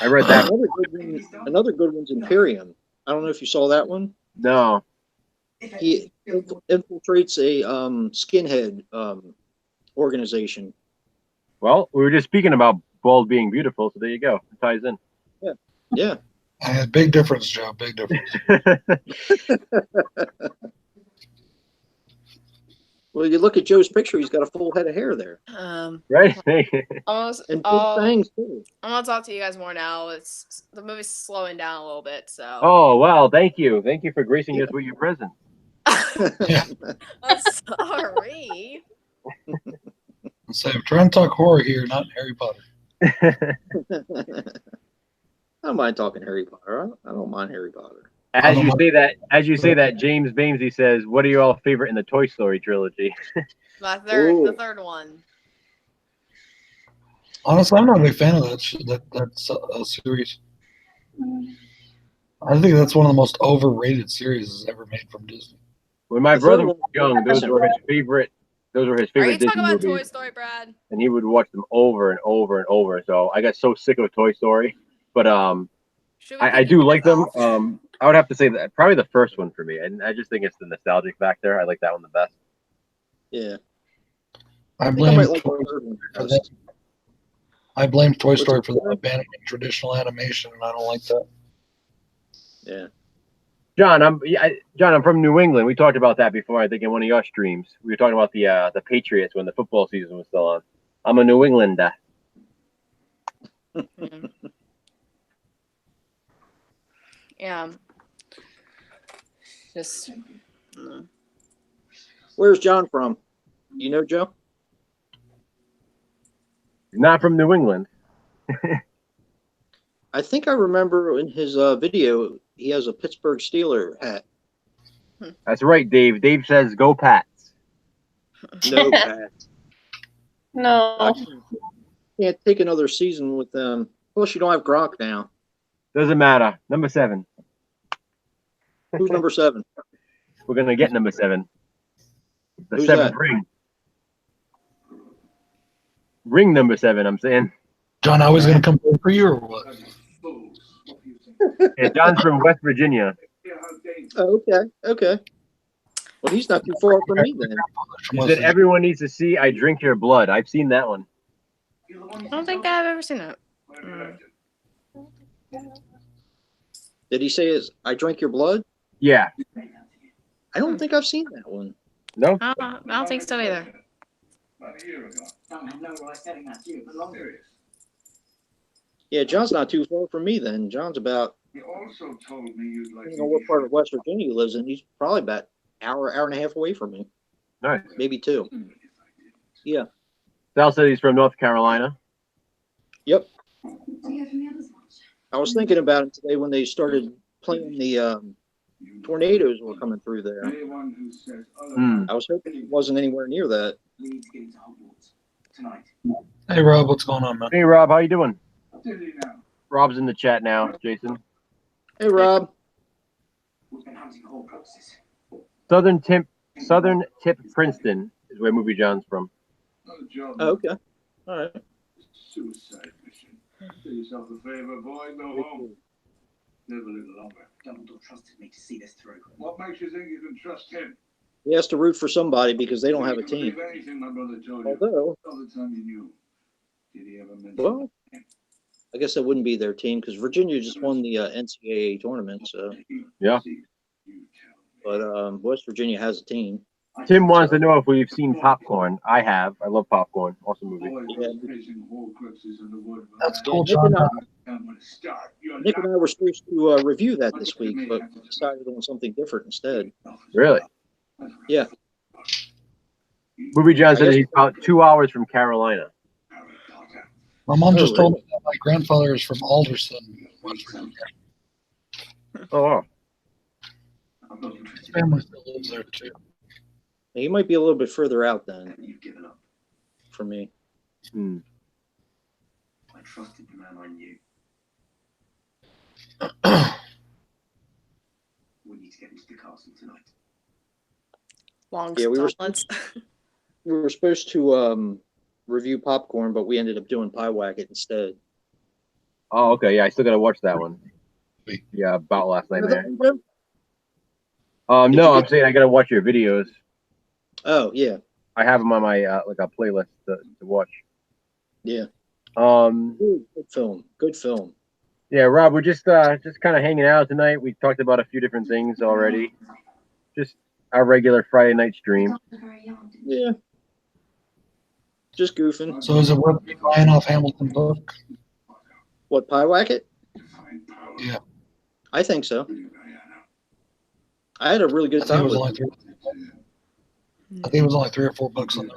I read that. Another good one's Imperium. I don't know if you saw that one. No. He infiltrates a skinhead organization. Well, we were just speaking about Bald being beautiful, so there you go. It ties in. Yeah. Big difference, Joe. Big difference. Well, you look at Joe's picture; he's got a full head of hair there, Right? Almost. and big fangs too. I'm gonna talk to you guys more now. It's the movie's slowing down a little bit, so. Oh, well, thank you. Thank you for gracing us with your presence. I'm sorry. So we're trying to talk horror here, not Harry Potter. I don't mind talking Harry Potter. I don't mind Harry Potter. As you say that, James Bamesy says, "What are your favorite in the Toy Story trilogy?" The third one. Honestly, I'm not a big fan of that series. I think that's one of the most overrated series ever made from Disney. When my The brother third was one- young, those were his favorite. Those were his Are you favorite talking Disney about Toy movies, Story, Brad? and he would watch them over and over and over. So I got so sick of Toy Story. But Should we I take do you like guys them. off? I would have to say that probably the first one for me. And I just think it's the nostalgic factor. I like that one the best. Yeah, I I think I blame might like the Toy, third one for best. I blame Toy What's Story it for called? abandoning traditional animation, and I don't like that. Yeah. John, I'm from New England. We talked about that before. I think in one of your streams, we were talking about the Patriots when the football season was still on. I'm a New Englander. Yeah. Just. Where's John from? You know, Joe? Not from New England. I think I remember in his video he has a Pittsburgh Steeler hat. That's right, Dave. Dave says, "Go Pats." No, Pat. No. I can't take another season with them. Plus, you don't have Gronk now. Doesn't matter. Number 7. Who's number 7? We're gonna get number 7. The Who's 7th that? ring. Ring number 7. I'm saying. John, I was going to come play for you or what? Yeah, John's from West Virginia. Oh, okay. Well, he's not too far from me then. He said everyone needs to see "I Drink Your Blood." I've seen that one. I don't think I've ever seen that. Did he say I drank your blood? Yeah. I don't think I've seen that one. No. I don't think so either. Yeah, John's not too far from me then. John's about, You also told me you'd like I don't know what part of West Virginia he lives in. He's probably about hour and a half away from me. Nice. Maybe 2. Yeah. Sal said he's from North Carolina. Yep. I was thinking about it today when they started playing the tornadoes were coming through there. anyone who says Mm. I was hoping it wasn't anywhere near that. Leave to get into Hogwarts tonight. Hey, Rob, what's going on, man? Hey, Rob, how you doing? Did he now? Rob's in the chat now. Jason. Hey, Rob. We've been hunting Horcruxes. Southern Tip, Princeton is where Movie John's from. Not a job. Oh, okay. All right. Suicide mission. Do yourself a favor, boy. Go home. Live a little longer. Dumbledore trusted me to see this through. What makes you think you can trust him? He has to root for somebody because they don't have a Did you team. believe anything my brother told you? Although, All the time you knew. Did he ever mention well, I guess that wouldn't be their team because Virginia just won the NCAA tournament. So, Yeah. You tell me. but West Virginia has a team. Tim wants to know if we've seen Popcorn. I have. I love Popcorn. Awesome movie. Always Yeah. facing Horcruxes in the wood. That's Yeah, cool, Nick John. and I, I'm gonna start. You're Nick and I were supposed to review that this week, but we decided on something different instead. Really? Yeah. Movie John I said guess- he's about 2 hours from Carolina. My mom just Oh, told me that my grandfather is from Alderson, West Virginia. Oh, wow. I'm not His interested. family still lives there too. He might be a little bit further out then You've given up. for me. Hmm. I trusted the man I knew. We need to get into the castle tonight. Long Yeah, we were silence. We were supposed to review Popcorn, but we ended up doing Pie Wacket instead. Oh, okay. Yeah, I still got to watch that one. Yeah, about last night, Remember man. that one, Joe? Did No, you I'm saying I got to watch your videos. Oh, yeah. I have them on my like a playlist to watch. Yeah. Um, Ooh, good film. Good film. yeah, Rob, we're just kind of hanging out tonight. We talked about a few different things already. Just our regular Friday night stream. Yeah. Just goofing. So is it worth me buying off Hamilton book? What, Pie Wacket? Yeah. I think so. I had a really I good think it time was with only it. three. I think it was only 3 or 4 books on there.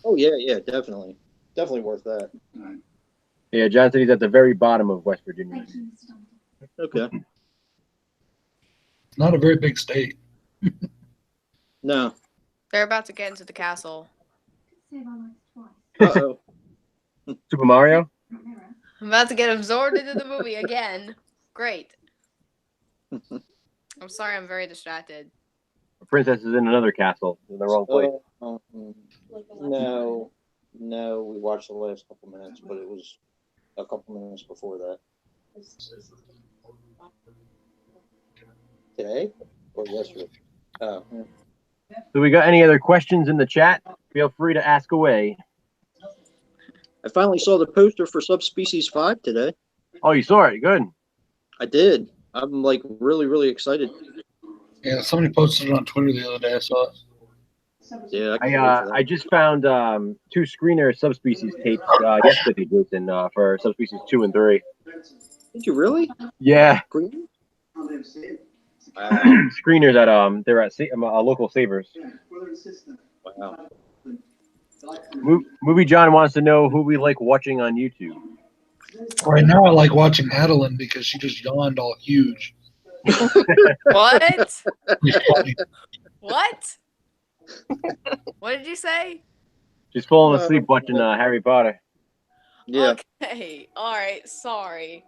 Oh, yeah, yeah, definitely. Definitely worth that. Yeah, John said he's at the very bottom of West Virginia. Okay. Not a very big state. No. They're about to get into the castle. Uh-oh. Super Mario? I'm about to get absorbed into the movie again. Great. I'm sorry, I'm very distracted. The princess is in another castle in the wrong place. No. No, we watched the last couple minutes, but it was a couple minutes before that. Today? Or yesterday? Oh, yeah. So we got any other questions in the chat? Feel free to ask away. I finally saw the poster for Subspecies 5 today. Oh, you saw it? Good. I did. I'm like really, really excited. Yeah, somebody posted it on Twitter the other day. I saw it. Yeah, I can't wait for that. I just found 2 screener subspecies tapes yesterday, Jason, for subspecies 2 and 3. Did you really? Yeah, Green? screeners at they're at local Savers. Wow. Movie John wants to know who we like watching on YouTube. Right now, I like watching Adeline because she just yawned all huge. What? It's funny. What? What did you say? She's falling asleep watching Harry Potter. Yeah. Okay. All right. Sorry.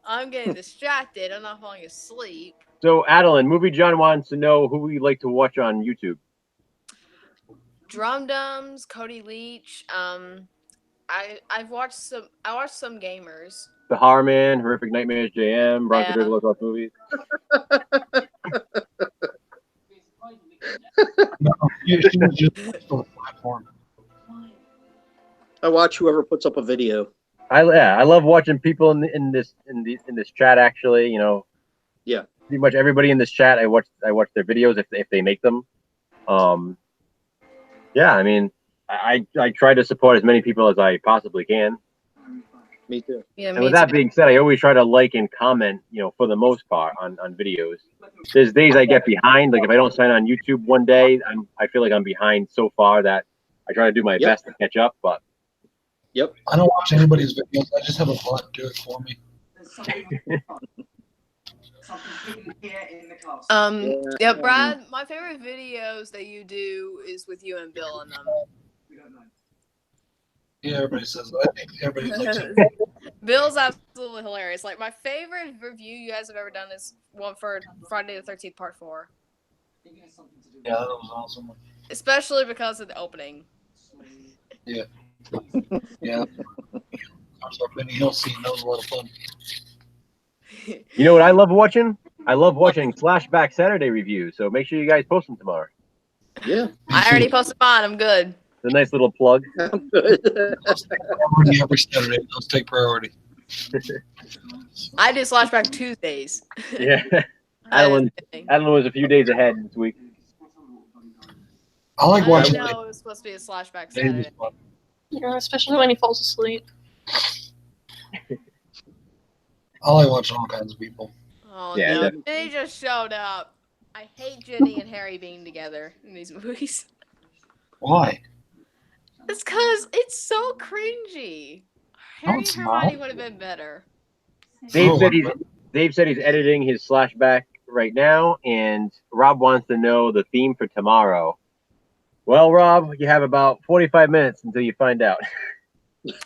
I'm getting distracted. I'm not falling asleep. So, Adeline, Movie John wants to know who we like to watch on YouTube. Drum Dums, Cody Leach. I watched some gamers. TheHORROman, Horrific Nightmares JM, BRONCOJUGGALO TALKS MOVIES. No, she was just for the platform. I watch whoever puts up a video. I love watching people in this chat. Actually, you know, Yeah. pretty much everybody in this chat. I watch their videos if they make them. Yeah, I mean, I try to support as many people as I possibly can. Me too. Yeah, And with that being said, I always try to like and comment, you know, for the most part on videos. There's days I get behind, like if I don't sign on YouTube one day, I feel like I'm behind so far that I try to do my best to catch up. But I don't watch anybody's videos. I just have a bot do it for me. Yeah, Brad, my favorite videos that you do is with you and Bill in them. Yeah, everybody says that. I think everybody likes it. Bill's absolutely hilarious. Like, my favorite review you guys have ever done is one for Friday the 13th Part 4. Yeah, that was awesome. Especially because of the opening. Yeah. Yeah. Benny Hill scene, that was a lot of fun. you know what I love watching? I love watching Slashback Saturday reviews, so make sure you guys post them tomorrow. Yeah. I already posted mine. I'm good. It's a nice little plug. I'm good. Priority every Saturday. Those take priority. I do Slashback Tuesdays. Yeah. That is Adeline kidding. was a few days ahead this week. I like I watching didn't know it was supposed to be a Slashback Dave Saturday. is fun. Yeah, especially when he falls asleep. I like watching all kinds of people. Oh Yeah, no, definitely. Ginny just showed up. I hate Ginny and Harry being together in these movies. Why? It's because it's so cringy. No, Harry it's and Hermione not. would have been better. Dave said he's editing his Slashback right now, and Rob wants to know the theme for tomorrow. Well, Rob, you have about 45 minutes until you find out.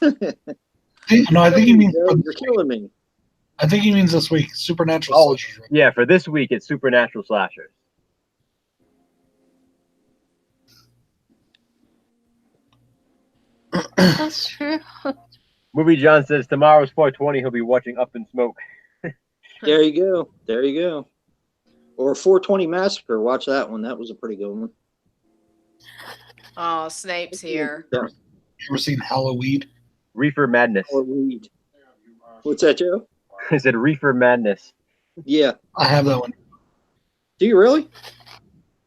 No, I think he means. You're killing me. I think he means this week. Supernatural Oh, slashers. yeah, for this week, it's Supernatural Slashers. That's true. Movie John says tomorrow's 420. He'll be watching Up in Smoke. There you go. There you go. Or 420 Massacre. Watch that one. That was a pretty good one. Oh, Snape's here. Yeah. You ever seen Halloween? Reefer Madness. Or Reed. What's that, Joe? I said Reefer Madness. Yeah. I have that one. Do you really?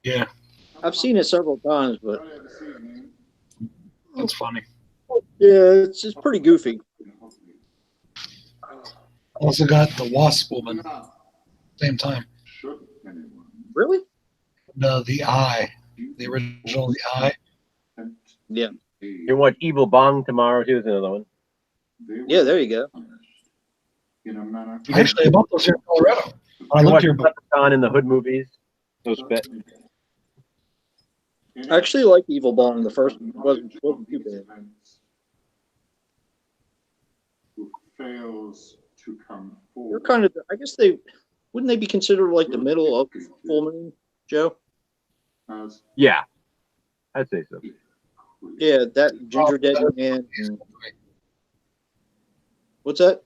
Yeah, I've seen it several times, but that's funny. yeah, it's pretty goofy. Also got the Wasp Woman. Same time. Really? The Eye. The original The Eye. Yeah. You can watch Evil Bong tomorrow, too. There's another one. Yeah, there you go. Actually, I bought those here in Colorado. When I You lived watch here before. Leprechaun in the Hood movies. No spit. I actually like Evil Bong. The first one wasn't too bad. Who fails to come They're forward. kind of. I guess wouldn't they be considered like the middle of Full Moon, Joe? As Yeah. I'd say so. Yeah, that Ginger Dead Man. and- What's that?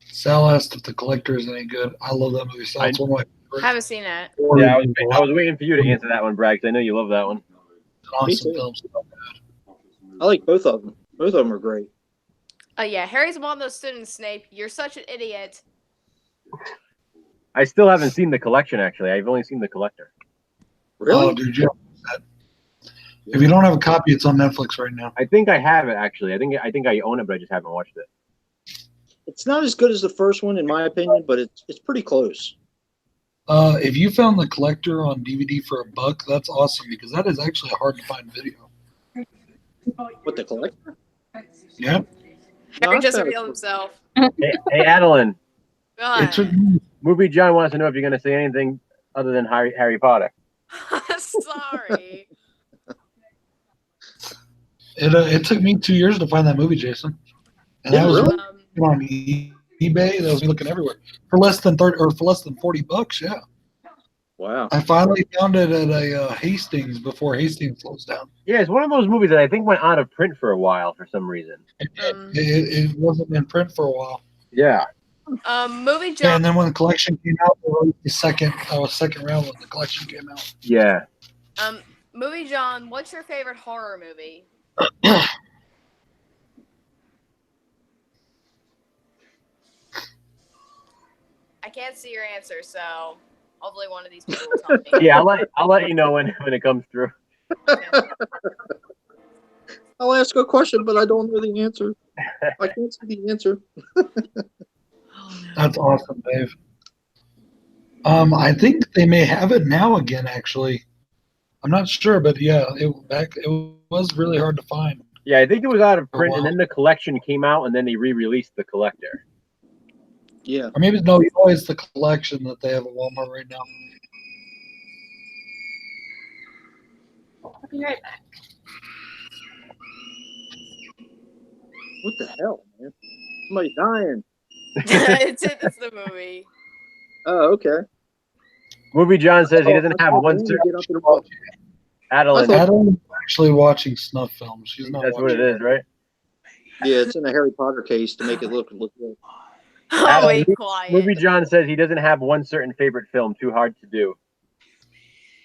Sal asked if The Collector is any good. I love that movie. Sal, it's one of my favorites. Haven't seen it. Yeah, I was waiting for you to answer that one, Brad, because I know you love that one. Awesome Me too. films. I like both of them. Both of them are great. Oh yeah, Harry's one of those students. Snape, you're such an idiot. I still haven't seen The Collection, actually. I've only seen The Collector. Really? Oh, dude, you if you don't have a copy, it's on Netflix right now. I think I have it, actually. I think I own it, but I just haven't watched it. It's not as good as the first one, in my opinion, but it's pretty close. If you found The Collector on DVD for $1, that's awesome because that is actually a hard to find video. What, the Collector? Yeah, Harry I just found it. revealed himself. Hey, Adeline. God. it took me. Movie John wants to know if you're going to say anything other than Harry Potter. Sorry. It took me 2 years to find that movie, Jason. And Yeah, that was really? on eBay. That was me looking everywhere for less than $40. Yeah, Wow. I finally found it at a Hastings before Hastings closed down. Yeah, it's one of those movies that I think went out of print for a while for some reason. It wasn't in print for a while. Yeah. Movie Yeah, John. and then when the collection came out, they released the second round when the collection came out. Yeah. Movie John. What's your favorite horror movie? I can't see your answer, so hopefully one of these people will tell me. Yeah, I'll let you know when it comes through. I'll ask a question, but I don't know the answer. I can't see the answer. That's awesome, Dave. I think they may have it now again. Actually, I'm not sure, but yeah, it was really hard to find. Yeah, I think it was out of print, wow. and then the collection came out, and then they re-released the collector. Yeah. Or maybe no, it's always the collection that they have at Walmart right now. I'll be right back. What the hell, man? Somebody's dying. it's the movie. Oh, okay. Movie John says he doesn't have one Get certain. up and walk. Adeline, Adeline's actually watching snuff films. She's not that's what watching. it is, right? Yeah, it's in a Harry Potter case to make it look good. Oh, Adam, be quiet. Movie John says he doesn't have one certain favorite film. Too hard to do.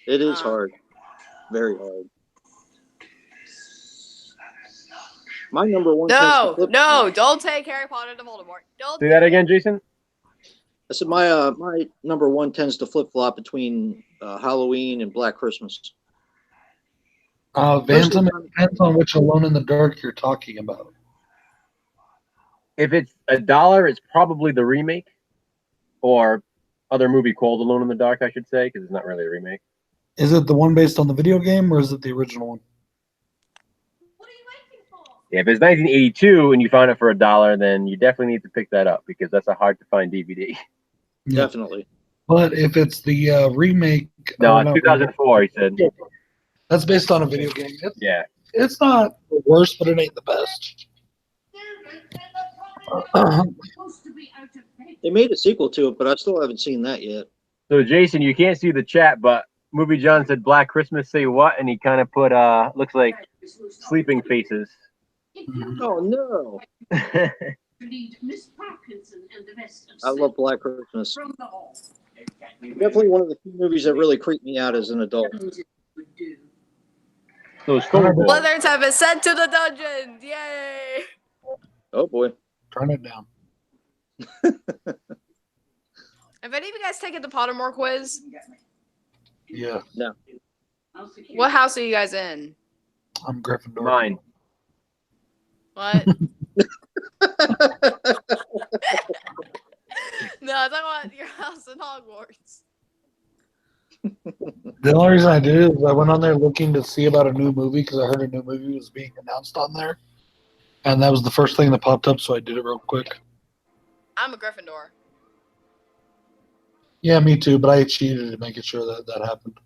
It is hard. Very hard. My number one. No, don't take Harry Potter to Voldemort. Don't Say do that it. again, Jason. I said my number one tends to flip flop between Halloween and Black Christmas. Vanson, it depends on which Alone in the Dark you're talking about. If it's $1, it's probably the remake, or other movie called Alone in the Dark, I should say, because it's not really a remake. Is it the one based on the video game, or is it the original one? If it's 1982 and you found it for $1, then you definitely need to pick that up because that's a hard to find DVD. Yeah. Definitely. But if it's the remake, No, 2004, he said. That's based on a video game. Yeah. It's not the worst, but it ain't the best. They made a sequel to it, but I still haven't seen that yet. So, Jason, you can't see the chat, but Movie John said Black Christmas, say what? And he kind of put, looks like sleeping faces. Oh, no. I love Black Christmas. Definitely one of the few movies that really creeped me out as an adult. Those phone calls. Slytherins have been sent to the dungeons. Yay! Oh, boy. Turn it down. Have any of you guys taken the Pottermore quiz? Yeah. No. What house are you guys in? I'm Gryffindor. Mine. What? No, I talking about your house in Hogwarts. The only reason I did it is I went on there looking to see about a new movie because I heard a new movie was being announced on there. And that was the first thing that popped up, so I did it real quick. I'm a Gryffindor. Yeah, me too, but I cheated to make it sure that that happened.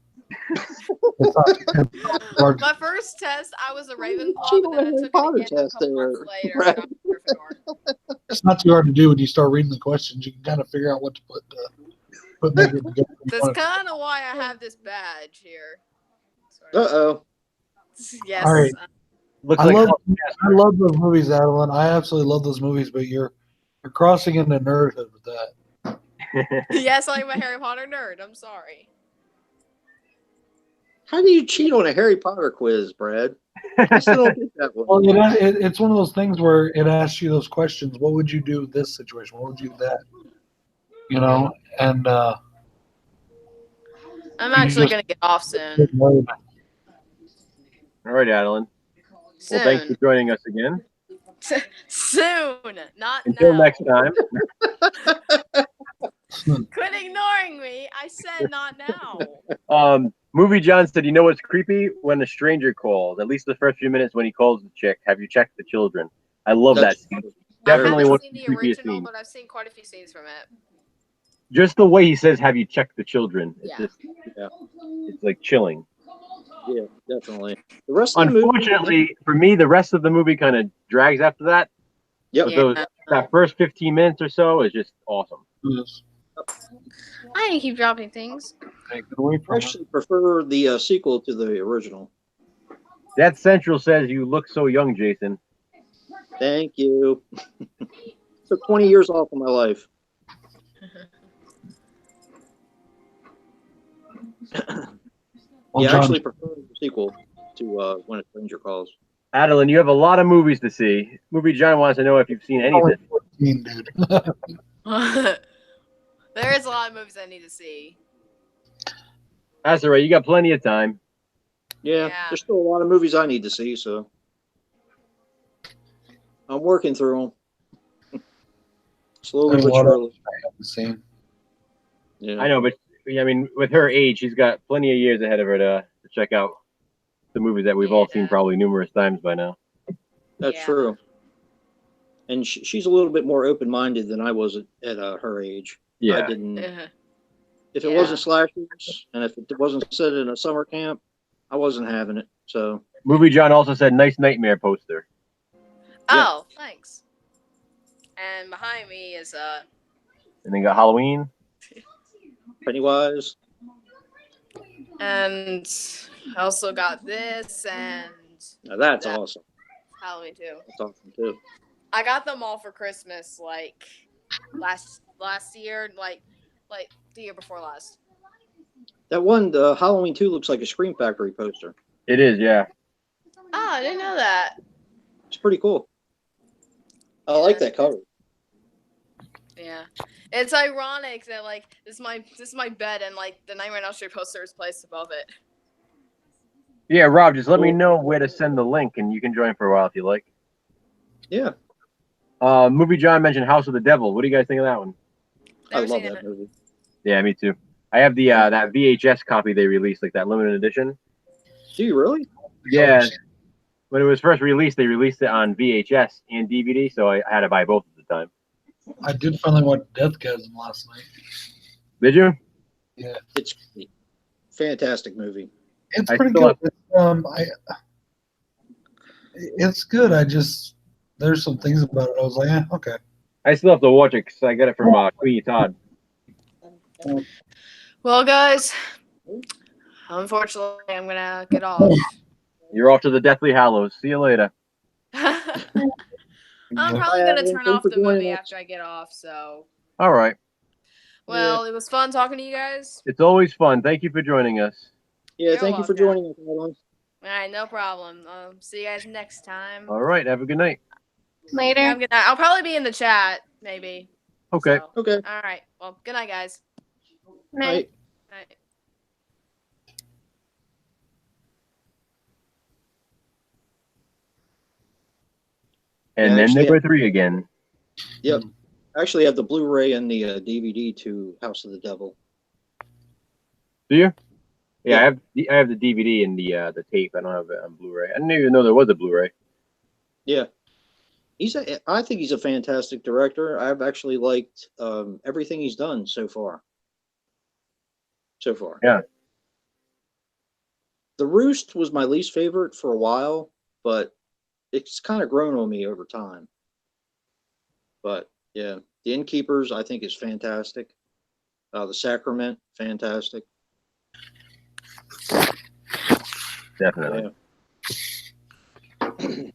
It's not hard. My first test, I was a Ravenclaw, Cheat but on then the I Harry took Potter it again a test couple there, months later, right? and I'm a Gryffindor. It's not too hard to do when you start reading the questions. You can kind of figure out what to put make it together. That's kind of why I have this badge here. Uh-oh. Yes. All right. Looks I like love those movies, Adeline. I absolutely love those movies, but you're crossing into nerdhood with that. Yes, I'm a Harry Potter nerd. I'm sorry. How do you cheat on a Harry Potter quiz, Brad? I still don't get that one. Well, it's one of those things where it asks you those questions. What would you do in this situation? What would you do that? You know, and I'm actually going to get off soon. All right, Adeline. Soon. Well, thanks for joining us again. Soon. Not Until now. next time. Quit ignoring me. I said not now. Movie John said, you know what's creepy? When a stranger calls. At least the first few minutes when he calls the chick. Have you checked the children? I love that scene. Definitely I one haven't of the seen the creepiest original, scenes. but I've seen quite a few scenes from it. Just the way he says, have you checked the children? It's Yeah. just, it's like chilling. Yeah, definitely. The rest of the Unfortunately, for me, the rest of the movie kind of drags after that. Yep. But that first 15 minutes or so is just awesome. Yes. I didn't keep dropping things. Hey, get away I from it. actually prefer the sequel to the original. That Central says, you look so young, Jason. Thank you. Took 20 years off of my life. Well, Yeah, I John, actually prefer the sequel to When a Stranger Calls. Adeline, you have a lot of movies to see. Movie John wants to know if you've seen any of only it. 14, dude. There is a lot of movies I need to see. That's all right. You got plenty of time. Yeah, Yeah. there's still a lot of movies I need to see, so I'm working through them. Slowly There's but a lot of- surely. I haven't seen. Yeah. I know, but I mean, with her age, she's got plenty of years ahead of her to check out the movies that we've all seen probably numerous times by now. That's Yeah. true. And she's a little bit more open-minded than I was at her age. Yeah. I didn't. Uh, If it Yeah. wasn't slashers, and if it wasn't set in a summer camp, I wasn't having it. So Movie John also said, nice nightmare poster. Oh, thanks. And behind me is And then got Halloween. Pennywise. and I also got this and Now that's that. awesome. Halloween too. That's awesome too. I got them all for Christmas like last year, like the year before last. That one, the Halloween 2 looks like a Scream Factory poster. It is, yeah. Oh, I didn't know that. It's pretty cool. I like that cover. Yeah, it's ironic that like this is my bed and like the Nightmare on Elm Street poster is placed above it. Yeah, Rob, just let me know where to send the link, and you can join for a while if you like. Yeah, Movie John mentioned House of the Devil. What do you guys think of that one? I Never love seen that it. movie. Yeah, me too. I have the that VHS copy they released, like that limited edition. Do you really? Yeah. When it was first released, they released it on VHS and DVD, so I had to buy both at the time. I did finally watch Deathgasm last night. Did you? Yeah, It's a fantastic movie. it's I pretty still good. It's good. There's some things about it. I was like, okay. I still have to watch it because I got it from Queenie Todd. Well, guys, unfortunately, I'm gonna get off. You're off to the Deathly Hallows. See you later. I'm probably Bye, gonna Adeline. turn Thanks off for the movie joining us. after I get off. So, All right. well, it was fun talking to you guys. It's always fun. Thank you for joining us. Yeah, You're thank you for welcome. joining us, Adeline. All right, no problem. See you guys next time. All right. Have a good night. Later. Have a good night. I'll probably be in the chat, maybe. Okay. So, Okay. all right. Well, good night, guys. Night. Night. And Yeah, then actually, there were three again. Yep. I actually have the Blu-ray and the DVD to House of the Devil. Do you? Yeah, I have the DVD and the tape. I don't have it on Blu-ray. I didn't even know there was a Blu-ray. Yeah. I think he's a fantastic director. I've actually liked everything he's done so far. Yeah. The Roost was my least favorite for a while, but it's kind of grown on me over time. But yeah, The Innkeepers I think is fantastic. The Sacrament, fantastic. Definitely. Yeah.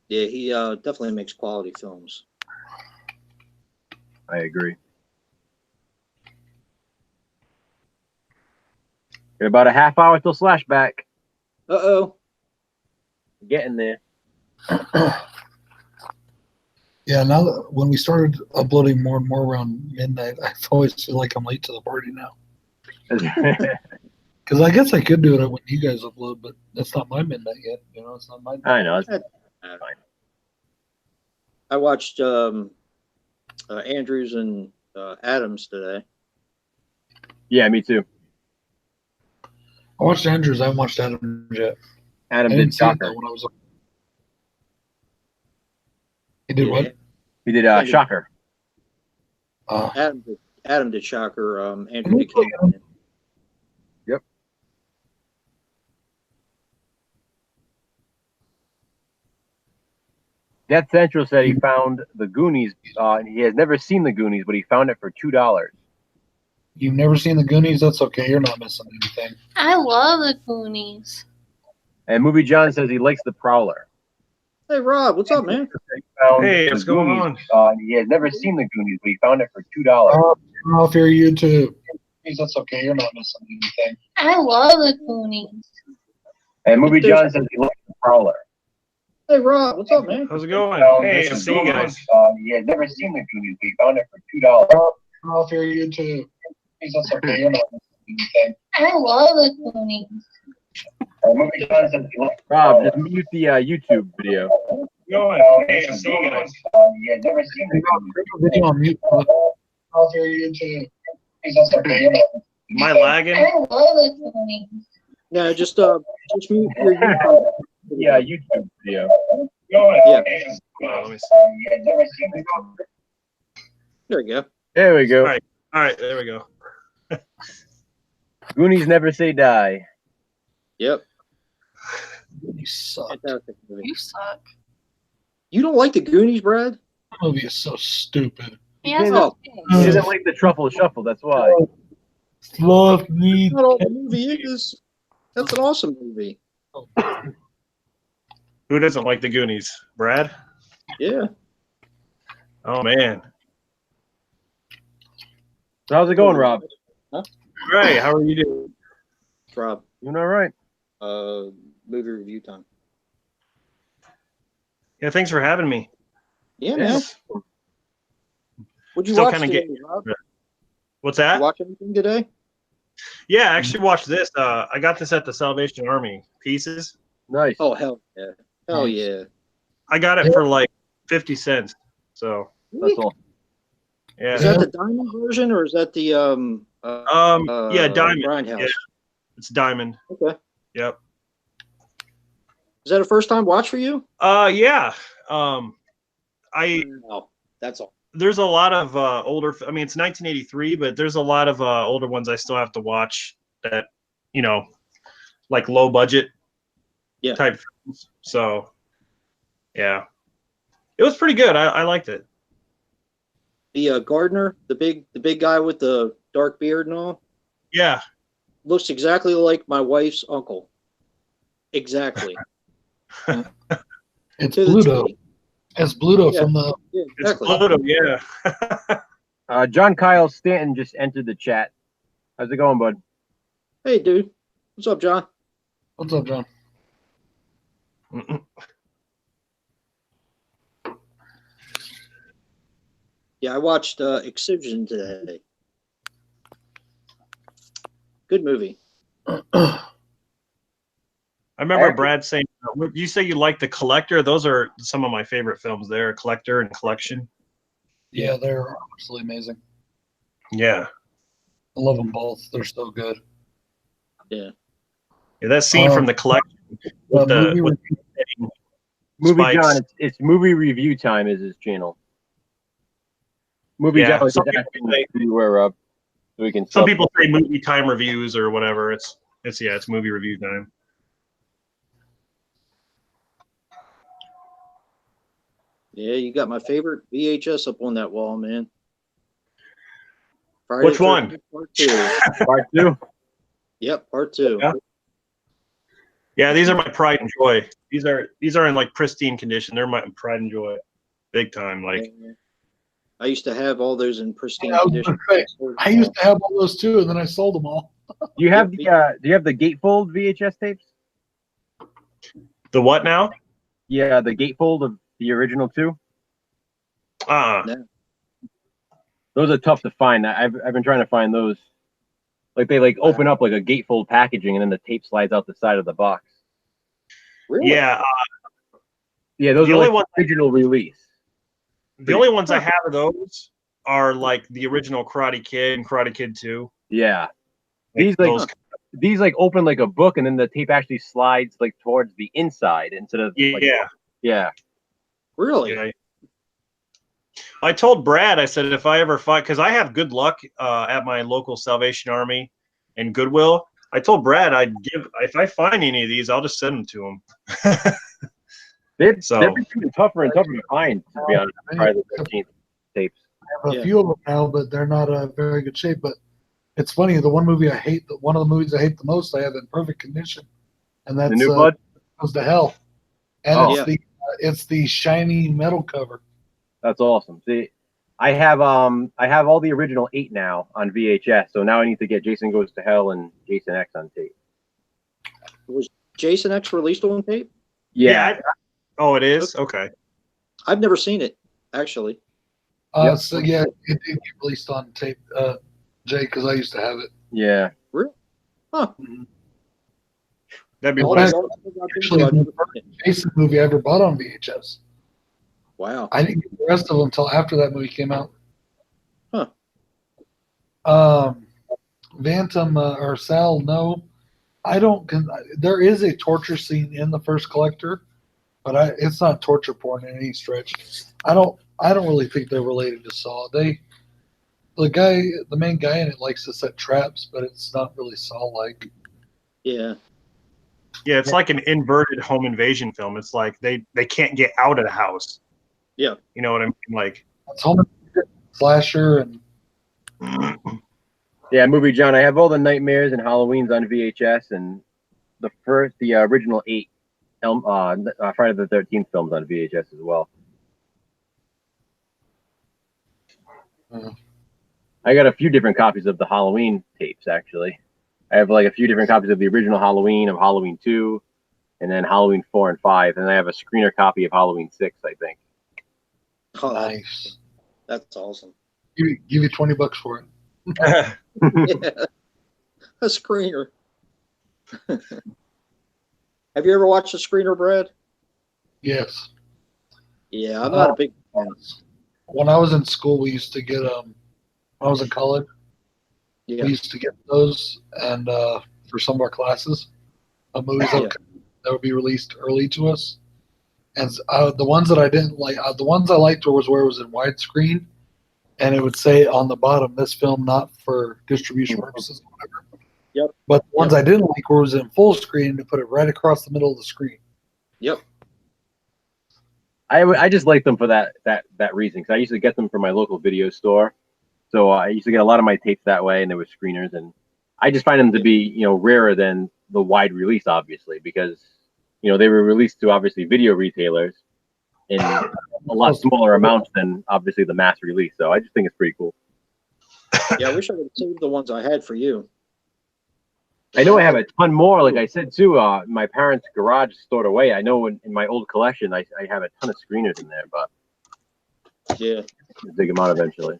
Yeah, he definitely makes quality films. I agree. Got about a half hour till Slashback. Uh-oh. Getting there. Yeah, now that when we started uploading more and more around midnight, I always feel like I'm late to the party now. Because I guess I could do it when you guys upload, but that's not my midnight yet. You know, it's not my. I know. I watched Andrews and Adams today. Yeah, me too. I watched Andrews. I haven't watched Adams yet. Adam I did didn't see it Shocker. though when I was. He did what? He did Shocker. Adam did Shocker. Andrew did King. Yep. Death Central said he found the Goonies. He has never seen the Goonies, but he found it for $2. You've never seen the Goonies? That's okay. You're not missing anything. I love the Goonies. And Movie John says he likes the Prowler. Hey, Rob, what's up, man? Hey, what's going on? He has never seen the Goonies, but he found it for $2. Off your YouTube. That's okay. You're not missing anything. I love the Goonies. And Movie John says he likes the Prowler. Hey, Rob, what's up, man? How's it going? Hey, I see you guys. He has never seen the Goonies, but he found it for $2. Off your YouTube. That's okay. You're not missing anything. I love the Goonies. Rob, just mute the YouTube video. Going. Hey, I see you guys. He has never seen the Goonies. Video on mute. Off your YouTube. That's okay. You're not. Am I lagging? I love the Goonies. No, just mute your YouTube. Yeah, YouTube video. Yeah, Let me see. there you go. There we go. All right, there we go. Goonies never say die. Yep, You suck. fantastic movie. You suck. You don't like the Goonies, Brad? That movie is so stupid. Yes, Oh, He doesn't like the Truffle Shuffle, that's why. Love me. not all the movie is. That's an awesome movie. Who doesn't like the Goonies? Brad? Yeah. Oh man. So how's it going, Rob? Great. How are you doing? It's Rob. Doing all right. Movie review time. Yeah, thanks for having me. Yeah, man. What'd you Still watch kind of today, get. Rob? What's You that? watch anything today? Yeah, I actually watched this. I got this at the Salvation Army Pieces. Nice. Oh, hell yeah. Hell Nice. yeah. I got it for like 50 cents. So That's all. yeah. Is that the diamond version or is that the yeah, Diamond. Grindhouse? Yeah, it's Diamond. Okay. Yep. Is that a first time watch for you? Yeah. No, that's all. There's a lot of older. I mean, it's 1983, but there's a lot of older ones I still have to watch that, like low budget type films. So yeah, it was pretty good. I liked it. The gardener, the big guy with the dark beard and all, Yeah. looks exactly like my wife's uncle. Exactly. It's To the Bluto. T. It's Bluto Yeah. from the. Yeah, It's exactly. Pluto, yeah. John Kyle Stanton just entered the chat. How's it going, bud? Hey, dude. What's up, John? What's up, John? Yeah, I watched Excision today. Good movie. I remember Brad saying, you say you like The Collector? Those are some of my favorite films there, Collector and Collection. Yeah, they're absolutely amazing. Yeah. I love them both. They're so good. Yeah. Yeah, that scene from The Collection with movie with Movie spikes. John, it's movie review time is his channel. Movie Yeah, John is some people asking say- who you were up, so we can. Some people say movie time reviews or whatever. It's movie review time. Yeah, you got my favorite VHS up on that wall, man. Friday Which the one? 13th, Part 2. Part 2. Yep, Part 2. Yeah. Yeah, these are my pride and joy. These are in like pristine condition. They're my pride and joy, big time. Like I used to have all those in pristine Yeah, I was condition. gonna say, I used to have all those too, and then I sold them all. Do you have the gatefold VHS tapes? the what now? Yeah, the gatefold of the original 2. No. Those are tough to find. I've been trying to find those. Like they open up like a gatefold packaging, and then the tape slides out the side of the box. Really? Yeah. Yeah, those The are only like one- original release. The only ones I have of those are like the original Karate Kid and Karate Kid 2. Yeah, Like these open like a book, and then the tape actually slides like towards the inside instead of yeah. Really? Yeah. I told Brad, I said, if I ever find, because I have good luck at my local Salvation Army and Goodwill. I told Brad if I find any of these, I'll just send them to him. They're So- becoming tougher and tougher to find, to be honest. Friday the 13th tapes. I have a few of them now, but they're not in very good shape. But it's funny. The one movie I hate, one of the movies I hate the most, I have in perfect condition, and that's The New Blood? Goes to Hell, and Oh. it's the shiny metal cover. That's awesome. See, I have all the original 8 now on VHS, so now I need to get Jason Goes to Hell and Jason X on tape. Was Jason X released on tape? Yeah. Oh, it is? Okay. I've never seen it, actually. So yeah, it did get released on tape, Jay, because I used to have it. Yeah. Really? Huh. That'd be Well, nice. Actually, the first Jason movie I ever bought on VHS. Wow. I didn't get the rest of them until after that movie came out. Huh. Vantum or Sal, no, I don't. There is a torture scene in the first Collector, but it's not torture porn in any stretch. I don't really think they're related to Saw. The main guy in it likes to set traps, but it's not really Saw-like. Yeah. Yeah, it's like an inverted home invasion film. It's like they can't get out of the house. Yeah. You know what I mean? Like It's home slasher and Yeah, Movie John. I have all the Nightmares and Halloweens on VHS, and the original 8 Friday the 13th films on VHS as well. I got a few different copies of the Halloween tapes, actually. I have like a few different copies of the original Halloween, of Halloween 2, and then Halloween 4 and 5, and I have a screener copy of Halloween 6, I think. Oh, Nice. that's awesome. Give you $20 for it. Yeah. A screener. Have you ever watched a screener, Brad? Yes. Yeah, I'm not a big fan. When I was in school, we used to get when I was in college, Yeah. we used to get those, and for some of our classes, movies that would be released early to us. And the ones that I didn't like, the ones I liked was where it was in widescreen, and it would say on the bottom, "This film not for distribution purposes," or whatever. Yep. But the ones I didn't like where it was in full screen, to put it right across the middle of the screen. Yep. I just like them for that reason, because I used to get them from my local video store. So I used to get a lot of my tapes that way, and there were screeners, and I just find them to be, rarer than the wide release, obviously, because, they were released to obviously video retailers in a lot smaller amounts than obviously the mass release. So I just think it's pretty cool. Yeah, I wish I would have saved the ones I had for you. I know I have a ton more. Like I said too, my parents' garage is stored away. I know in my old collection, I have a ton of screeners in there, but yeah, I'll dig them out eventually.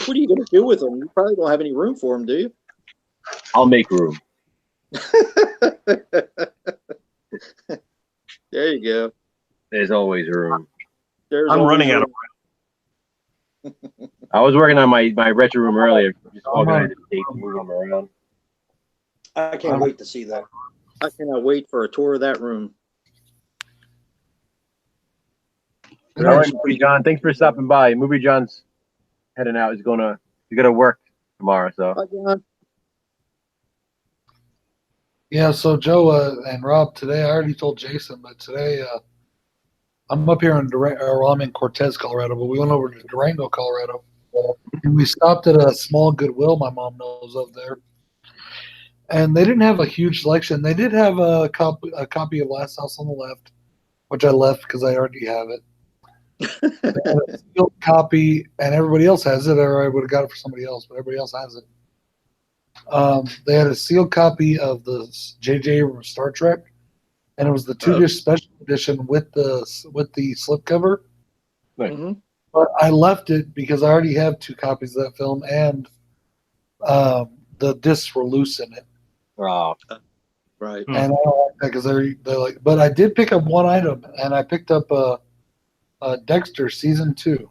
What are you going to do with them? You probably don't have any room for them, do you? I'll make room. There you go. There's always room. I'm running out of room. I was working on my retro room earlier, just organizing tapes and moving them around. I can't wait to see that. I cannot wait for a tour of that room. All right, Movie John. Thanks for stopping by. Movie John's heading out. He's gonna work tomorrow. So. Bye, John. Yeah. So Joe and Rob, today I already told Jason, but today I'm up here in I'm in Cortez, Colorado, but we went over to Durango, Colorado, and we stopped at a small Goodwill my mom knows of there. And they didn't have a huge selection. They did have a copy of Last House on the Left, which I left because I already have it. They had a sealed copy, and everybody else has it, or I would have got it for somebody else, but everybody else has it. They had a sealed copy of the J.J. Abrams Star Trek, and it was the 2-disc special edition with the slipcover. Right. Mm-hmm. But I left it because I already have 2 copies of that film, and the discs were loose in it. Oh. Right. And I don't like that because they're like. But I did pick up one item, and I picked up Dexter season 2.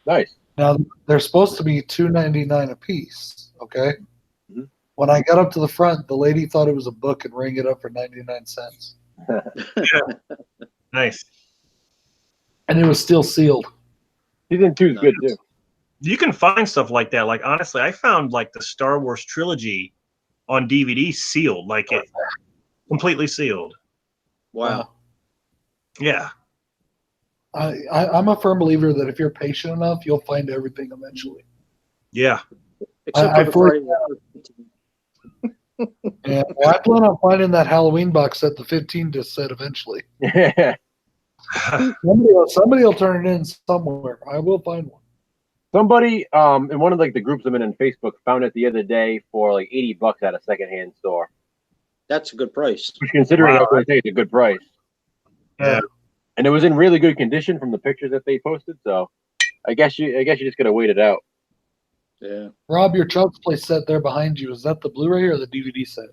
Nice. Now they're supposed to be $2.99 a piece. Okay. Mm-hmm. When I got up to the front, the lady thought it was a book and rang it up for 99 cents. Nice. And it was still sealed. Season 2 is good too. You can find stuff like that. Like honestly, I found like the Star Wars trilogy on DVD sealed, like it completely sealed. Wow. Yeah. I'm a firm believer that if you're patient enough, you'll find everything eventually. Yeah. Except for the Friday the 13th. Yeah, well, I plan on finding that Halloween box set, the 15-disc set, eventually. Somebody will turn it in somewhere. I will find one. Somebody in one of like the groups I'm in Facebook found it the other day for like $80 at a secondhand store. That's a good price. Which, considering I was going to say it's a good price. Yeah. And it was in really good condition from the pictures that they posted. So I guess you just gotta wait it out. Yeah. Rob, your Child's Play set there behind you, is that the Blu-ray or the DVD set?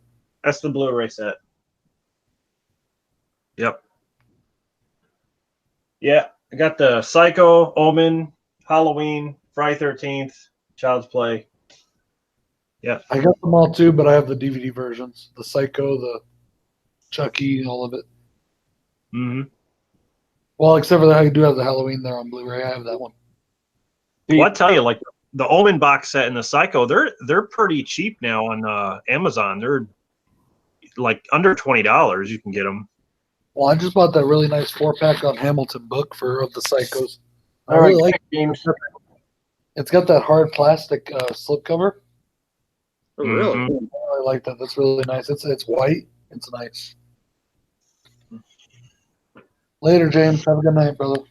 That's the Blu-ray set. Yep. Yeah, I got the Psycho, Omen, Halloween, Friday 13th, Child's Play. Yeah. I got them all too, but I have the DVD versions. The Psycho, the Chucky, all of it. Mm-hmm. Well, except for that, I do have the Halloween there on Blu-ray. I have that one. Well, I tell you, like the Omen box set and the Psycho, they're pretty cheap now on Amazon. They're like under $20. You can get them. Well, I just bought that really nice 4-pack on Hamilton book of the Psychos. I All really right, like James. It's got that hard plastic slipcover. Oh, really? Mhm. I really like that. That's really nice. It's white. It's nice. Later, James. Have a good night, brother.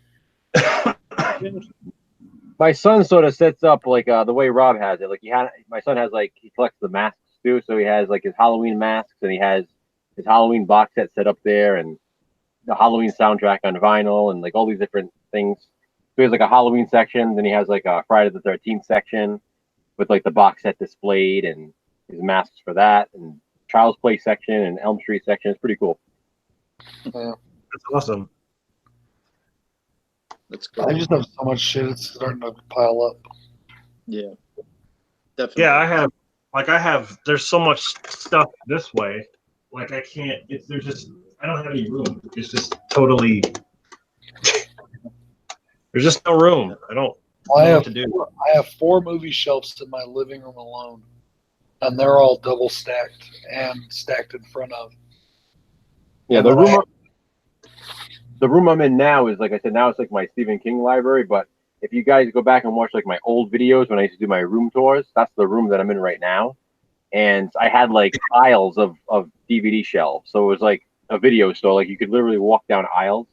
My son sort of sets up like the way Rob has it. Like my son has like he collects the masks too, so he has like his Halloween masks and he has his Halloween box set set up there and the Halloween soundtrack on vinyl and like all these different things. So he has like a Halloween section, then he has like a Friday the 13th section with like the box set displayed and his masks for that and Child's Play section and Elm Street section. It's pretty cool. That's awesome. That's cool. I just have so much shit; it's starting to pile up. Yeah, definitely. Yeah, I have. There's so much stuff this way. Like I can't. There's just. I don't have any room. It's just totally. There's just no room. I don't know what to do. I have 4 movie shelves in my living room alone, and they're all double stacked and stacked in front of. Yeah, the room I'm in now is, like I said, now it's like my Stephen King library. But if you guys go back and watch like my old videos when I used to do my room tours, that's the room that I'm in right now. And I had like aisles of DVD shelves. So it was like a video store. Like you could literally walk down aisles.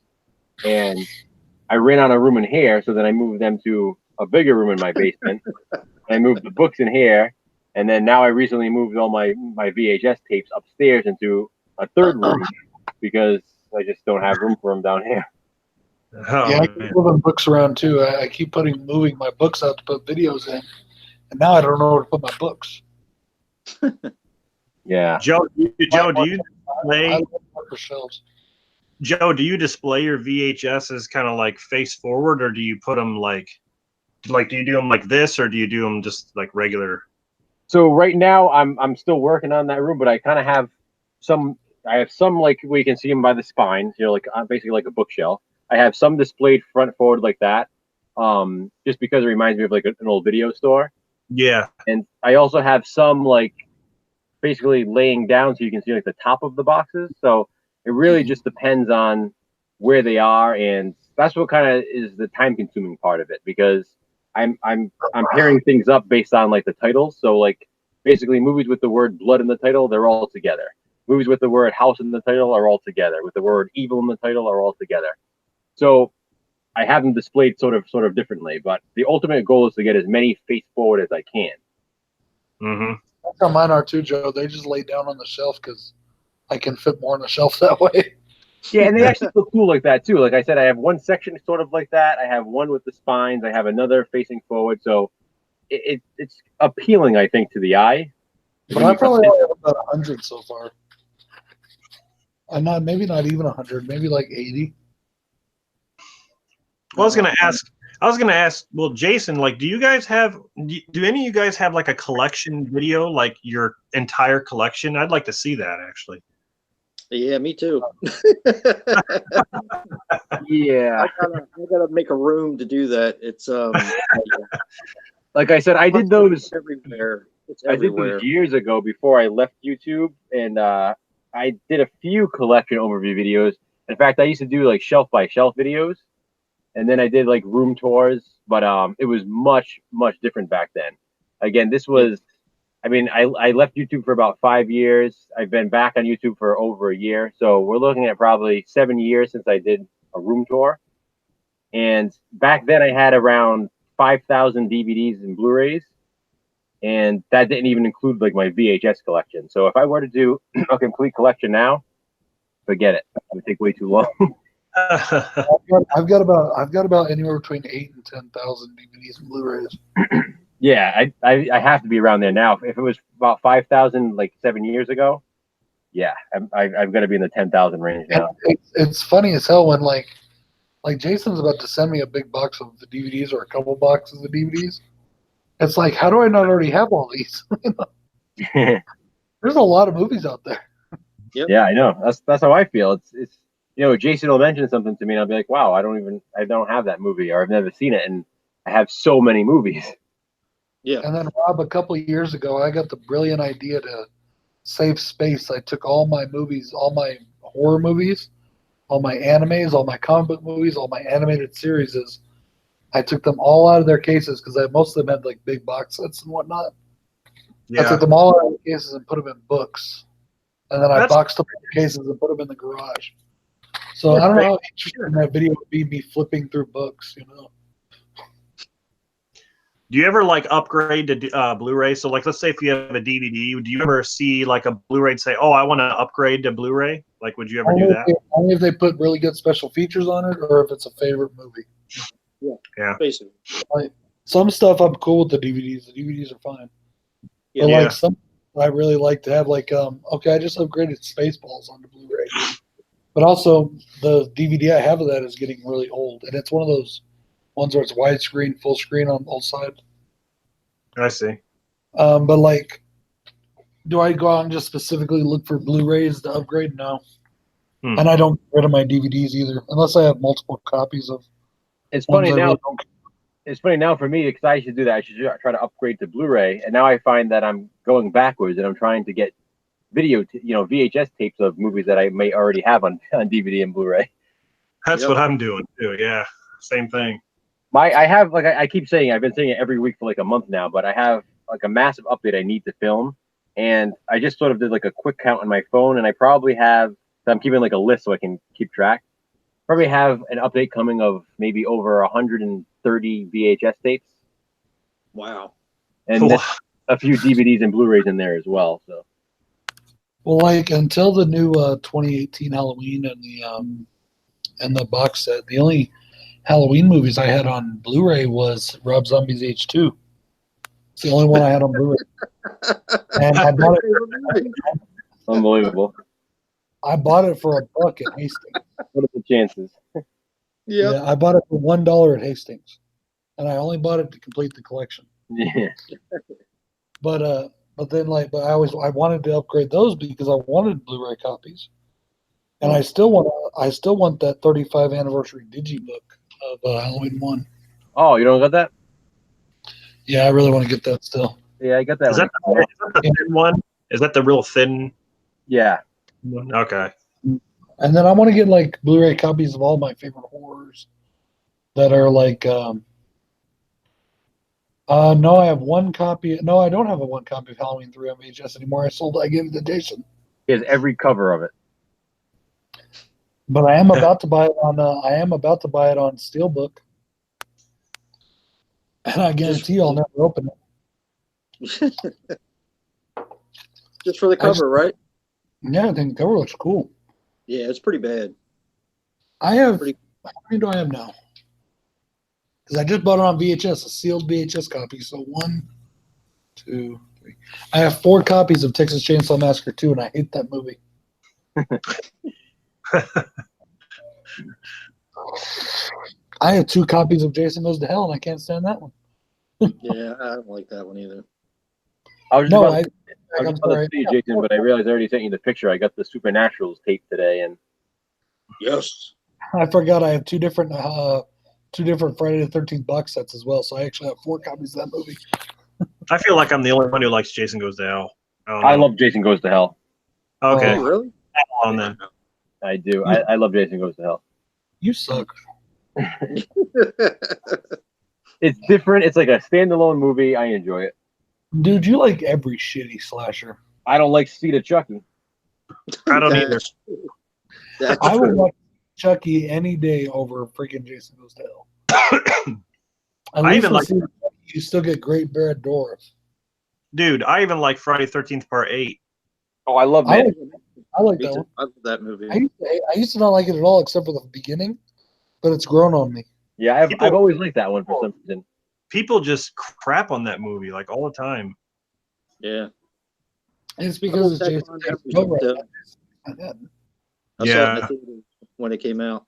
And I ran out of room in here. So then I moved them to a bigger room in my basement. I moved the books in here. And then now I recently moved all my VHS tapes upstairs into a third room because I just don't have room for them down here. Oh, Yeah, I keep moving books around too. I keep moving my books out to put videos in, and now I don't know where to put my books. Yeah. Joe, do you display? Shelves. Joe, do you display your VHSs kind of like face forward, or do you put them like do you do them like this, or do you do them just like regular? So right now I'm still working on that room, but I kind of have some. I have some like where you can see them by the spines, like basically like a bookshelf. I have some displayed front forward like that, just because it reminds me of like an old video store. Yeah. And I also have some like basically laying down so you can see like the top of the boxes. So it really just depends on where they are, and that's what kind of is the time-consuming part of it because I'm pairing things up based on like the titles. So like basically movies with the word blood in the title, they're all together. Movies with the word house in the title are all together. With the word evil in the title are all together. So I have them displayed sort of differently, but the ultimate goal is to get as many face forward as I can. Mm-hmm. That's how mine are too, Joe. They just lay down on the shelf because I can fit more on the shelf that way. Yeah, and they actually look cool like that too. Like I said, I have one section sort of like that. I have one with the spines. I have another facing forward. So it's appealing, I think, to the eye. But I probably only have about 100 so far. Maybe not even 100, maybe like 80. Well, I was gonna ask. Well, Jason, like, do any of you guys have like a collection video, like your entire collection? I'd like to see that actually. Yeah, me too. Yeah, I gotta make a room to do that. It's like I said, I did those everywhere. It's I did everywhere. those years ago before I left YouTube, and I did a few collection overview videos. In fact, I used to do like shelf by shelf videos, and then I did like room tours. But it was much different back then. Again, this was, I mean, I left YouTube for about 5 years. I've been back on YouTube for over a year, so we're looking at probably 7 years since I did a room tour. And back then, I had around 5,000 DVDs and Blu-rays. And that didn't even include like my VHS collection. So if I were to do a complete collection now, forget it. It would take way too long. I've got about anywhere between 8,000 and 10,000 DVDs and Blu-rays. Yeah, I have to be around there now. If it was about 5,000 like 7 years ago, yeah, I've got to be in the 10,000 range now. It's funny as hell when like Jason's about to send me a big box of the DVDs or a couple boxes of DVDs. It's like, how do I not already have all these? There's a lot of movies out there. Yep. Yeah, I know. That's how I feel. It's Jason will mention something to me and I'll be like, wow, I don't have that movie or I've never seen it, and I have so many movies. Yeah. And then Rob, a couple of years ago, I got the brilliant idea to save space. I took all my movies, all my horror movies, all my animes, all my comic book movies, all my animated series. I took them all out of their cases because most of them had like big box sets and whatnot. Yeah. I took them all out of the cases and put them in books. And then I boxed up the cases and put them in the garage. So I don't know how interesting that video would be, me flipping through books, Do you ever like upgrade to Blu-ray? So like, let's say if you have a DVD, do you ever see like a Blu-ray and say, "Oh, I want to upgrade to Blu-ray"? Like, would you ever do that? Only if they put really good special features on it, or if it's a favorite movie. Yeah. Basically. Like, some stuff I'm cool with the DVDs. The DVDs are fine. Yeah. But Yeah. like some, I really like to have like okay, I just upgraded Spaceballs onto Blu-ray, but also the DVD I have of that is getting really old, and it's one of those ones where it's widescreen, full screen on both sides. I see. But like, do I go out and just specifically look for Blu-rays to upgrade? No. And I don't get rid of my DVDs either, unless I have multiple copies of. It's ones funny I now. really- It's funny now for me because I should do that. I should try to upgrade to Blu-ray, and now I find that I'm going backwards, and I'm trying to get VHS tapes of movies that I may already have on DVD and Blu-ray. That's Yep. what I'm doing too. Yeah, same thing. I have like I keep saying, I've been saying it every week for like a month now, but I have like a massive update I need to film, and I just sort of did like a quick count on my phone, and I probably have. So I'm keeping like a list so I can keep track. Probably have an update coming of maybe over 130 VHS tapes, Wow. and then a few DVDs and Blu-rays in there as well. So Well, like until the new 2018 Halloween and the box set, the only Halloween movies I had on Blu-ray was Rob Zombie's H2. It's the only one I had on Blu-ray, and I bought it. unbelievable. I bought it for $1 at Hastings. What are the chances? Yeah, I bought it for $1 at Hastings, and I only bought it to complete the collection. Yeah. But I wanted to upgrade those because I wanted Blu-ray copies, and I still want that 35th anniversary digibook of Halloween 1. Oh, you don't got that? Yeah, I really want to get that still. Yeah, I got that. Is that the thin one? Is that the real thin? Yeah. Okay. And then I want to get like Blu-ray copies of all my favorite horrors that are like. No, I have one copy. No, I don't have a one copy of Halloween 3 on VHS anymore. I gave it to Jason. He has every cover of it. But I am about to buy it on. I am about to buy it on Steelbook, and I guarantee you I'll never open it. Just for the cover, right? Yeah, I think the cover looks cool. Yeah, it's pretty bad. I have. How many do I have now? Because I just bought it on VHS, a sealed VHS copy. So 1, 2, 3. I have 4 copies of Texas Chainsaw Massacre 2, and I hate that movie. I have 2 copies of Jason Goes to Hell, and I can't stand that one. Yeah, I don't like that one either. I was just No, about to see you, Jason, but I realized I already sent you the picture. I got the Supernaturals tape today, and Yes. I forgot I have 2 different Friday the 13th box sets as well. So I actually have 4 copies of that movie. I feel like I'm the only one who likes Jason Goes to Hell. I love Jason Goes to Hell. Okay. Oh, really? On then. I do. I love Jason Goes to Hell. You suck. It's different. It's like a standalone movie. I enjoy it. Dude, you like every shitty slasher. I don't like Seed of Chucky. I don't either. That's I would true. watch Chucky any day over freaking Jason Goes to Hell. At I least even with like- Seed of Chucky, you still get great Brad Dourif. Dude, I even like Friday 13th Part 8. Oh, I love I that. like Me that too. one. I love that movie. I used to not like it at all except for the beginning, but it's grown on me. Yeah, People- I've always liked that one for some reason. People just crap on that movie like all the time. Yeah. And it's because it's Double Jason. check on Jason everything, Dourif. too. I saw it in Yeah. the theater when it came out.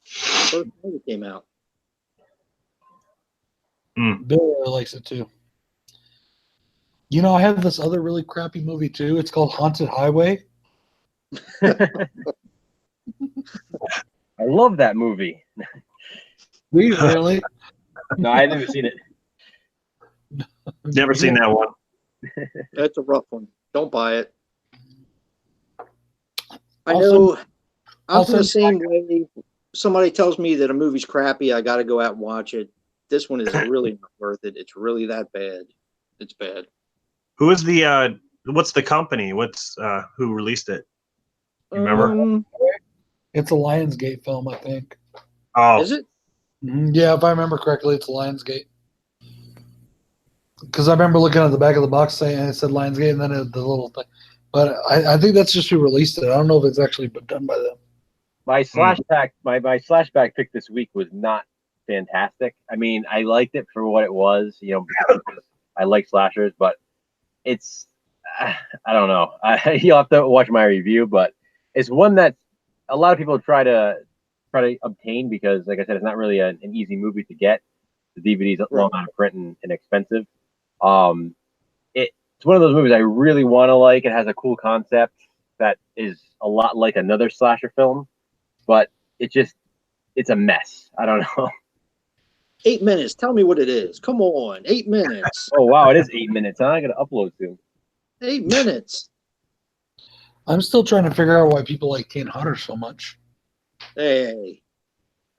First time it came out. Bill really likes it too. You know, I have this other really crappy movie too. It's called Haunted Highway. I love that movie. Really? No, I've never seen it. Never seen that one. That's a rough one. Don't buy it. I Also- know I'm also- the same way. Somebody tells me that a movie's crappy, I got to go out and watch it. This one is really not worth it. It's really that bad. It's bad. Who is the what's the company? What's who released it? You remember? It's a Lionsgate film, I think. Oh, Is it? Yeah, if I remember correctly, it's Lionsgate. Because I remember looking at the back of the box saying it said Lionsgate, and then the little thing. But I think that's just who released it. I don't know if it's actually been done by them. My slashback, my slashback pick this week was not fantastic. I mean, I liked it for what it was, you know, because I like slashers, but it's I don't know. You'll have to watch my review, but it's one that a lot of people try to obtain because, like I said, it's not really an easy movie to get. The DVD's long out of print and expensive. It's one of those movies I really want to like. It has a cool concept that is a lot like another slasher film, but it's a mess. I don't know. 8 minutes. Tell me what it is. Come on. 8 minutes. Oh, wow. It is 8 minutes. Huh? I got to upload soon. 8 minutes. I'm still trying to figure out why people like Kane Hodder so much. Hey.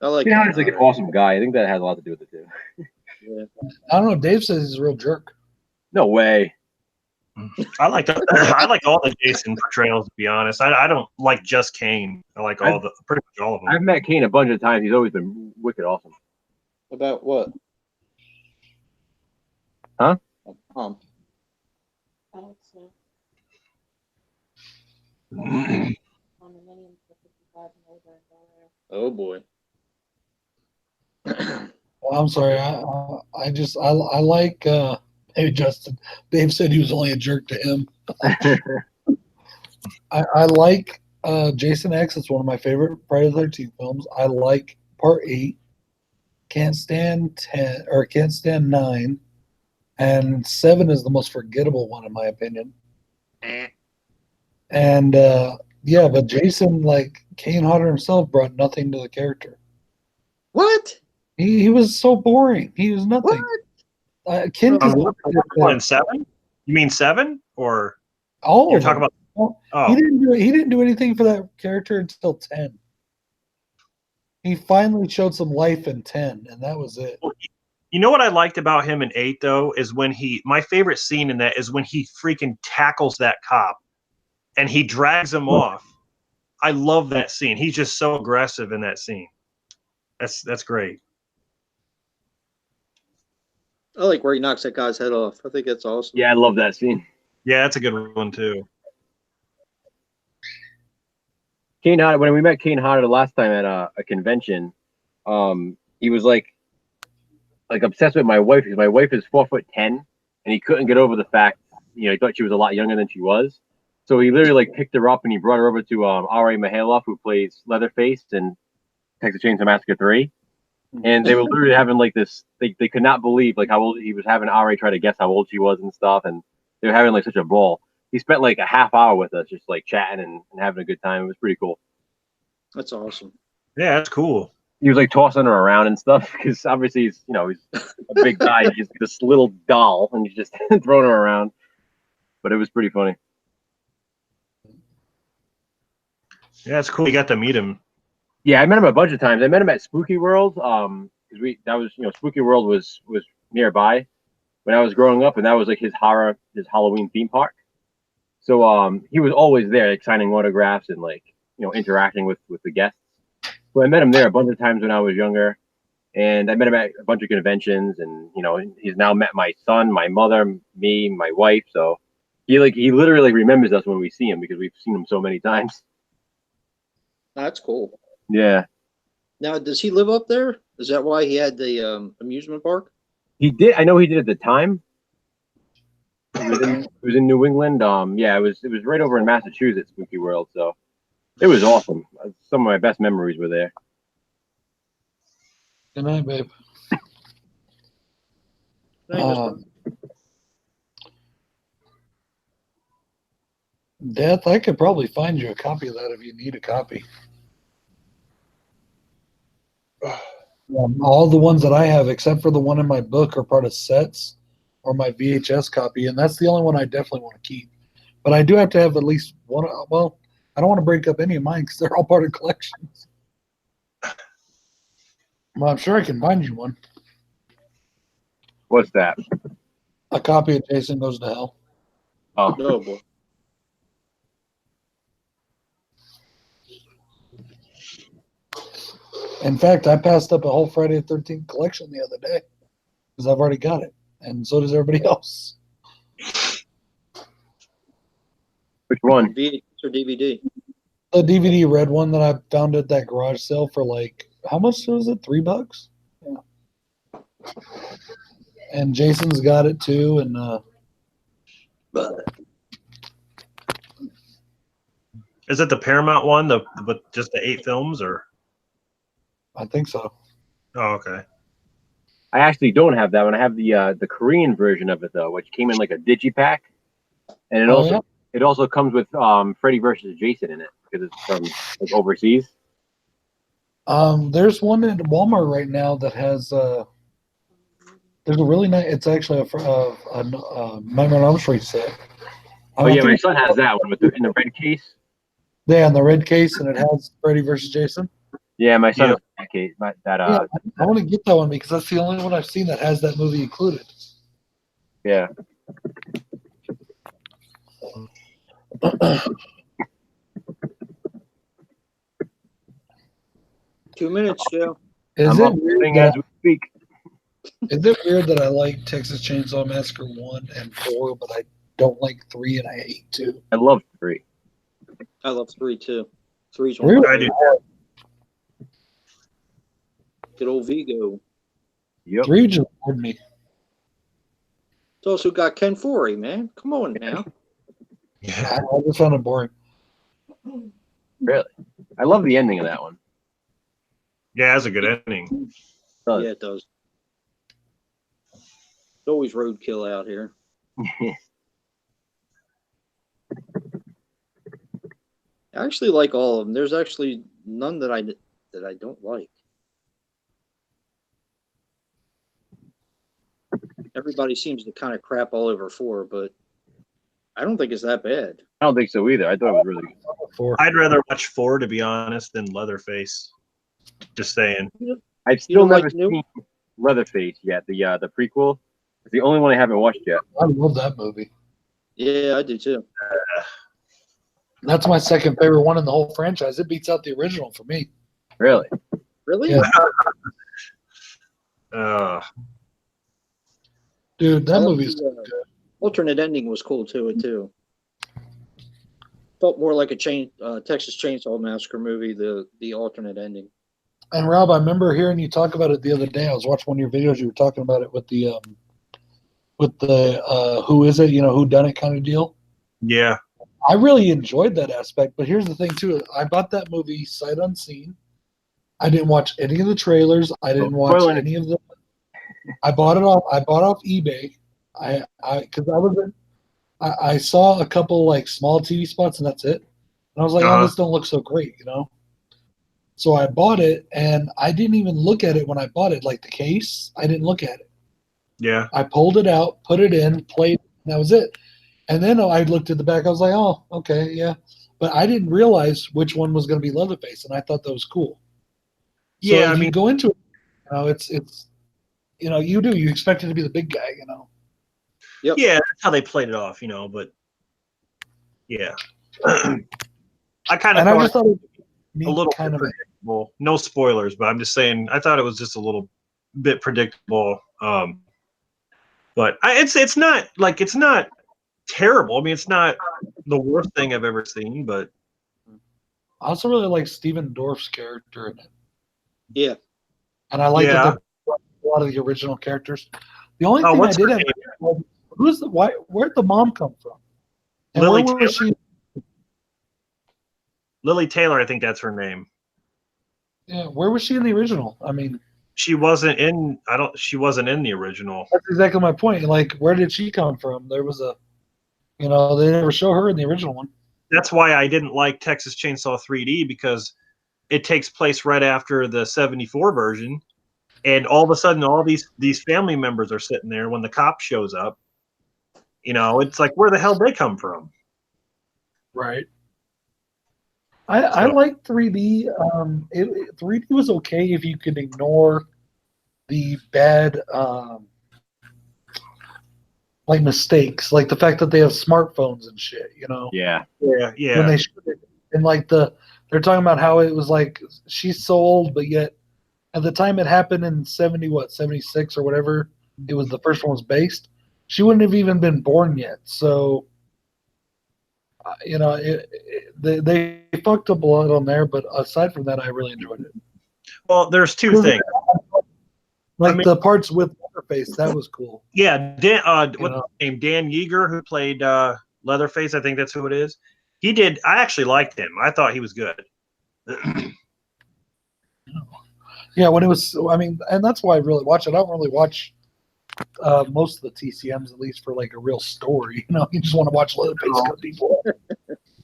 I like Kane Hodder's like an awesome guy. I think that has a lot to do with it, too. Yeah. I don't know. Dave says he's a real jerk. No way. I like all the Jason portrayals, to be honest. I don't like just Kane. I like pretty much all of them. I've met Kane a bunch of times. He's always been wicked awesome. About what? Huh? Oh boy. Well, I'm sorry. I like hey Justin. Dave said he was only a jerk to him. I like Jason X. It's one of my favorite Friday the 13th films. I like Part 8. Can't stand 10 or can't stand 9, and 7 is the most forgettable one in my opinion. And yeah, but Jason, like Kane Hodder himself, brought nothing to the character. What? He was so boring. He was nothing. Ken in 7? You mean 7 or? Oh, you're talking about. Oh. He didn't do anything for that character until 10. He finally showed some life in 10, and that was it. You know what I liked about him in 8 though is when my favorite scene in that is when he freaking tackles that cop and he drags him off. I love that scene. He's just so aggressive in that scene. That's great. I like where he knocks that guy's head off. I think that's awesome. Yeah, I love that scene. Yeah, that's a good one too. Kane Hodder, when we met Kane Hodder the last time at a convention, he was like obsessed with my wife because my wife is 4'10", and he couldn't get over the fact, you know, he thought she was a lot younger than she was. So he literally like picked her up and he brought her over to R.A. Mihailoff, who plays Leatherface in Texas Chainsaw Massacre 3. And they were literally having like this, they could not believe like how old he was, having R.A. try to guess how old she was and stuff. And they were having like such a ball. He spent like a half hour with us, just like chatting and having a good time. It was pretty cool. That's awesome. Yeah, that's cool. He was like tossing her around and stuff because obviously he's a big guy. He's this little doll and he's just throwing her around. But it was pretty funny. Yeah, it's cool. You got to meet him. Yeah, I met him a bunch of times. I met him at Spooky World. Because Spooky World was nearby when I was growing up, and that was like his Halloween theme park. So he was always there, like signing autographs and like interacting with the guests. So I met him there a bunch of times when I was younger, and I met him at a bunch of conventions. And he's now met my son, my mother, me, my wife. So he literally remembers us when we see him because we've seen him so many times. That's cool. Yeah. Now, does he live up there? Is that why he had the amusement park? He did. I know he did at the time. It was in New England. Yeah, it was right over in Massachusetts, Spooky World. So it was awesome. Some of my best memories were there. Good night, babe. Death, I could probably find you a copy of that if you need a copy. All the ones that I have, except for the one in my book, are part of sets or my VHS copy, and that's the only one I definitely want to keep. But I do have to have at least one. Well, I don't want to break up any of mine because they're all part of collections. Well, I'm sure I can find you one. What's that? A copy of Jason Goes to Hell. Oh, No, boy. In fact, I passed up a whole Friday the 13th collection the other day because I've already got it. and so does everybody else. Which one? VHS or DVD? The DVD red one that I found at that garage sale for like, how much was it? $3? Yeah. And Jason's got it too, and Is it the Paramount one, but just the 8 films, or? I think so. Oh, okay. I actually don't have that one. I have the Korean version of it though, which came in like a digipack, and it also comes with Freddy versus Jason in it because it's from like overseas. There's one at Walmart right now that has there's a really nice. It's actually a Nightmare on Elm Street set. Oh yeah, my son has that one with in the red case. Yeah, in the red case, and it has Freddy versus Jason. Yeah, my son has that case. I want to get that one because that's the only one I've seen that has that movie included. Yeah. 2 minutes, Joe. Is it weird as we speak? Is it weird that I like Texas Chainsaw Massacre 1 and 4, but I don't like 3 and I hate 2? I love 3. I love 3 too. 3's Really? one. I do. Good old Vigo. Yep. 3 just bored me. It's also got Ken Foree, man. Come on now. Yeah. I just found it boring. Really? I love the ending of that one. Yeah, that's a good ending. Yeah, it does. It's always roadkill out here. I actually like all of them. There's actually none that I don't like. Everybody seems to kind of crap all over 4, but I don't think it's that bad. I don't think so either. I thought it was really good. 4. I'd rather watch 4, to be honest, than Leatherface. Just saying. I've still never seen Leatherface yet. The prequel. It's the only one I haven't watched yet. I love that movie. Yeah, I do too. That's my second favorite one in the whole franchise. It beats out the original for me. Really? Really? Yeah. Dude, that movie is good. Alternate ending was cool too. Felt more like a Texas Chainsaw Massacre movie. The alternate ending. And Rob, I remember hearing you talk about it the other day. I was watching one of your videos. You were talking about it with the who is it? Who done it kind of deal. Yeah. I really enjoyed that aspect. But here's the thing too. I bought that movie sight unseen. I didn't watch any of the trailers. I didn't watch any of the. I bought it off. I bought off eBay. I saw a couple like small TV spots and that's it. And I was like, oh, this don't look so great, So I bought it and I didn't even look at it when I bought it. Like the case, I didn't look at it. Yeah. I pulled it out, put it in, played, and that was it. And then I looked at the back. I was like, oh, okay, yeah. But I didn't realize which one was going to be Leatherface, and I thought that was cool. So yeah, you go into it, it's you expect it to be the big guy, Yep. Yeah, that's how they played it off, but yeah. I kind of just thought it a little kind of predictable. No spoilers, but I'm just saying I thought it was just a little bit predictable. But it's not terrible. I mean, it's not the worst thing I've ever seen, but I also really like Stephen Dorff's character in it. Yeah. And I like that a lot of the original characters. The only thing I did have where'd the mom come from? And Lily where was she? Lily Taylor, I think that's her name. Yeah, where was she in the original? I mean, she wasn't in the original. That's exactly my point. Like, where did she come from? There was they never show her in the original one. That's why I didn't like Texas Chainsaw 3D, because it takes place right after the 74 version, and all of a sudden all these family members are sitting there when the cop shows up. It's like, where the hell did they come from? Right. I like 3D. 3D was okay if you could ignore the bad like mistakes, like the fact that they have smartphones and shit, Yeah. Yeah. When they and like they're talking about how it was like she's so old, but yet at the time it happened in 76 or whatever, it was the first one was based, she wouldn't have even been born yet. So, you know, they fucked up a lot on there, but aside from that, I really enjoyed it. Well, there's two things. Like the parts with Leatherface, that was cool. Yeah, what's his name? Dan Yeager, who played Leatherface. I think that's who it is. He did. I actually liked him. I thought he was good. Yeah, when it was, I mean, and that's why I really watch it. I don't really watch most of the TCMs, at least for like a real story. You know, you just want to watch Leatherface kill people.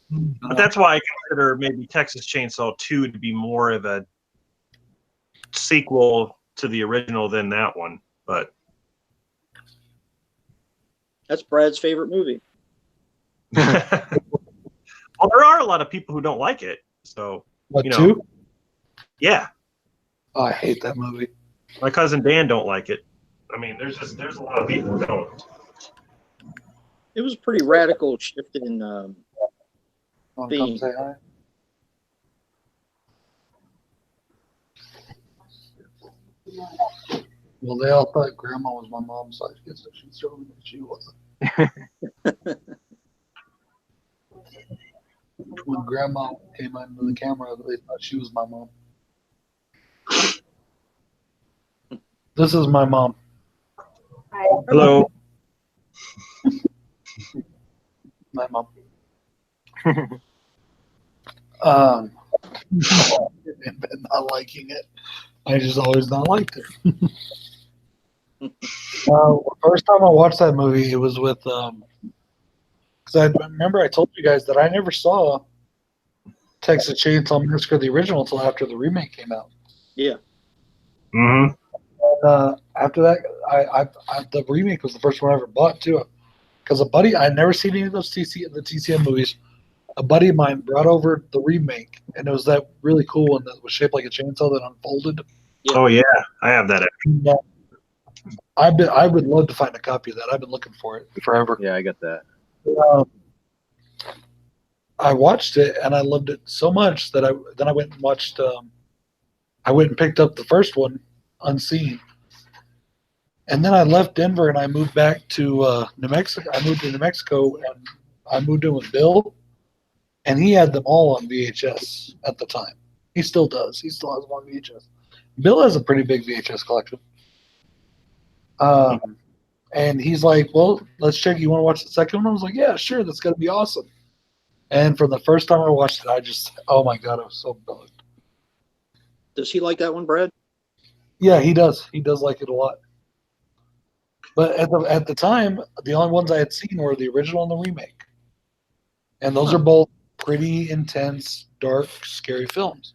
But that's why I consider maybe Texas Chainsaw 2 to be more of a sequel to the original than that one. But That's Brad's favorite movie. well, there are a lot of people who don't like it. So What, you know, 2? yeah, Oh, I hate that movie. my cousin Dan don't like it. I mean, there's a lot of people who don't. It was a pretty radical shift in Want to come theme. say hi? Well, they all thought Grandma was my mom, so I guess I should show them that she wasn't. When Grandma came into the camera, they thought she was my mom. This is my mom. Hello. My mom. Not liking it. I just always not liked it. First time I watched that movie, it was with because I remember I told you guys that I never saw Texas Chainsaw Massacre the original until after the remake came out. Yeah. Mm-hmm. After that, I the remake was the first one I ever bought too, because a buddy I'd never seen any of those the TCM movies. A buddy of mine brought over the remake, and it was that really cool one that was shaped like a chainsaw that unfolded. Yeah. Oh yeah, I have that. I would love to find a copy of that. I've been looking for it forever. Yeah, I got that. I watched it and I loved it so much that I went and watched. I went and picked up the first one, unseen, and then I left Denver and I moved back to New Mexico. I moved to New Mexico and I moved in with Bill, and he had them all on VHS at the time. He still does. He still has them on VHS. Bill has a pretty big VHS collection. And he's like, well, let's check. You want to watch the second one? I was like, yeah, sure. That's going to be awesome. And from the first time I watched it, I just, oh my God, I was so bugged. Does he like that one, Brad? Yeah, he does. He does like it a lot. But at the time, the only ones I had seen were the original and the remake. And those are both pretty intense, dark, scary films.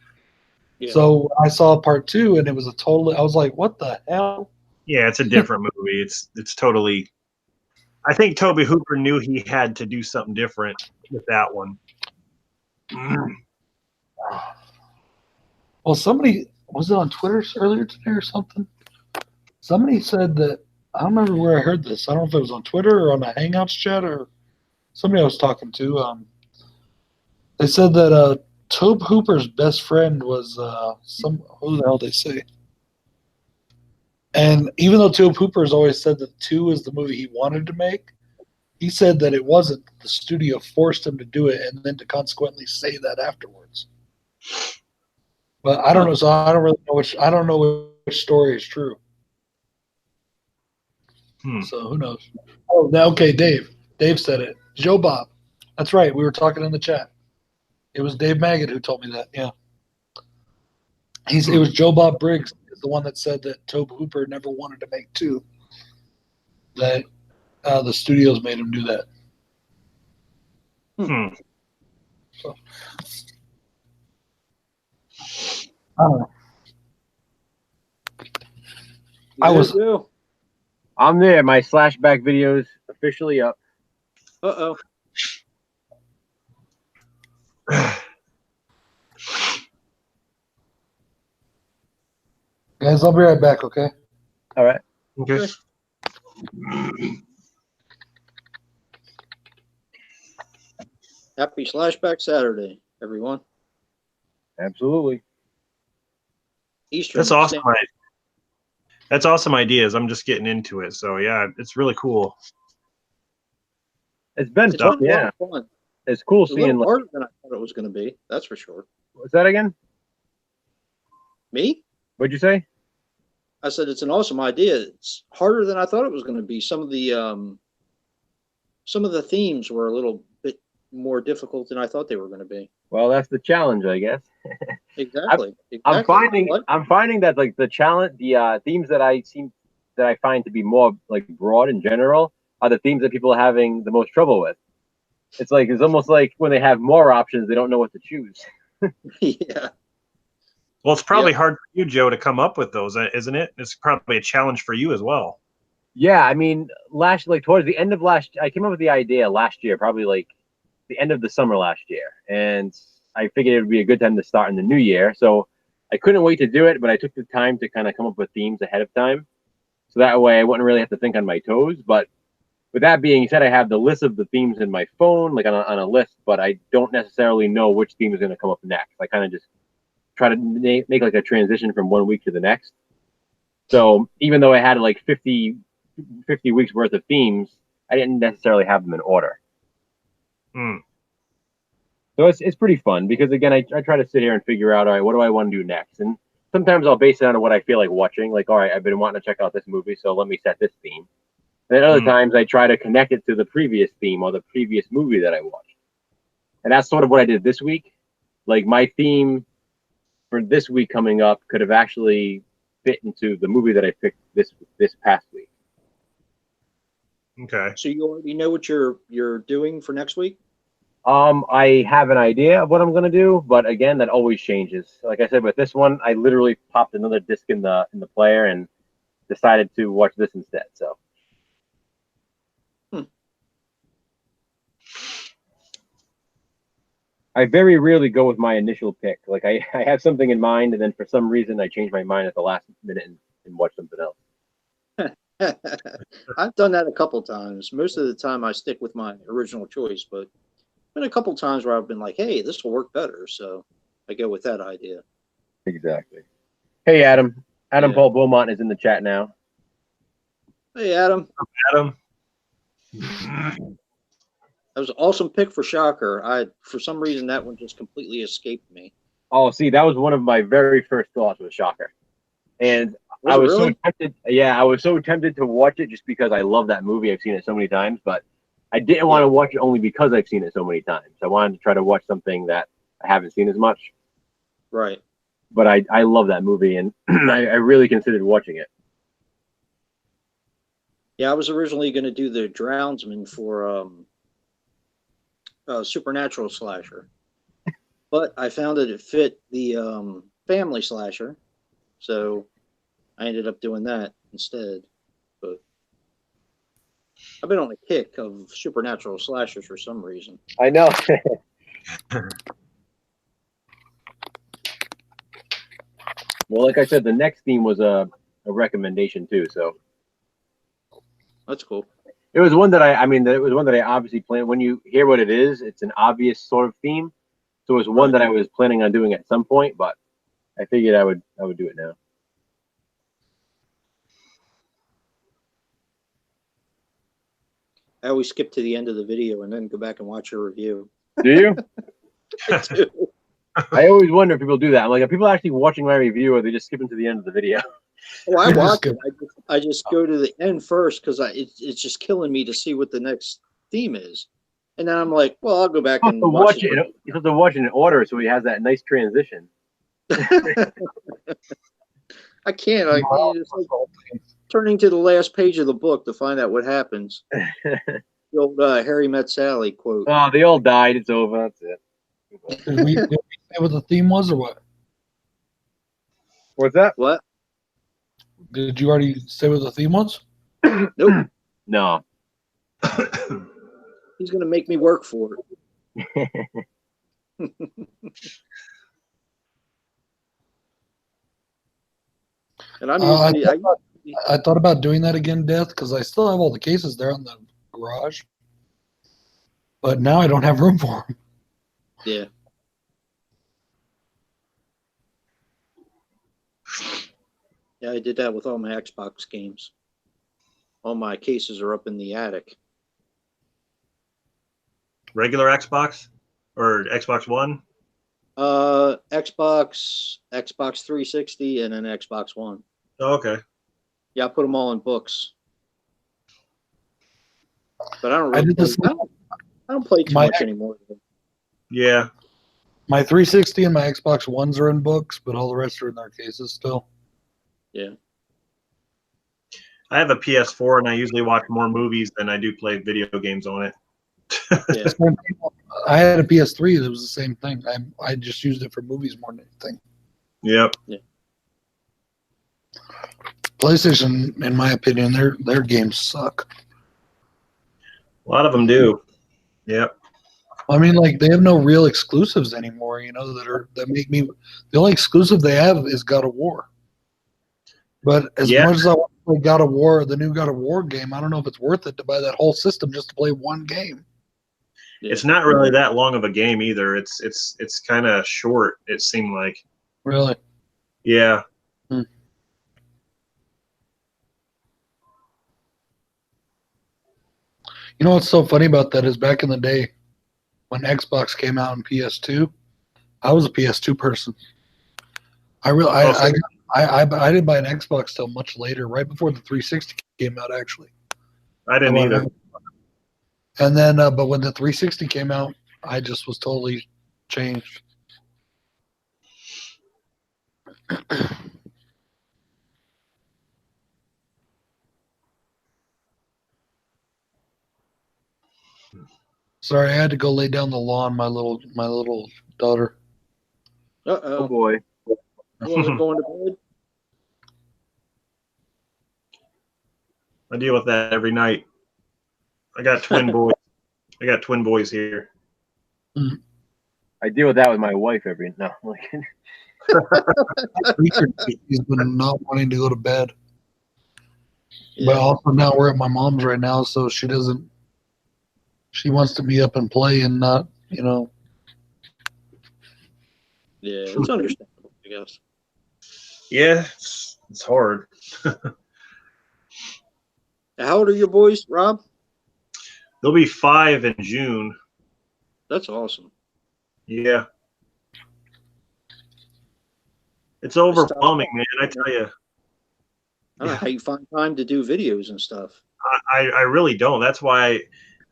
Yeah. So I saw part 2 and it was I was like, what the hell? Yeah, it's a different movie. It's totally. I think Tobe Hooper knew he had to do something different with that one. Well, somebody was it on Twitter earlier today or something? Somebody said that I don't remember where I heard this. I don't know if it was on Twitter or on a Hangouts chat or somebody I was talking to. They said that Tobe Hooper's best friend was who the hell did they say? And even though Tobe Hooper has always said that 2 is the movie he wanted to make, he said that it wasn't. The studio forced him to do it and then to consequently say that afterwards. But I don't know. So I don't really know I don't know which story is true. So who knows? Oh, okay, Dave. Dave said it. Joe Bob. That's right. We were talking in the chat. It was Dave Maggot who told me that. Yeah. It was Joe Bob Briggs, the one that said that Tobe Hooper never wanted to make 2. That the studios made him do that. So, I don't know. I'm there. My Slashback video is officially up. Uh-oh. Guys, I'll be right back, okay? All right. Okay. Happy Slashback Saturday, everyone. Absolutely. Eastern. That's awesome. That's awesome ideas. I'm just getting into it. So yeah, it's really cool. It's been It's fun, been a lot yeah. of fun. It's cool It's a seeing. little harder than I thought it was going to be. That's for sure. What's that again? Me? What'd you say? I said it's an awesome idea. It's harder than I thought it was going to be. Some of the themes were a little bit more difficult than I thought they were going to be. Well, that's the challenge, I guess. Exactly. I'm finding that like the challenge, the themes that I find to be more like broad in general are the themes that people are having the most trouble with. It's almost like when they have more options, they don't know what to choose. Yeah. Well, it's probably hard for you, Joe, to come up with those, isn't it? It's probably a challenge for you as well. Yeah, I mean, towards the end of I came up with the idea last year, probably like the end of the summer last year, and I figured it would be a good time to start in the new year. So I couldn't wait to do it, but I took the time to kind of come up with themes ahead of time, so that way I wouldn't really have to think on my toes. But with that being said, I have the list of the themes in my phone, like on a list, but I don't necessarily know which theme is going to come up next. I kind of just try to make like a transition from one week to the next. So even though I had like 50 weeks worth of themes, I didn't necessarily have them in order. So it's pretty fun because, again, I try to sit here and figure out, all right, what do I want to do next? And sometimes I'll base it on what I feel like watching. Like, all right, I've been wanting to check out this movie, so let me set this theme. And then other times I try to connect it to the previous theme or the previous movie that I watched. And that's sort of what I did this week. Like, my theme for this week coming up could have actually fit into the movie that I picked this past week. Okay. So you already know what you're doing for next week? I have an idea of what I'm gonna do, but again, that always changes. Like I said, with this one, I literally popped another disc in the player and decided to watch this instead. So. I very rarely go with my initial pick. Like I have something in mind, and then for some reason I change my mind at the last minute and watch something else. I've done that a couple times. Most of the time I stick with my original choice, but been a couple times where I've been like, hey, this will work better. So I go with that idea. Exactly. Hey, Adam. Adam Yeah. Paul Beaumont is in the chat now. Hey, Adam. Adam. That was an awesome pick for Shocker. For some reason, that one just completely escaped me. Oh, see, that was one of my very first thoughts with Shocker. And I was really? so tempted. Yeah, I was so tempted to watch it just because I love that movie. I've seen it so many times, but I didn't want to watch it only because I've seen it so many times. I wanted to try to watch something that I haven't seen as much. Right. But I love that movie, and I really considered watching it. Yeah, I was originally going to do the Drownsman for Supernatural Slasher, but I found that it fit the family slasher, so I ended up doing that instead. But I've been on a kick of supernatural slashers for some reason. I know. Well, like I said, the next theme was a recommendation too, so That's cool. it was one that it was one that I obviously planned. When you hear what it is, it's an obvious sort of theme. So it was one that I was planning on doing at some point, but I figured I would do it now. I always skip to the end of the video and then go back and watch your review. Do you? I do. I always wonder if people do that. I'm like, are people actually watching my review, or are they just skipping to the end of the video? Oh, I watch it. I just go to the end first because it's just killing me to see what the next theme is, and then I'm like, well, I'll go back and watch it. You have to watch it in order, so he has that nice transition. I can't. It's like turning to the last page of the book to find out what happens. The old Harry Met Sally quote. Oh, they all died. It's over. That's it. Did we say what the theme was, or what? What's that? What? Did you already say what the theme was? Nope. No. He's gonna make me work for it. And I'm usually, I thought about doing that again, Death, because I still have all the cases there in the garage, but now I don't have room for them. Yeah, I did that with all my Xbox games. All my cases are up in the attic. Regular Xbox or Xbox One? Xbox 360, and then Xbox One. Oh, okay. Yeah, I put them all in books. But I don't I really did this. I don't play too much anymore. Yeah. My 360 and my Xbox Ones are in books, but all the rest are in their cases still. Yeah. I have a PS4 and I usually watch more movies than I do play video games on it. Yeah. I had a PS3 that was the same thing. I just used it for movies more than anything. Yep. Yeah. PlayStation, in my opinion, their games suck. A lot of them do. Yep. I mean, like they have no real exclusives anymore. You know that make me. The only exclusive they have is God of War. But as much as I want to play God of War, the new God of War game, I don't know if it's worth it to buy that whole system just to play one game. Yeah. It's not really that long of a game either. It's kind of short. It seemed like. Really? Yeah. You know what's so funny about that is back in the day when Xbox came out and PS2, I was a PS2 person. I didn't buy an Xbox till much later, right before the 360 came out. Actually, I didn't either. And then, but when the 360 came out, I just was totally changed. Sorry, I had to go lay down the law on my little daughter. Uh-oh. Oh boy. Going to bed? I deal with that every night. I got twin boys. I got twin boys here. I deal with that with my wife every no. He's been not wanting to go to bed. Yeah. But also now we're at my mom's right now, so she doesn't. She wants to be up and play and not, you know. Yeah, it's understandable, I guess. Yeah, it's hard. How old are your boys, Rob? They'll be 5 in June. That's awesome. Yeah. It's overwhelming, man. I tell you. I don't know how you find time to do videos and stuff. I really don't. That's why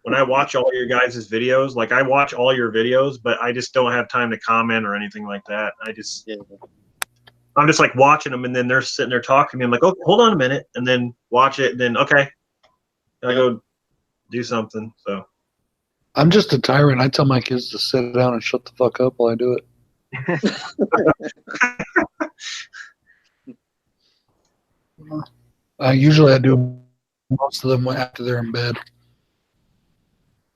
when I watch all your guys' videos, like I watch all your videos, but I just don't have time to comment or anything like that. I'm just like watching them, and then they're sitting there talking to me. I'm like, oh, hold on a minute, and then watch it, and then okay, I go do something. So I'm just a tyrant. I tell my kids to sit down and shut the fuck up while I do it. Usually I do most of them after they're in bed.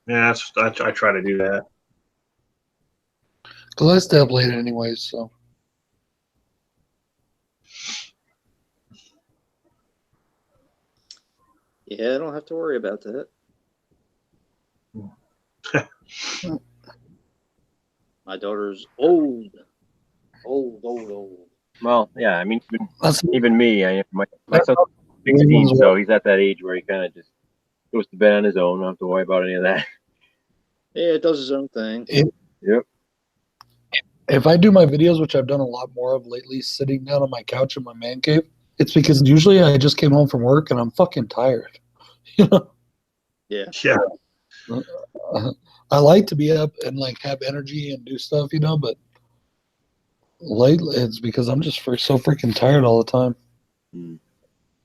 yeah, I try to do that. Because I stay up late anyways, so. Yeah, I don't have to worry about that. My daughter's old. Well, yeah, I mean, even me, my son's 16, so he's at that age where he kind of just goes to bed on his own. Don't have to worry about any of that. Yeah, it does his own thing. Yep. If I do my videos, which I've done a lot more of lately, sitting down on my couch in my man cave, it's because usually I just came home from work and I'm fucking tired. You know? Yeah. Yeah. I like to be up and like have energy and do stuff, you know, but lately it's because I'm just so freaking tired all the time.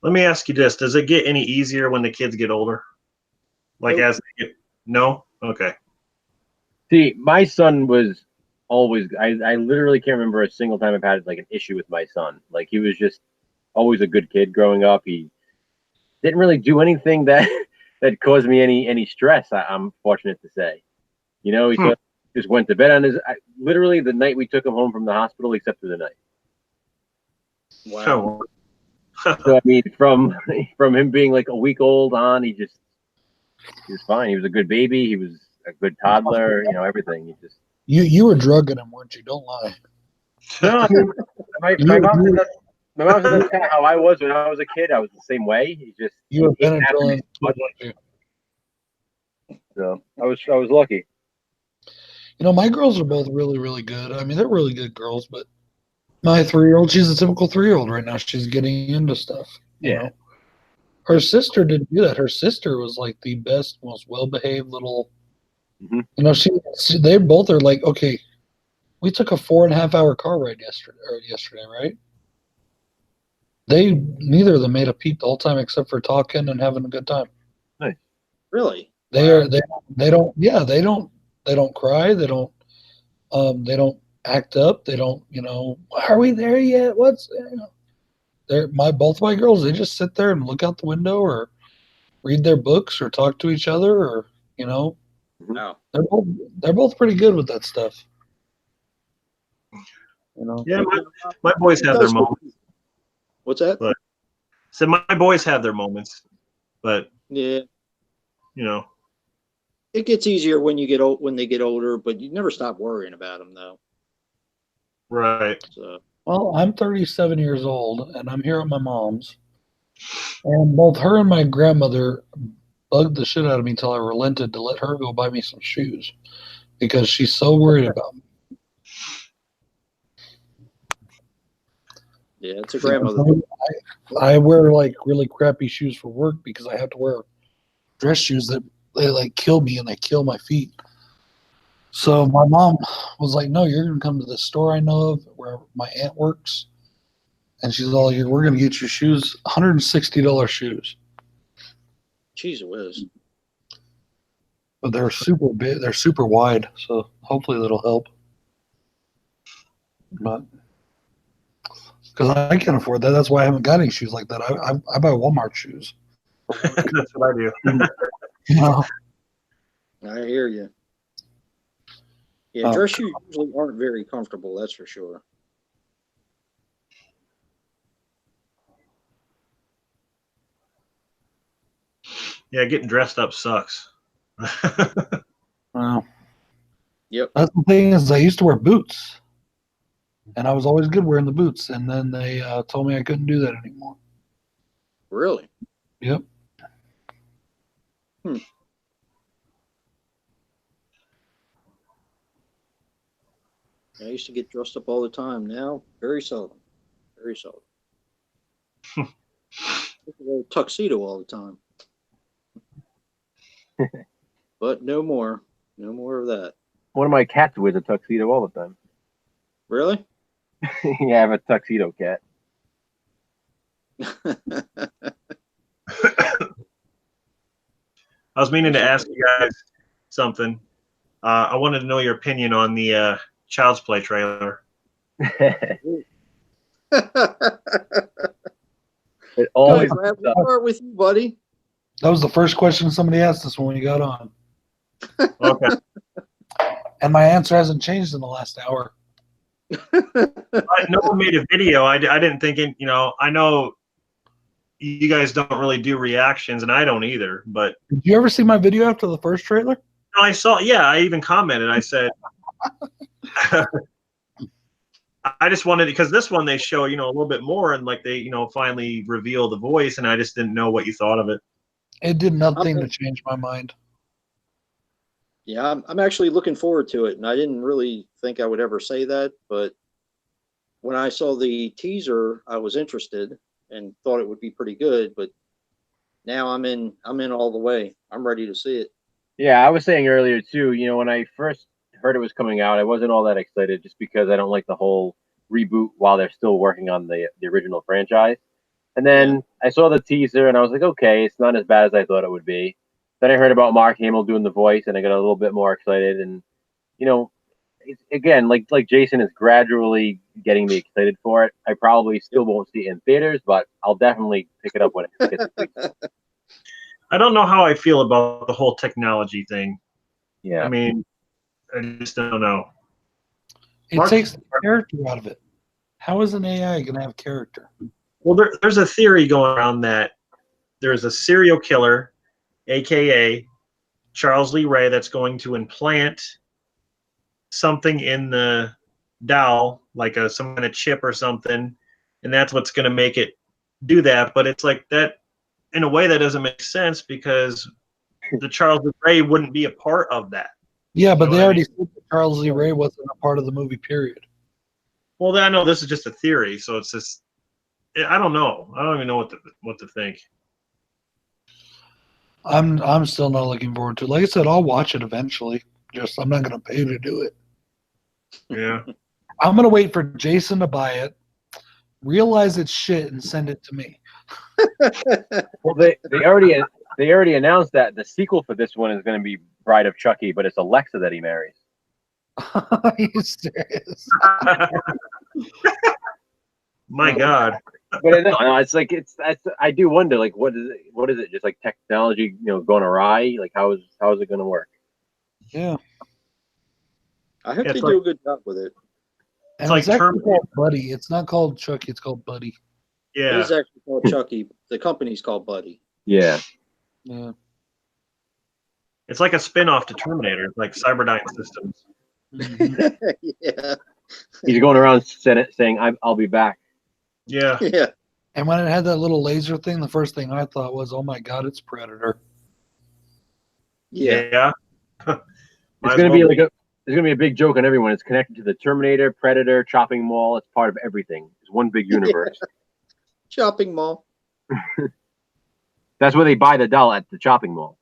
Let me ask you this: does it get any easier when the kids get older? Like Nope. as they get no? Okay. See, my son was always. I literally can't remember a single time I've had like an issue with my son. Like he was just always a good kid growing up. He didn't really do anything that caused me any stress. I'm fortunate to say. You know, he just went to bed on his. Literally the night we took him home from the hospital, except for the night. Wow. So I mean, from him being like a week old on, he was fine. He was a good baby. He was a good toddler. You know, everything. He just. You were drugging him, weren't you? Don't lie. No, I mean, my mom said My mom said that's kind of how I was when I was a kid. I was the same way. He just You have been happened until much. So I was lucky. You know, my girls are both really, really good. I mean, they're really good girls, but my 3-year-old, she's a typical 3-year-old right now. She's getting into stuff. You know? Her sister didn't do that. Her sister was like the best, most well-behaved little. You know, they both are like, okay, we took a 4.5-hour car ride yesterday, right? Neither of them made a peep the whole time except for talking and having a good time. Nice. Really? They don't cry. They don't act up. They don't, are we there yet? Both my girls, they just sit there and look out the window or read their books or talk to each other or, Wow. they're both pretty good with that stuff. Yeah, my boys have their moments. What's that? But so my boys have their moments, but yeah, it gets easier when they get older, but you never stop worrying about them though. Right. So. Well, I'm 37 years old and I'm here at my mom's, and both her and my grandmother bugged the shit out of me until I relented to let her go buy me some shoes because she's so worried about me. Yeah, it's a grandmother. I wear like really crappy shoes for work because I have to wear dress shoes that they like kill me and they kill my feet. So my mom was like, "No, you're gonna come to the store I know of where my aunt works," and she's all, "We're gonna get you shoes, $160 shoes." Jeez whiz. But they're super big. They're super wide, so hopefully that'll help. But because I can't afford that, that's why I haven't got any shoes like that. I buy Walmart shoes. That's what I do. I hear you. Yeah, dress shoes usually aren't very comfortable. That's for sure. Yeah, getting dressed up sucks. Wow. Yep. That's the thing is, I used to wear boots, and I was always good wearing the boots. And then they told me I couldn't do that anymore. Really? Yep. I used to get dressed up all the time. Now, very seldom. Very seldom. I wear a tuxedo all the time. But no more. No more of that. One of my cats wears a tuxedo all the time. Really? Yeah, I have a tuxedo cat. I was meaning to ask you guys something. I wanted to know your opinion on the Child's Play trailer. It always we'll start with you, buddy. That was the first question somebody asked us when we got on. Okay. And my answer hasn't changed in the last hour. No one made a video. I didn't think it, I know you guys don't really do reactions, and I don't either. But did you ever see my video after the first trailer? No, I saw. Yeah, I even commented. I said, I just wanted, because this one they show, a little bit more, and like they, finally reveal the voice, and I just didn't know what you thought of it. It did nothing to change my mind. Yeah, I'm actually looking forward to it, and I didn't really think I would ever say that, but when I saw the teaser, I was interested and thought it would be pretty good. But now I'm in all the way. I'm ready to see it. Yeah, I was saying earlier too. When I first heard it was coming out, I wasn't all that excited just because I don't like the whole reboot while they're still working on the original franchise. And then I saw the teaser and I was like, okay, it's not as bad as I thought it would be. Then I heard about Mark Hamill doing the voice and I got a little bit more excited. And, it's, again, like Jason is gradually getting me excited for it. I probably still won't see it in theaters, but I'll definitely pick it up when it gets released. I don't know how I feel about the whole technology thing. Yeah. I mean, I just don't know. It takes the character out of it. How is an AI going to have character? Well, there's a theory going around that there's a serial killer, a.k.a. Charles Lee Ray, that's going to implant something in the doll, like some kind of chip or something, and that's what's going to make it do that. But it's like that, in a way, that doesn't make sense because the Charles Lee Ray wouldn't be a part of that. Yeah, but You know they what I already mean? said that Charles Lee Ray wasn't a part of the movie, period. Well, I know this is just a theory, so it's just I don't know. I don't even know what to think. I'm still not looking forward to it. Like I said, I'll watch it eventually. Just I'm not gonna pay to do it. Yeah. I'm gonna wait for Jason to buy it, realize it's shit, and send it to me. Well, they already announced that the sequel for this one is going to be Bride of Chucky, but it's Alexa that he marries. Are you serious? My God. But no, it's like I do wonder, like, what is it? What is it? Just like technology, going awry? Like, how is it going to work? Yeah. I hope Yeah, they it's do a good job with it. And like it's actually Terminator. called Buddy. It's not called Chucky. It's called Buddy. It Yeah. is actually called Chucky. The company's called Buddy. Yeah. Yeah. It's like a spin-off to Terminator, like Cyberdyne Systems. Mhm. Yeah. He's going around saying, "I'll be back." Yeah. Yeah. And when it had that little laser thing, the first thing I thought was, "Oh my God, it's Predator." Yeah. Yeah. It's going to be like there's going to be a big joke on everyone. It's connected to the Terminator, Predator, Chopping Mall. It's part of everything. It's one big universe. Shopping mall. That's where they buy the doll, at the Chopping Mall.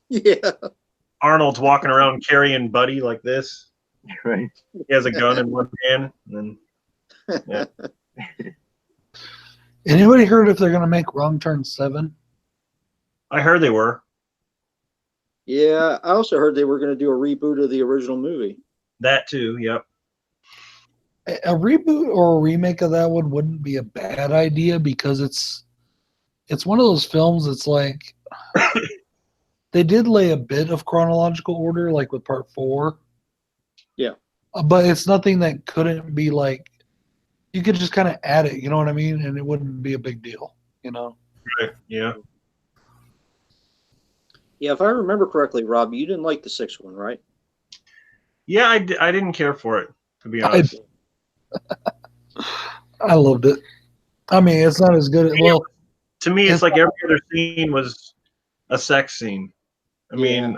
Yeah. Arnold's walking around carrying Buddy like this. Right. He has a gun in one hand, and then yeah. Anybody heard if they're gonna make Wrong Turn 7? I heard they were. Yeah. I also heard they were going to do a reboot of the original movie. That too. Yep. A reboot or a remake of that one wouldn't be a bad idea because it's one of those films that's like they did lay a bit of chronological order, like with part 4. Yeah. But it's nothing that couldn't be like you could just kind of add it, you know what I mean, and it wouldn't be a big deal, you know. Right. Yeah. Yeah. If I remember correctly, Rob, you didn't like the 6th one, right? Yeah. I didn't care for it, to be I, honest. I loved it. I mean, it's not as good. Well, To me, it's it's like every other scene was a sex scene. I mean,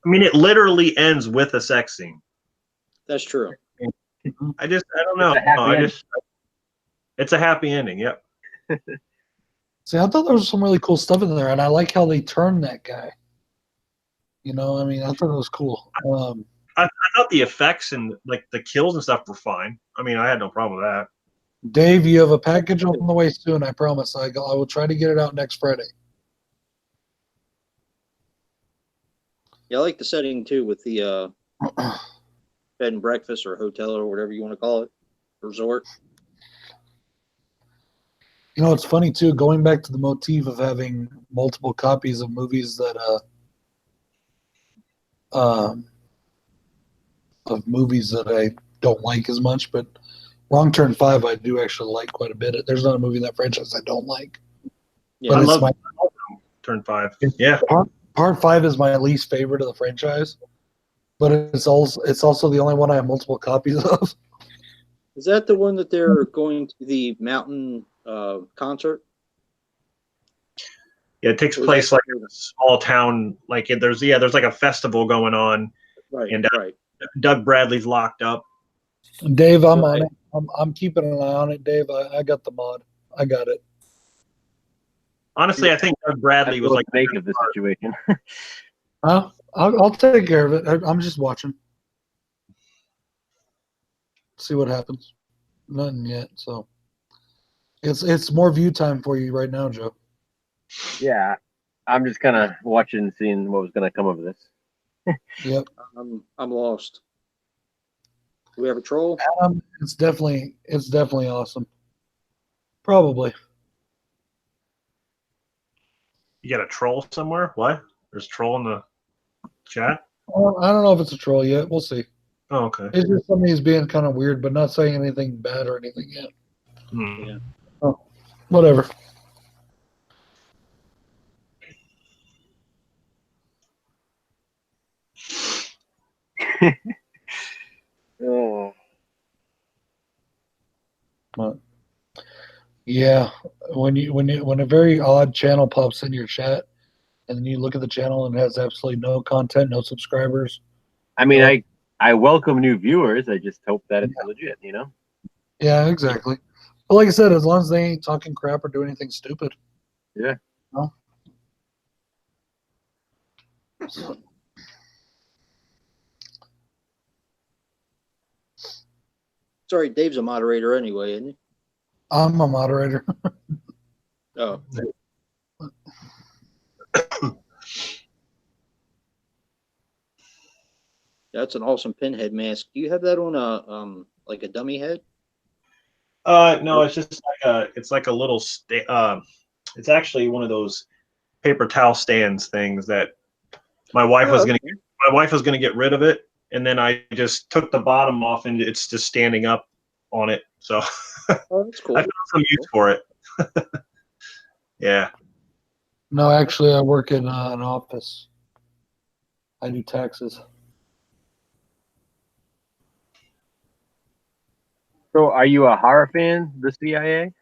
it literally ends with a sex scene. That's true. I don't know. It's a happy ending. Yep. see, I thought there was some really cool stuff in there, and I like how they turned that guy. You know, I mean, I thought it was cool. I thought the effects and like the kills and stuff were fine. I mean, I had no problem with that. Dave, you have a package on the way soon. I promise. I will try to get it out next Friday. Yeah. I like the setting too with the bed and breakfast or hotel or whatever you want to call it. Resort. You know, it's funny too. Going back to the motif of having multiple copies of movies that I don't like as much, but Wrong Turn 5 I do actually like quite a bit. There's not a movie in that franchise I don't like. Yeah. But I it's love my Turn 5. Yeah. part 5 is my least favorite of the franchise, but it's also the only one I have multiple copies of. Is that the one that they're going to the mountain concert? Yeah, it takes Or is place that- like in a small town. Like there's like a festival going on, Right. and Right. Doug Bradley's locked up. Dave, I'm on it. I'm keeping an eye on it, Dave. I got the mod. I got it. Honestly, I think Doug Bradley was like make of the situation. Huh? I'll take care of it. I'm just watching. See what happens. Nothing yet, so it's more view time for you right now, Joe. Yeah, I'm just kind of watching, seeing what was going to come of this. Yep. I'm lost. Do we have a troll? It's definitely awesome. Probably. You got a troll somewhere? What? There's a troll in the chat? Well, I don't know if it's a troll yet. We'll see. Oh, okay. It's just somebody's being kind of weird, but not saying anything bad or anything yet. Hmm. Yeah. Oh, whatever. Oh. Yeah, when a very odd channel pops in your chat, and then you look at the channel and it has absolutely no content, no subscribers. I mean, Yeah. I welcome new viewers. I just hope that it's legit, you know? Yeah, exactly. But like I said, as long as they ain't talking crap or doing anything stupid. Yeah. No. Sorry, Dave's a moderator anyway, isn't he? I'm a moderator. Oh. That's an awesome pinhead mask. Do you have that on a like a dummy head? No, it's just like a little it's actually one of those paper towel stands things that my wife was gonna get rid of it, and then I just took the bottom off and it's just standing up on it. So Oh, that's cool. I found some use for it. Yeah. No, actually, I work in an office. I do taxes. So, are you a horror fan? The CIA?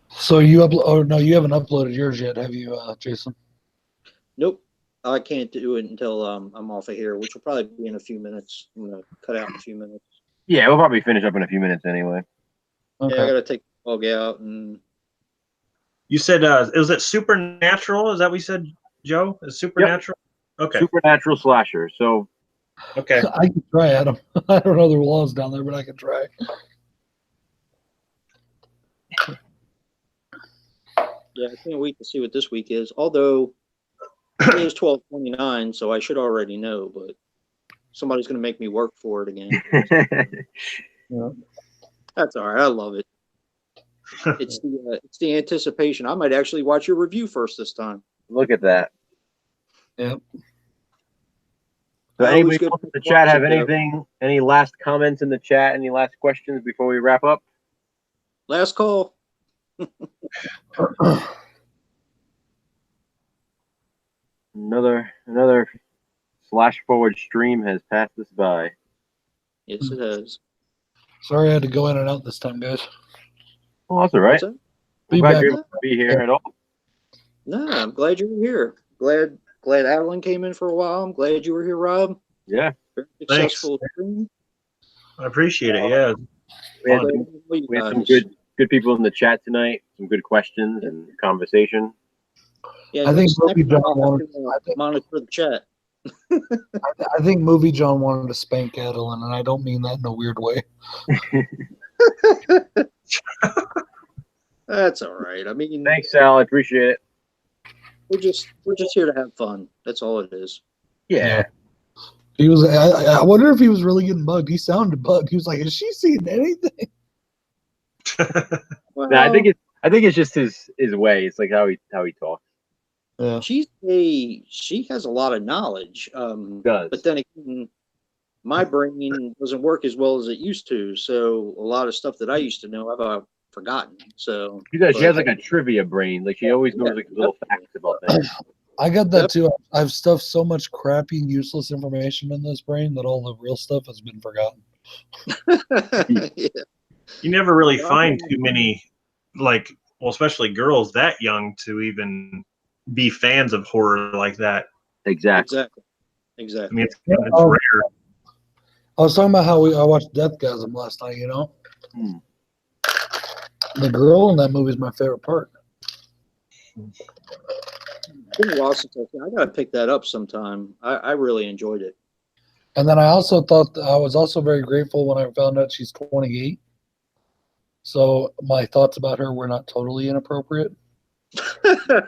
So you upload? Oh no, you haven't uploaded yours yet, have you, Jason? Nope. I can't do it until I'm off of here, which will probably be in a few minutes. I'm gonna cut out in a few minutes. Yeah, we'll probably finish up in a few minutes anyway. Okay. Yeah, I gotta take the dog out and. You said was it Supernatural? Is that what you said, Joe? Is Supernatural? Yep. Okay. Supernatural slasher. So. Okay. I can try, Adam. I don't know the laws down there, but I can try. Yeah, I can't wait to see what this week is. Although it is 12/29, so I should already know, but somebody's gonna make me work for it again. Yeah. That's all right. I love it. It's the anticipation. I might actually watch your review first this time. Look at that. Yep. So anybody else in the chat have anything? Any last comments in the chat? Any last questions before we wrap up? Last call. Another Slashforward stream has passed us by. Yes, it has. Sorry I had to go in and out this time, guys. Oh, that's all right. I'm glad you're able to be here at all. No, I'm glad you were here. Glad Adeline came in for a while. I'm glad you were here, Rob. Yeah. Very successful stream. I appreciate it. Yeah. We had some good people in the chat tonight. Some good questions and conversation. Yeah, I think Movie John wanted to monitor the chat. I think Movie John wanted to spank Adeline, and I don't mean that in a weird way. That's all right. I mean, thanks, Sal. I appreciate it. We're just here to have fun. That's all it is. Yeah. He was. I wonder if he was really getting bugged. He sounded bugged. He was like, "Is she seeing anything?" Well, No, I think it's just his way. It's like how he talks. Yeah. She has a lot of knowledge. Does. But then again, my brain doesn't work as well as it used to. So a lot of stuff that I used to know, I've forgotten. So she does. She has like a trivia brain. Like she always knows like little facts about things. I got that too. I've stuffed so much crappy, useless information in this brain that all the real stuff has been forgotten. Yeah. You never really find too many, especially girls that young to even be fans of horror like that. Exactly. I mean, it's Yeah, rare. I was talking about how I watched Deathgasm last night. You know, the girl in that movie is my favorite part. It's been a while since I gotta pick that up sometime. I really enjoyed it. And then I also thought I was also very grateful when I found out she's 28. So my thoughts about her were not totally inappropriate. You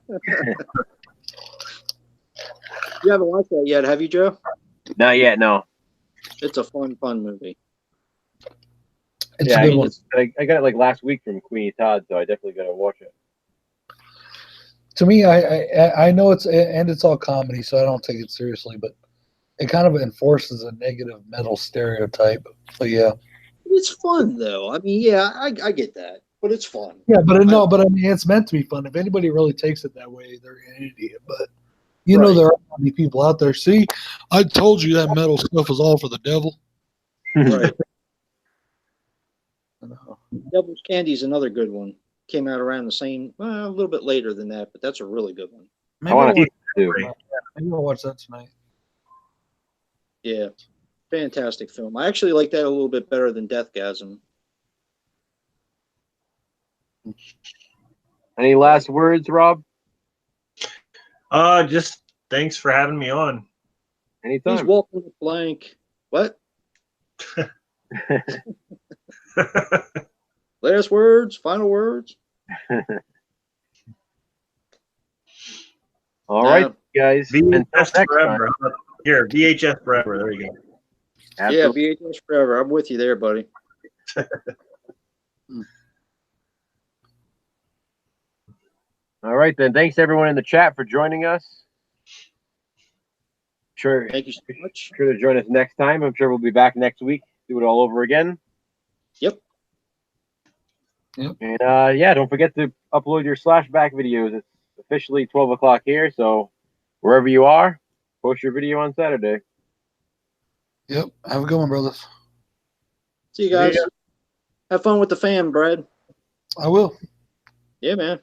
haven't watched that yet, have you, Joe? Not yet, no. It's a fun movie. It's yeah, a good one. I got it like last week from Queenie Todd, so I definitely got to watch it. To me, I know it's all comedy, so I don't take it seriously, but it kind of enforces a negative metal stereotype. But yeah. It's fun though. I mean, yeah, I get that. but it's fun. Yeah, but I mean, it's meant to be fun. If anybody really takes it that way, they're an idiot. But you know, Right. there are many people out there. See, I told you that metal stuff is all for the devil. Right. I know. Devil's Candy is another good one. Came out around the same, well, a little bit later than that, but that's a really good one. Maybe I want I'll to do. watch that tonight. Yeah, fantastic film. I actually like that a little bit better than Deathgasm. Any last words, Rob? Just thanks for having me on. He's Anytime. walking the blank. What? Last words, final words. All right, guys. Until VHS next forever. time. Here, VHS forever. There you go. Absolutely. Yeah, VHS forever. I'm with you there, buddy. All right, then. Thanks, everyone in the chat, for joining us. Sure. Thank you so much. Sure to join us next time. I'm sure we'll be back next week. Do it all over again. Yep. Yep. And yeah, don't forget to upload your Slashback videos. It's officially 12 o'clock here, so wherever you are, post your video on Saturday. Yep. Have a good one, brothers. See you guys. Have fun with the fam, Brad. I will. Yeah, man.